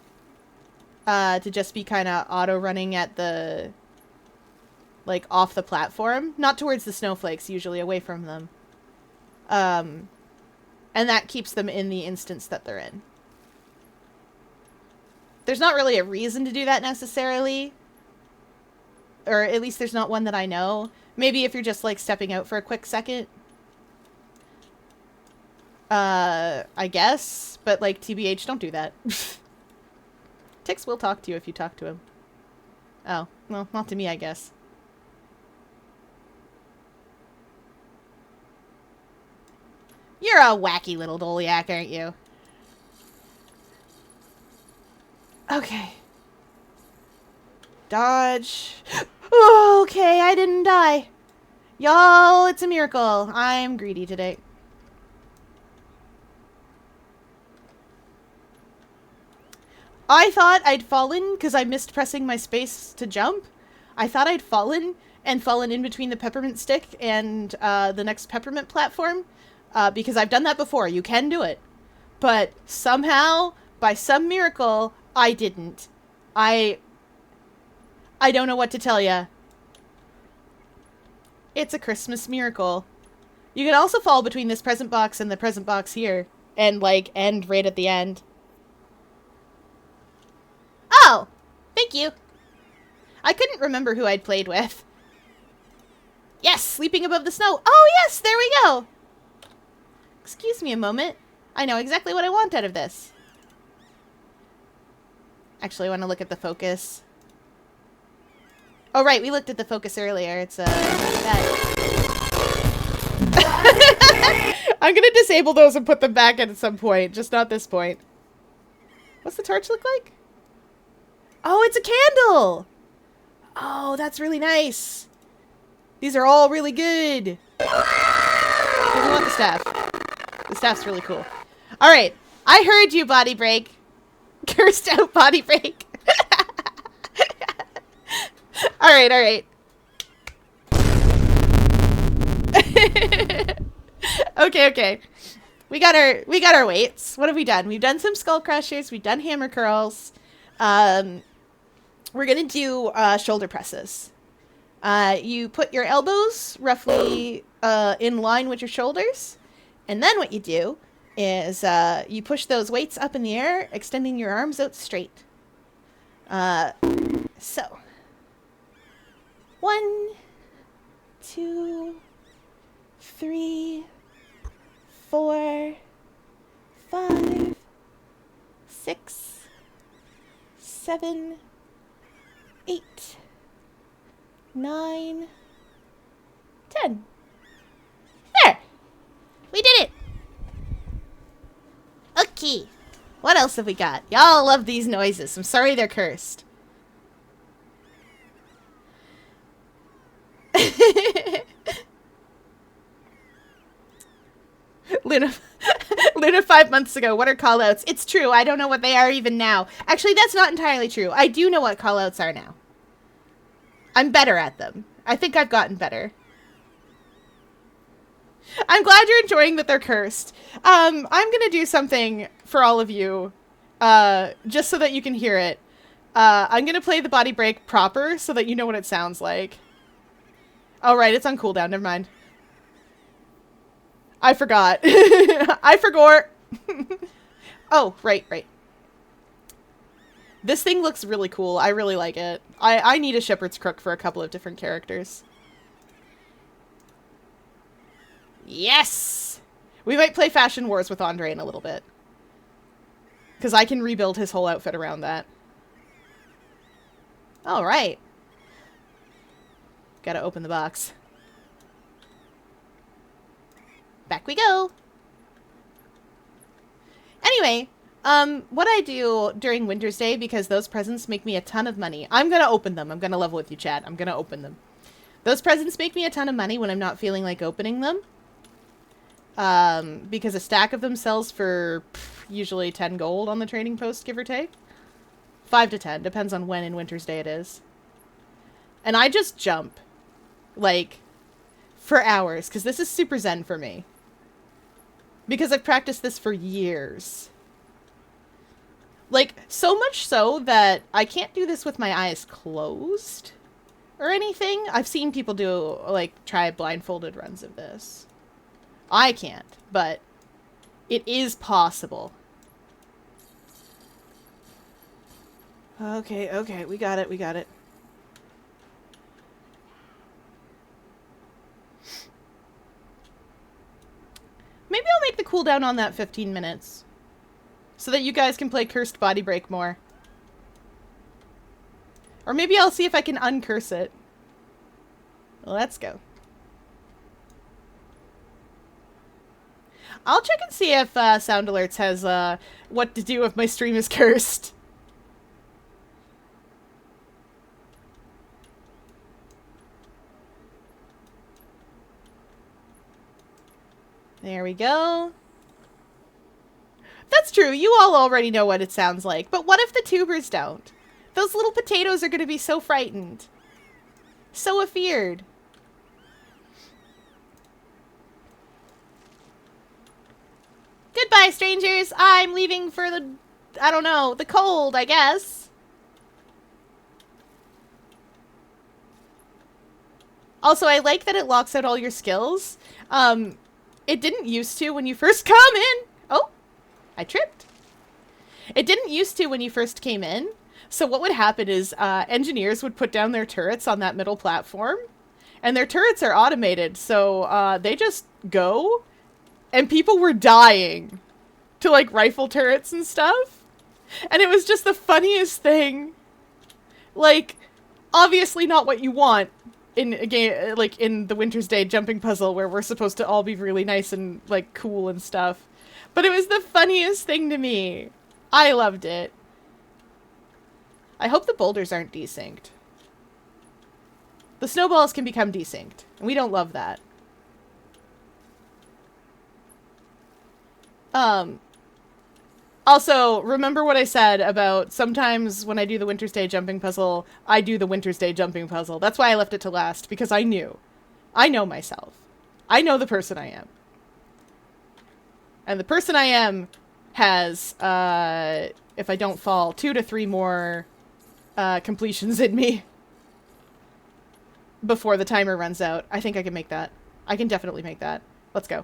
To just be kind of auto running at the, like, off the platform. Not towards the snowflakes, usually away from them. And that keeps them in the instance that they're in. There's not really a reason to do that necessarily. Or at least there's not one that I know. Maybe if you're just, like, stepping out for a quick second. I guess. But, like, TBH, don't do that. Tix will talk to you if you talk to him. Oh, well, not to me, I guess. You're a wacky little Dolyak, aren't you? Okay. Dodge. Oh, okay, I didn't die. Y'all, it's a miracle. I'm greedy today. I thought I'd fallen because I missed pressing my space to jump. I thought I'd fallen and fallen in between the peppermint stick and the next peppermint platform because I've done that before. You can do it. But somehow, by some miracle, I didn't. I don't know what to tell ya. It's a Christmas miracle. You can also fall between this present box and the present box here and, like, end right at the end. Oh! Thank you. I couldn't remember who I'd played with. Yes! Sleeping above the snow. Oh, yes! There we go! Excuse me a moment. I know exactly what I want out of this. Actually, I want to look at the focus. Oh, right. We looked at the focus earlier. It's, that. I'm gonna disable those and put them back at some point. Just not this point. What's the torch look like? Oh, it's a candle! Oh, that's really nice. These are all really good. I want the staff. The staff's really cool. Alright. I heard you, body break. Cursed out body break. Alright, alright. Okay, okay. We got our weights. What have we done? We've done some skull crushers, we've done hammer curls. We're gonna do shoulder presses. You put your elbows roughly in line with your shoulders, and then what you do is you push those weights up in the air, extending your arms out straight. So 1, 2, 3, 4, 5, 6, 7, 8, 9, again. There! We did it! Okay. What else have we got? Y'all love these noises. I'm sorry they're cursed. Luna, Luna 5 months ago. What are callouts? It's true. I don't know what they are even now. Actually, that's not entirely true. I do know what callouts are now. I'm better at them. I think I've gotten better. I'm glad you're enjoying that they're cursed. I'm gonna do something for all of you, just so that you can hear it. I'm gonna play the body break proper so that you know what it sounds like. Oh, right, it's on cooldown. Never mind. I forgot. I forgot. Oh, right. This thing looks really cool. I really like it. I need a shepherd's crook for a couple of different characters. Yes! We might play Fashion Wars with Andre in a little bit. Because I can rebuild his whole outfit around that. Alright. Gotta open the box. Back we go! Anyway, what I do during Wintersday, because those presents make me a ton of money. I'm gonna open them. I'm gonna level with you, chat. I'm gonna open them. Those presents make me a ton of money when I'm not feeling like opening them. Because a stack of them sells for usually 10 gold on the trading post, give or take. 5 to 10, depends on when in Wintersday it is. And I just jump, like, for hours, because this is super zen for me. Because I've practiced this for years. Like, so much so that I can't do this with my eyes closed or anything. I've seen people do, like, try blindfolded runs of this. I can't, but it is possible. Okay, we got it. Maybe I'll make the cooldown on that 15 minutes. So that you guys can play Cursed Body Break more. Or maybe I'll see if I can uncurse it. Let's go. I'll check and see if Sound Alerts has what to do if my stream is cursed. There we go. That's true. You all already know what it sounds like. But what if the tubers don't? Those little potatoes are going to be so frightened. So afeared. Goodbye, strangers. I'm leaving for the, I don't know, the cold, I guess. Also, I like that it locks out all your skills. It didn't used to when you first come in. Oh, I tripped. It didn't used to when you first came in. So what would happen is engineers would put down their turrets on that middle platform. And their turrets are automated, so they just go. And people were dying to, like, rifle turrets and stuff. And it was just the funniest thing. Like, obviously not what you want in a game, like, in the Wintersday jumping puzzle where we're supposed to all be really nice and, like, cool and stuff. But it was the funniest thing to me. I loved it. I hope the boulders aren't desynced. The snowballs can become desynced, and we don't love that. Also, remember what I said about sometimes when I do the Wintersday jumping puzzle, I do the Wintersday jumping puzzle. That's why I left it to last, because I knew. I know myself. I know the person I am. And the person I am has, if I don't fall, 2 to 3 more completions in me before the timer runs out. I think I can make that. I can definitely make that. Let's go.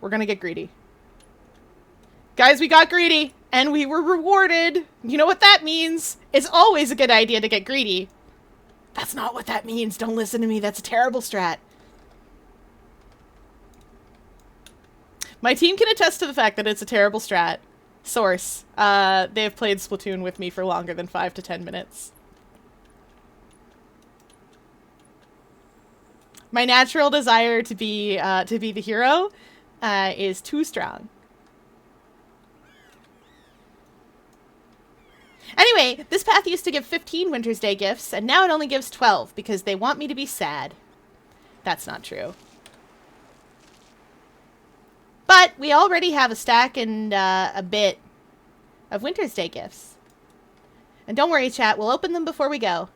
We're gonna get greedy. Guys, we got greedy, and we were rewarded. You know what that means? It's always a good idea to get greedy. That's not what that means. Don't listen to me. That's a terrible strat. My team can attest to the fact that it's a terrible strat. Source. They have played Splatoon with me for longer than 5 to 10 minutes. My natural desire to be the hero is too strong. Anyway, this path used to give 15 Wintersday gifts, and now it only gives 12 because they want me to be sad. That's not true. But we already have a stack and a bit of Wintersday gifts. And don't worry, chat, we'll open them before we go.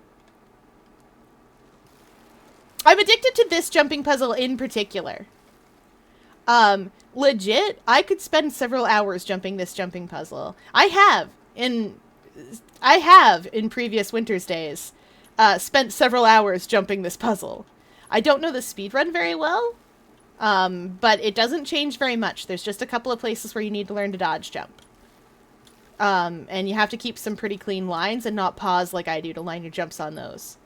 I'm addicted to this jumping puzzle in particular. Legit, I could spend several hours jumping this jumping puzzle. I have in previous Wintersdays spent several hours jumping this puzzle. I don't know the speedrun very well, but it doesn't change very much. There's just a couple of places where you need to learn to dodge jump. And you have to keep some pretty clean lines and not pause like I do to line your jumps on those.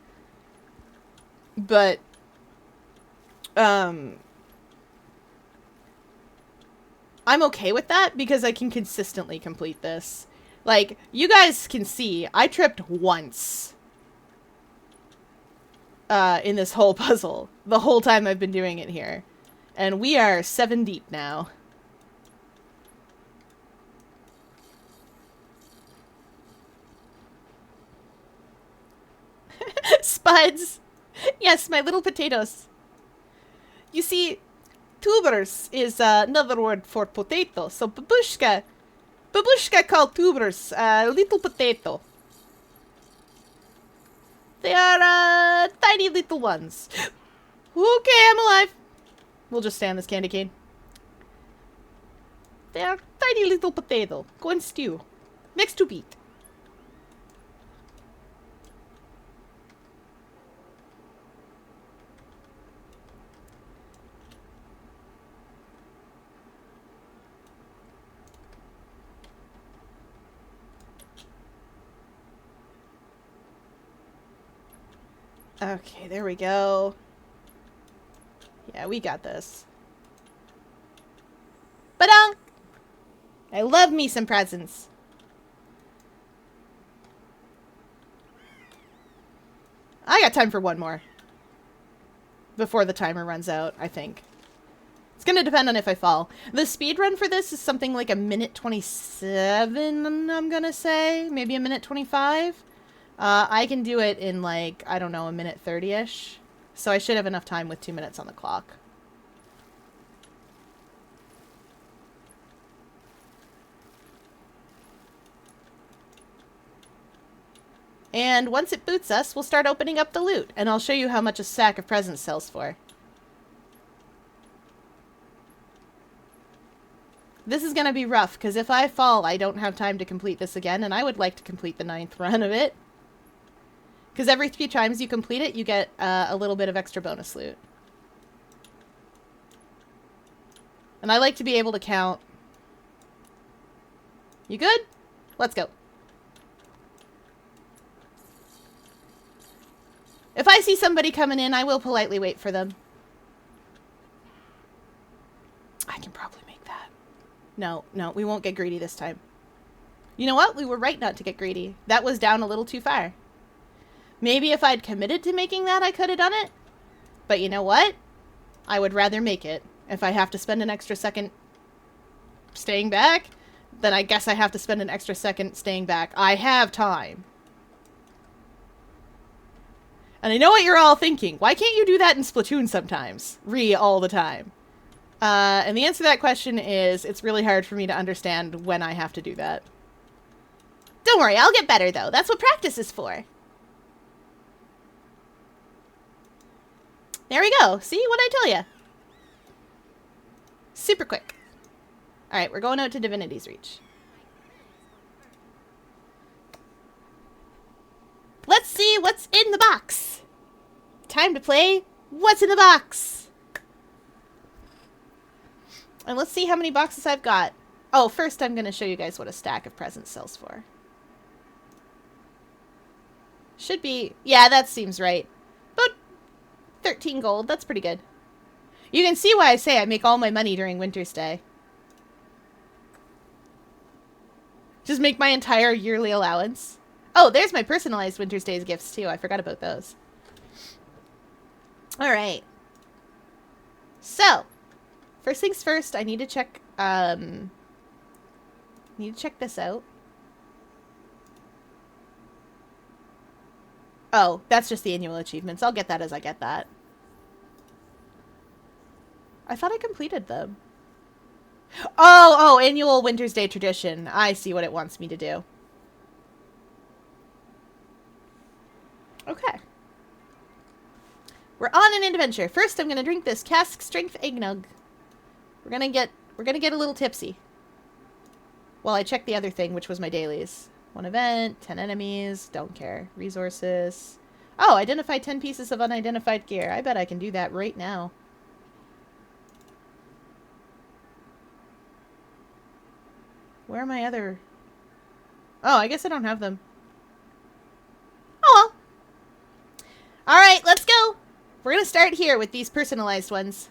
But, I'm okay with that because I can consistently complete this. Like, you guys can see, I tripped once in this whole puzzle, the whole time I've been doing it here. And we are 7 deep now. Spuds! Yes, my little potatoes. You see, tubers is another word for potato, so babushka called tubers little potato. They are tiny little ones. Okay, I'm alive. We'll just stay on this candy cane. They are tiny little potato. Go and stew. Next to beat. Okay, there we go. Yeah, we got this. Ba-dong! I love me some presents. I got time for one more. Before the timer runs out, I think. It's gonna depend on if I fall. The speed run for this is something like a minute 27, I'm gonna say. Maybe a minute 25. I can do it in like, I don't know, a minute 30-ish. So I should have enough time with 2 minutes on the clock. And once it boots us, we'll start opening up the loot. And I'll show you how much a sack of presents sells for. This is going to be rough, because if I fall, I don't have time to complete this again. And I would like to complete the 9th run of it. Because every 3 times you complete it, you get a little bit of extra bonus loot. And I like to be able to count. You good? Let's go. If I see somebody coming in, I will politely wait for them. I can probably make that. No, we won't get greedy this time. You know what? We were right not to get greedy. That was down a little too far. Maybe if I'd committed to making that, I could have done it. But you know what? I would rather make it. If I have to spend an extra second staying back, then I guess I have to spend an extra second staying back. I have time. And I know what you're all thinking. Why can't you do that in Splatoon sometimes? All the time. And the answer to that question is, it's really hard for me to understand when I have to do that. Don't worry, I'll get better though. That's what practice is for. There we go. See? What'd I tell ya? Super quick. Alright, we're going out to Divinity's Reach. Let's see what's in the box. Time to play What's in the Box. And let's see how many boxes I've got. Oh, first I'm going to show you guys what a stack of presents sells for. Should be... Yeah, that seems right. About 13 gold. That's pretty good. You can see why I say I make all my money during Wintersday. Just make my entire yearly allowance. Oh, there's my personalized Wintersday's gifts, too. I forgot about those. Alright. So, first things first, I need to check, this out. Oh, that's just the annual achievements. I'll get that as I get that. I thought I completed them. Oh, annual Wintersday tradition. I see what it wants me to do. Okay. We're on an adventure. First, I'm gonna drink this cask strength eggnog. We're gonna get a little tipsy. While I check the other thing, which was my dailies. 1 event, 10 enemies, don't care. Resources. Oh, identify 10 pieces of unidentified gear. I bet I can do that right now. Where are my other... Oh, I guess I don't have them. Oh well. Alright, let's go. We're gonna start here with these personalized ones.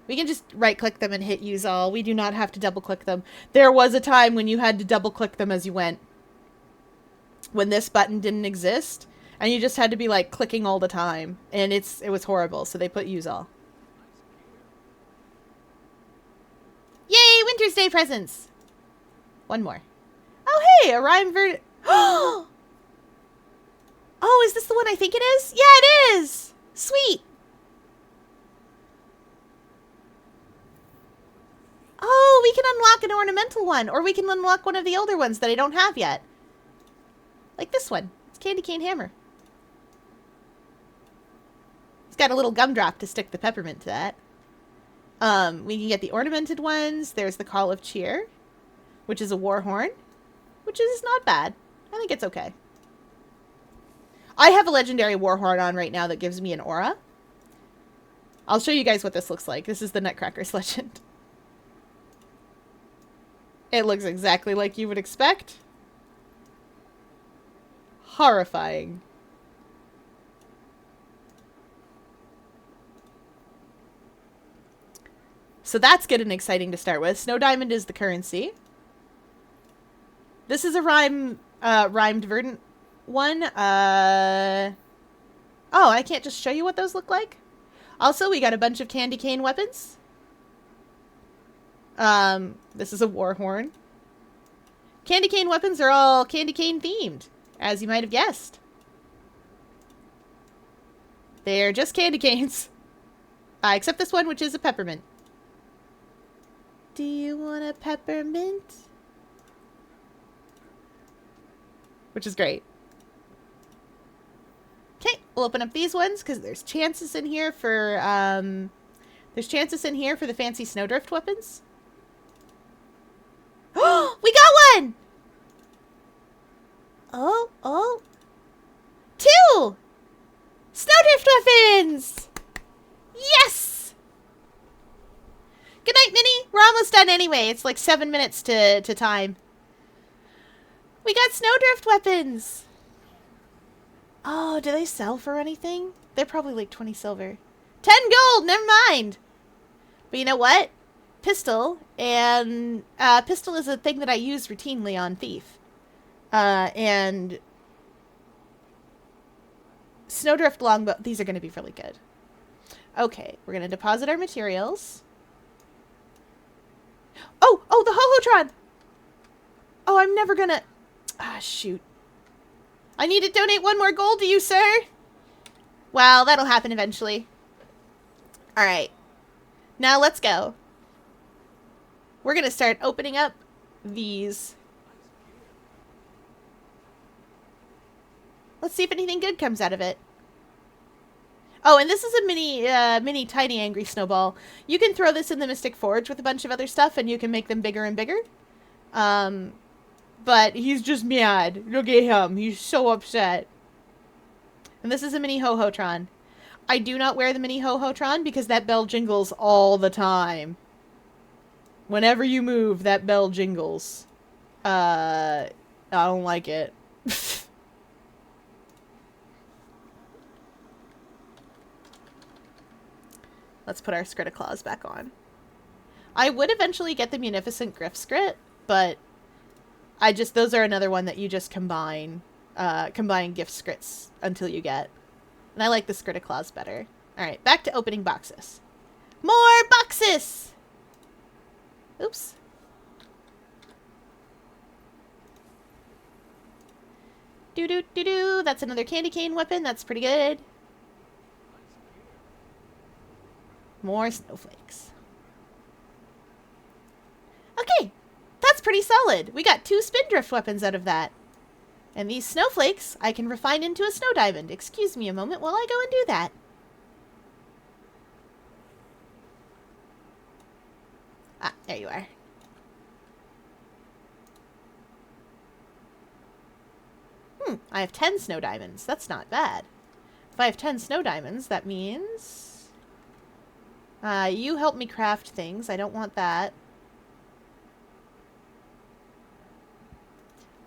We can just right-click them and hit use all. We do not have to double-click them. There was a time when you had to double-click them as you went. When this button didn't exist. And you just had to be, like, clicking all the time. And it was horrible, so they put use all. Yay, Wintersday presents! One more. Oh, hey, a rhyme Oh, is this the one I think it is? Yeah, it is! Sweet! Oh, we can unlock an ornamental one. Or we can unlock one of the older ones that I don't have yet. Like this one. It's Candy Cane Hammer. It's got a little gumdrop to stick the peppermint to that. We can get the ornamented ones. There's the Call of Cheer, which is a war horn, which is not bad. I think it's okay. I have a legendary war horn on right now that gives me an aura. I'll show you guys what this looks like. This is the Nutcracker's legend. It looks exactly like you would expect. Horrifying. So that's good and exciting to start with. Snow Diamond is the currency. This is a rhymed verdant one. Oh, I can't just show you what those look like? Also, we got a bunch of candy cane weapons. This is a war horn. Candy cane weapons are all candy cane themed, as you might have guessed. They're just candy canes. Except this one, which is a peppermint. Do you want a peppermint? Which is great. Okay, we'll open up these ones because there's chances in here for the fancy snowdrift weapons. Oh, we got one! Oh. 2! Snowdrift weapons! Yes! Good night, Minnie. We're almost done anyway. It's like 7 minutes to time. We got snowdrift weapons! Oh, do they sell for anything? They're probably like 20 silver. 10 gold! Never mind! But you know what? Pistol, and pistol is a thing that I use routinely on Thief. And snowdrift longbow. These are going to be really good. Okay, we're going to deposit our materials. Oh, the Ho-Ho-Tron! Oh, I'm never gonna... Ah, shoot. I need to donate 1 more gold to you, sir! Well, that'll happen eventually. Alright. Now let's go. We're gonna start opening up these. Let's see if anything good comes out of it. Oh, and this is a mini tiny angry snowball. You can throw this in the Mystic Forge with a bunch of other stuff, and you can make them bigger and bigger. But he's just mad. Look at him. He's so upset. And this is a mini Ho-Ho-Tron. I do not wear the mini Ho-Ho-Tron because that bell jingles all the time. Whenever you move, that bell jingles. I don't like it. Let's put our Scritta Claws back on. I would eventually get the Munificent Griff Scrit, but those are another one that you just combine gift scrits until you get. And I like the Scritta Claws better. Alright, back to opening boxes. More boxes! Oops. Do-do-do-do. That's another candy cane weapon. That's pretty good. More snowflakes. Okay. That's pretty solid. We got 2 spindrift weapons out of that. And these snowflakes I can refine into a snow diamond. Excuse me a moment while I go and do that. Ah, there you are. I have 10 snow diamonds. That's not bad. If I have 10 snow diamonds, that means... you help me craft things. I don't want that.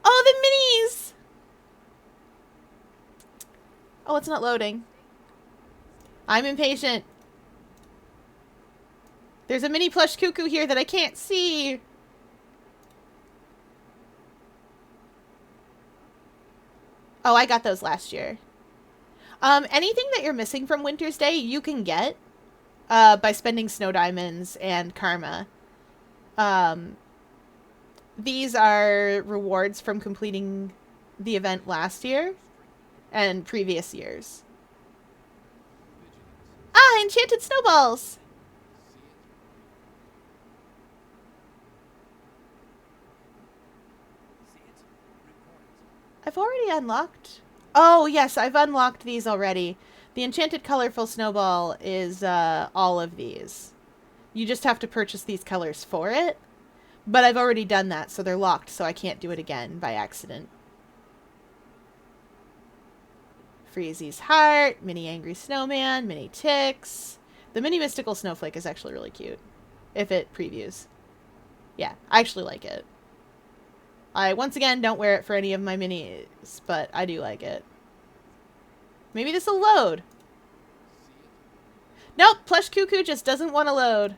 Oh, the minis! Oh, it's not loading. I'm impatient. There's a mini plush cuckoo here that I can't see. Oh, I got those last year. Anything that you're missing from Wintersday, you can get by spending snow diamonds and karma. These are rewards from completing the event last year and previous years. Ah, enchanted snowballs! I've already unlocked... Oh, yes, I've unlocked these already. The enchanted colorful snowball is all of these. You just have to purchase these colors for it. But I've already done that, so they're locked, so I can't do it again by accident. Freezy's heart, mini angry snowman, mini ticks. The mini mystical snowflake is actually really cute. If it previews. Yeah, I actually like it. I, once again, don't wear it for any of my minis, but I do like it. Maybe this will load. Nope, Plush Cuckoo just doesn't want to load.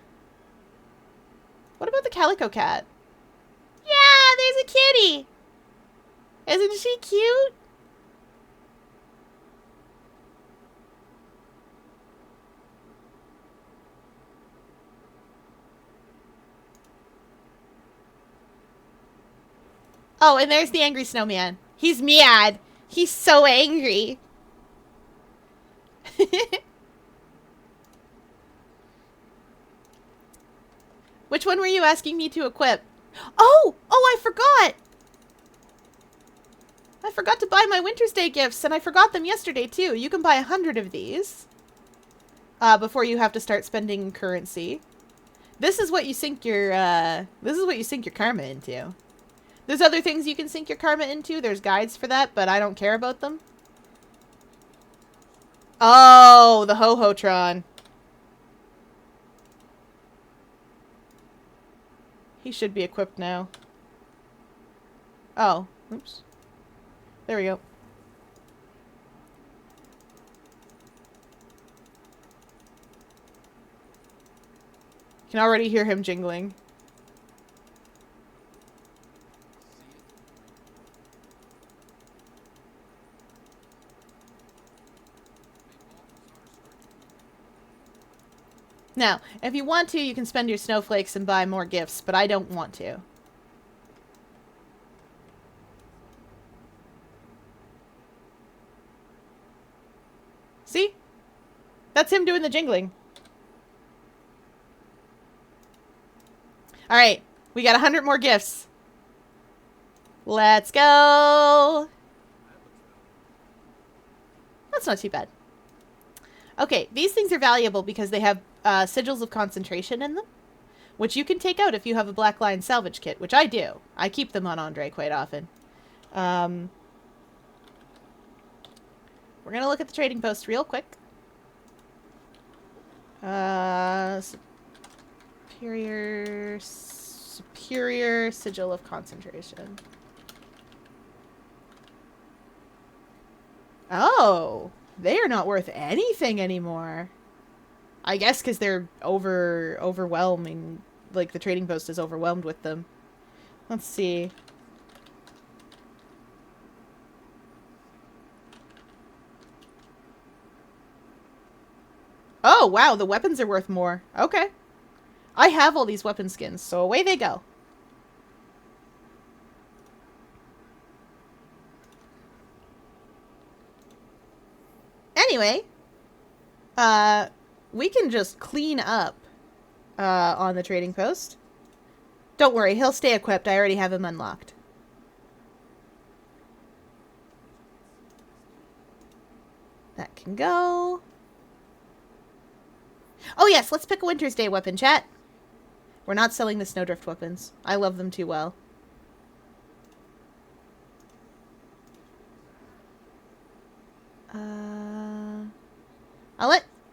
What about the Calico Cat? Yeah, there's a kitty! Isn't she cute? Oh, and there's the angry snowman. He's mad. He's so angry. Which one were you asking me to equip? Oh! Oh, I forgot! I forgot to buy my Wintersday gifts, and I forgot them yesterday, too. You can buy 100 of these. Before you have to start spending currency. This is what you sink your, karma into. There's other things you can sink your karma into. There's guides for that, but I don't care about them. Oh, the Ho-Ho-Tron. He should be equipped now. Oh, oops. There we go. You can already hear him jingling. Now, if you want to, you can spend your snowflakes and buy more gifts, but I don't want to. See? That's him doing the jingling. Alright, we got 100 more gifts. Let's go! That's not too bad. Okay, these things are valuable because they have sigils of concentration in them, which you can take out if you have a Black Lion salvage kit, which I do. I keep them on Andre quite often. We're going to look at the trading post real quick. Superior sigil of concentration. Oh, they are not worth anything anymore. I guess because they're overwhelming. Like, the trading post is overwhelmed with them. Let's see. Oh, wow, the weapons are worth more. Okay. I have all these weapon skins, so away they go. Anyway, we can just clean up on the trading post. Don't worry, he'll stay equipped. I already have him unlocked. That can go. Oh yes, let's pick a Wintersday weapon, chat. We're not selling the Snowdrift weapons. I love them too well.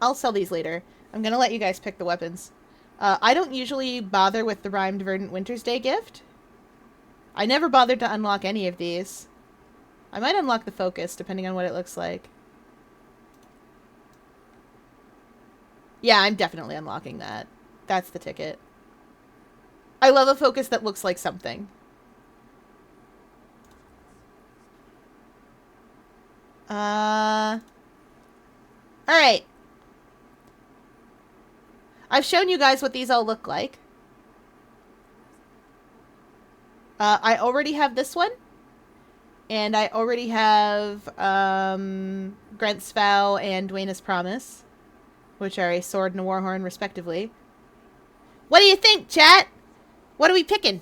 I'll sell these later. I'm gonna let you guys pick the weapons. I don't usually bother with the Rhymed Verdant Wintersday gift. I never bothered to unlock any of these. I might unlock the Focus, depending on what it looks like. Yeah, I'm definitely unlocking that. That's the ticket. I love a Focus that looks like something. Alright. I've shown you guys what these all look like. I already have this one. And I already have Grant's Vow and Dwayna's Promise, which are a sword and a warhorn, respectively. What do you think, chat? What are we picking?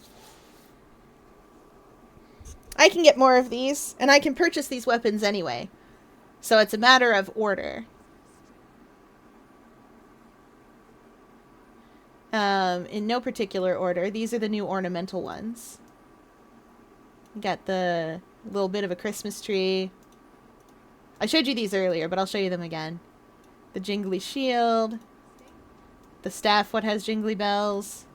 I can get more of these, and I can purchase these weapons anyway. So it's a matter of order. In no particular order. These are the new ornamental ones. You got the little bit of a Christmas tree. I showed you these earlier, but I'll show you them again. The jingly shield. The staff, what has jingly bells.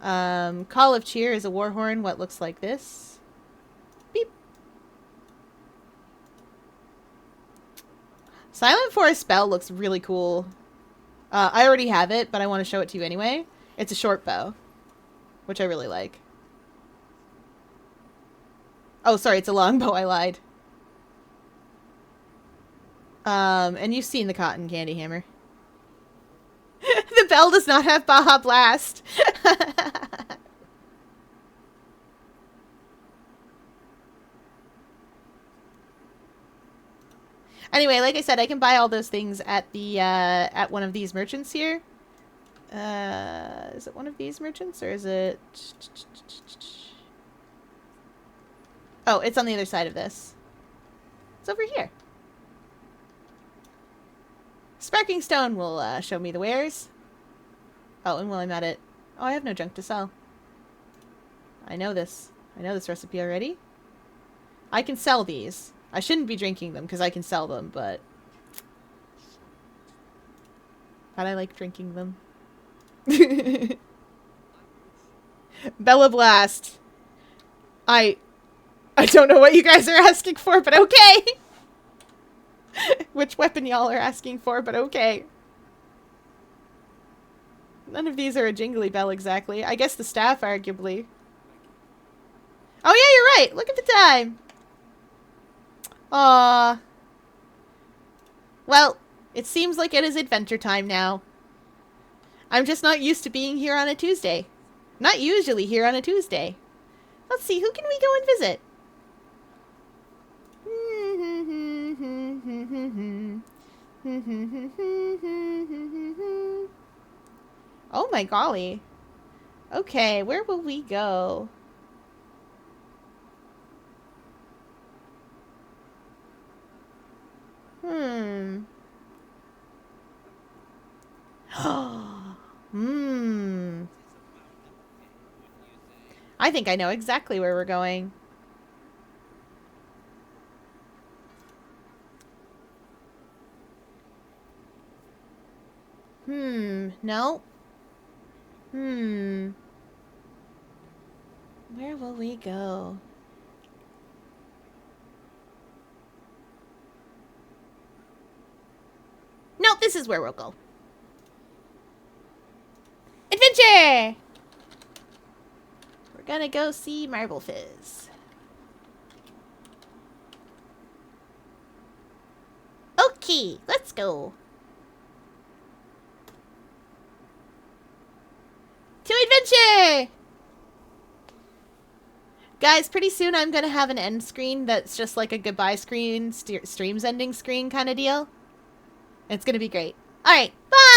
Call of Cheer is a warhorn, what looks like this. Beep. Silent Forest Bell looks really cool. I already have it, but I want to show it to you anyway. It's a short bow, which I really like. Oh, sorry, it's a long bow, I lied. And you've seen the cotton candy hammer. The bell does not have Baja Blast. Anyway, like I said, I can buy all those things at the at one of these merchants here. Is it one of these merchants or is it? Oh, it's on the other side of this. It's over here. Sparking Stone will show me the wares. Oh, and while I'm at it, oh, I have no junk to sell. I know this. I know this recipe already. I can sell these. I shouldn't be drinking them because I can sell them, but I like drinking them. Bella Blast. I don't know what you guys are asking for, but okay. Which weapon y'all are asking for, but okay. None of these are a jingly bell exactly. I guess the staff, arguably. Oh yeah, you're right. Look at the time. Aww. Well, it seems like it is adventure time now. I'm just not used to being here on a Tuesday. Not usually here on a Tuesday. Let's see, who can we go and visit? Oh my golly. Okay, where will we go? I think I know exactly where we're going. No. Where will we go? No, this is where we'll go. Adventure! We're gonna go see Marble Fizz. Okay, let's go. Guys, pretty soon I'm going to have an end screen that's just like a goodbye screen, stream's ending screen kind of deal. It's going to be great. All right, bye!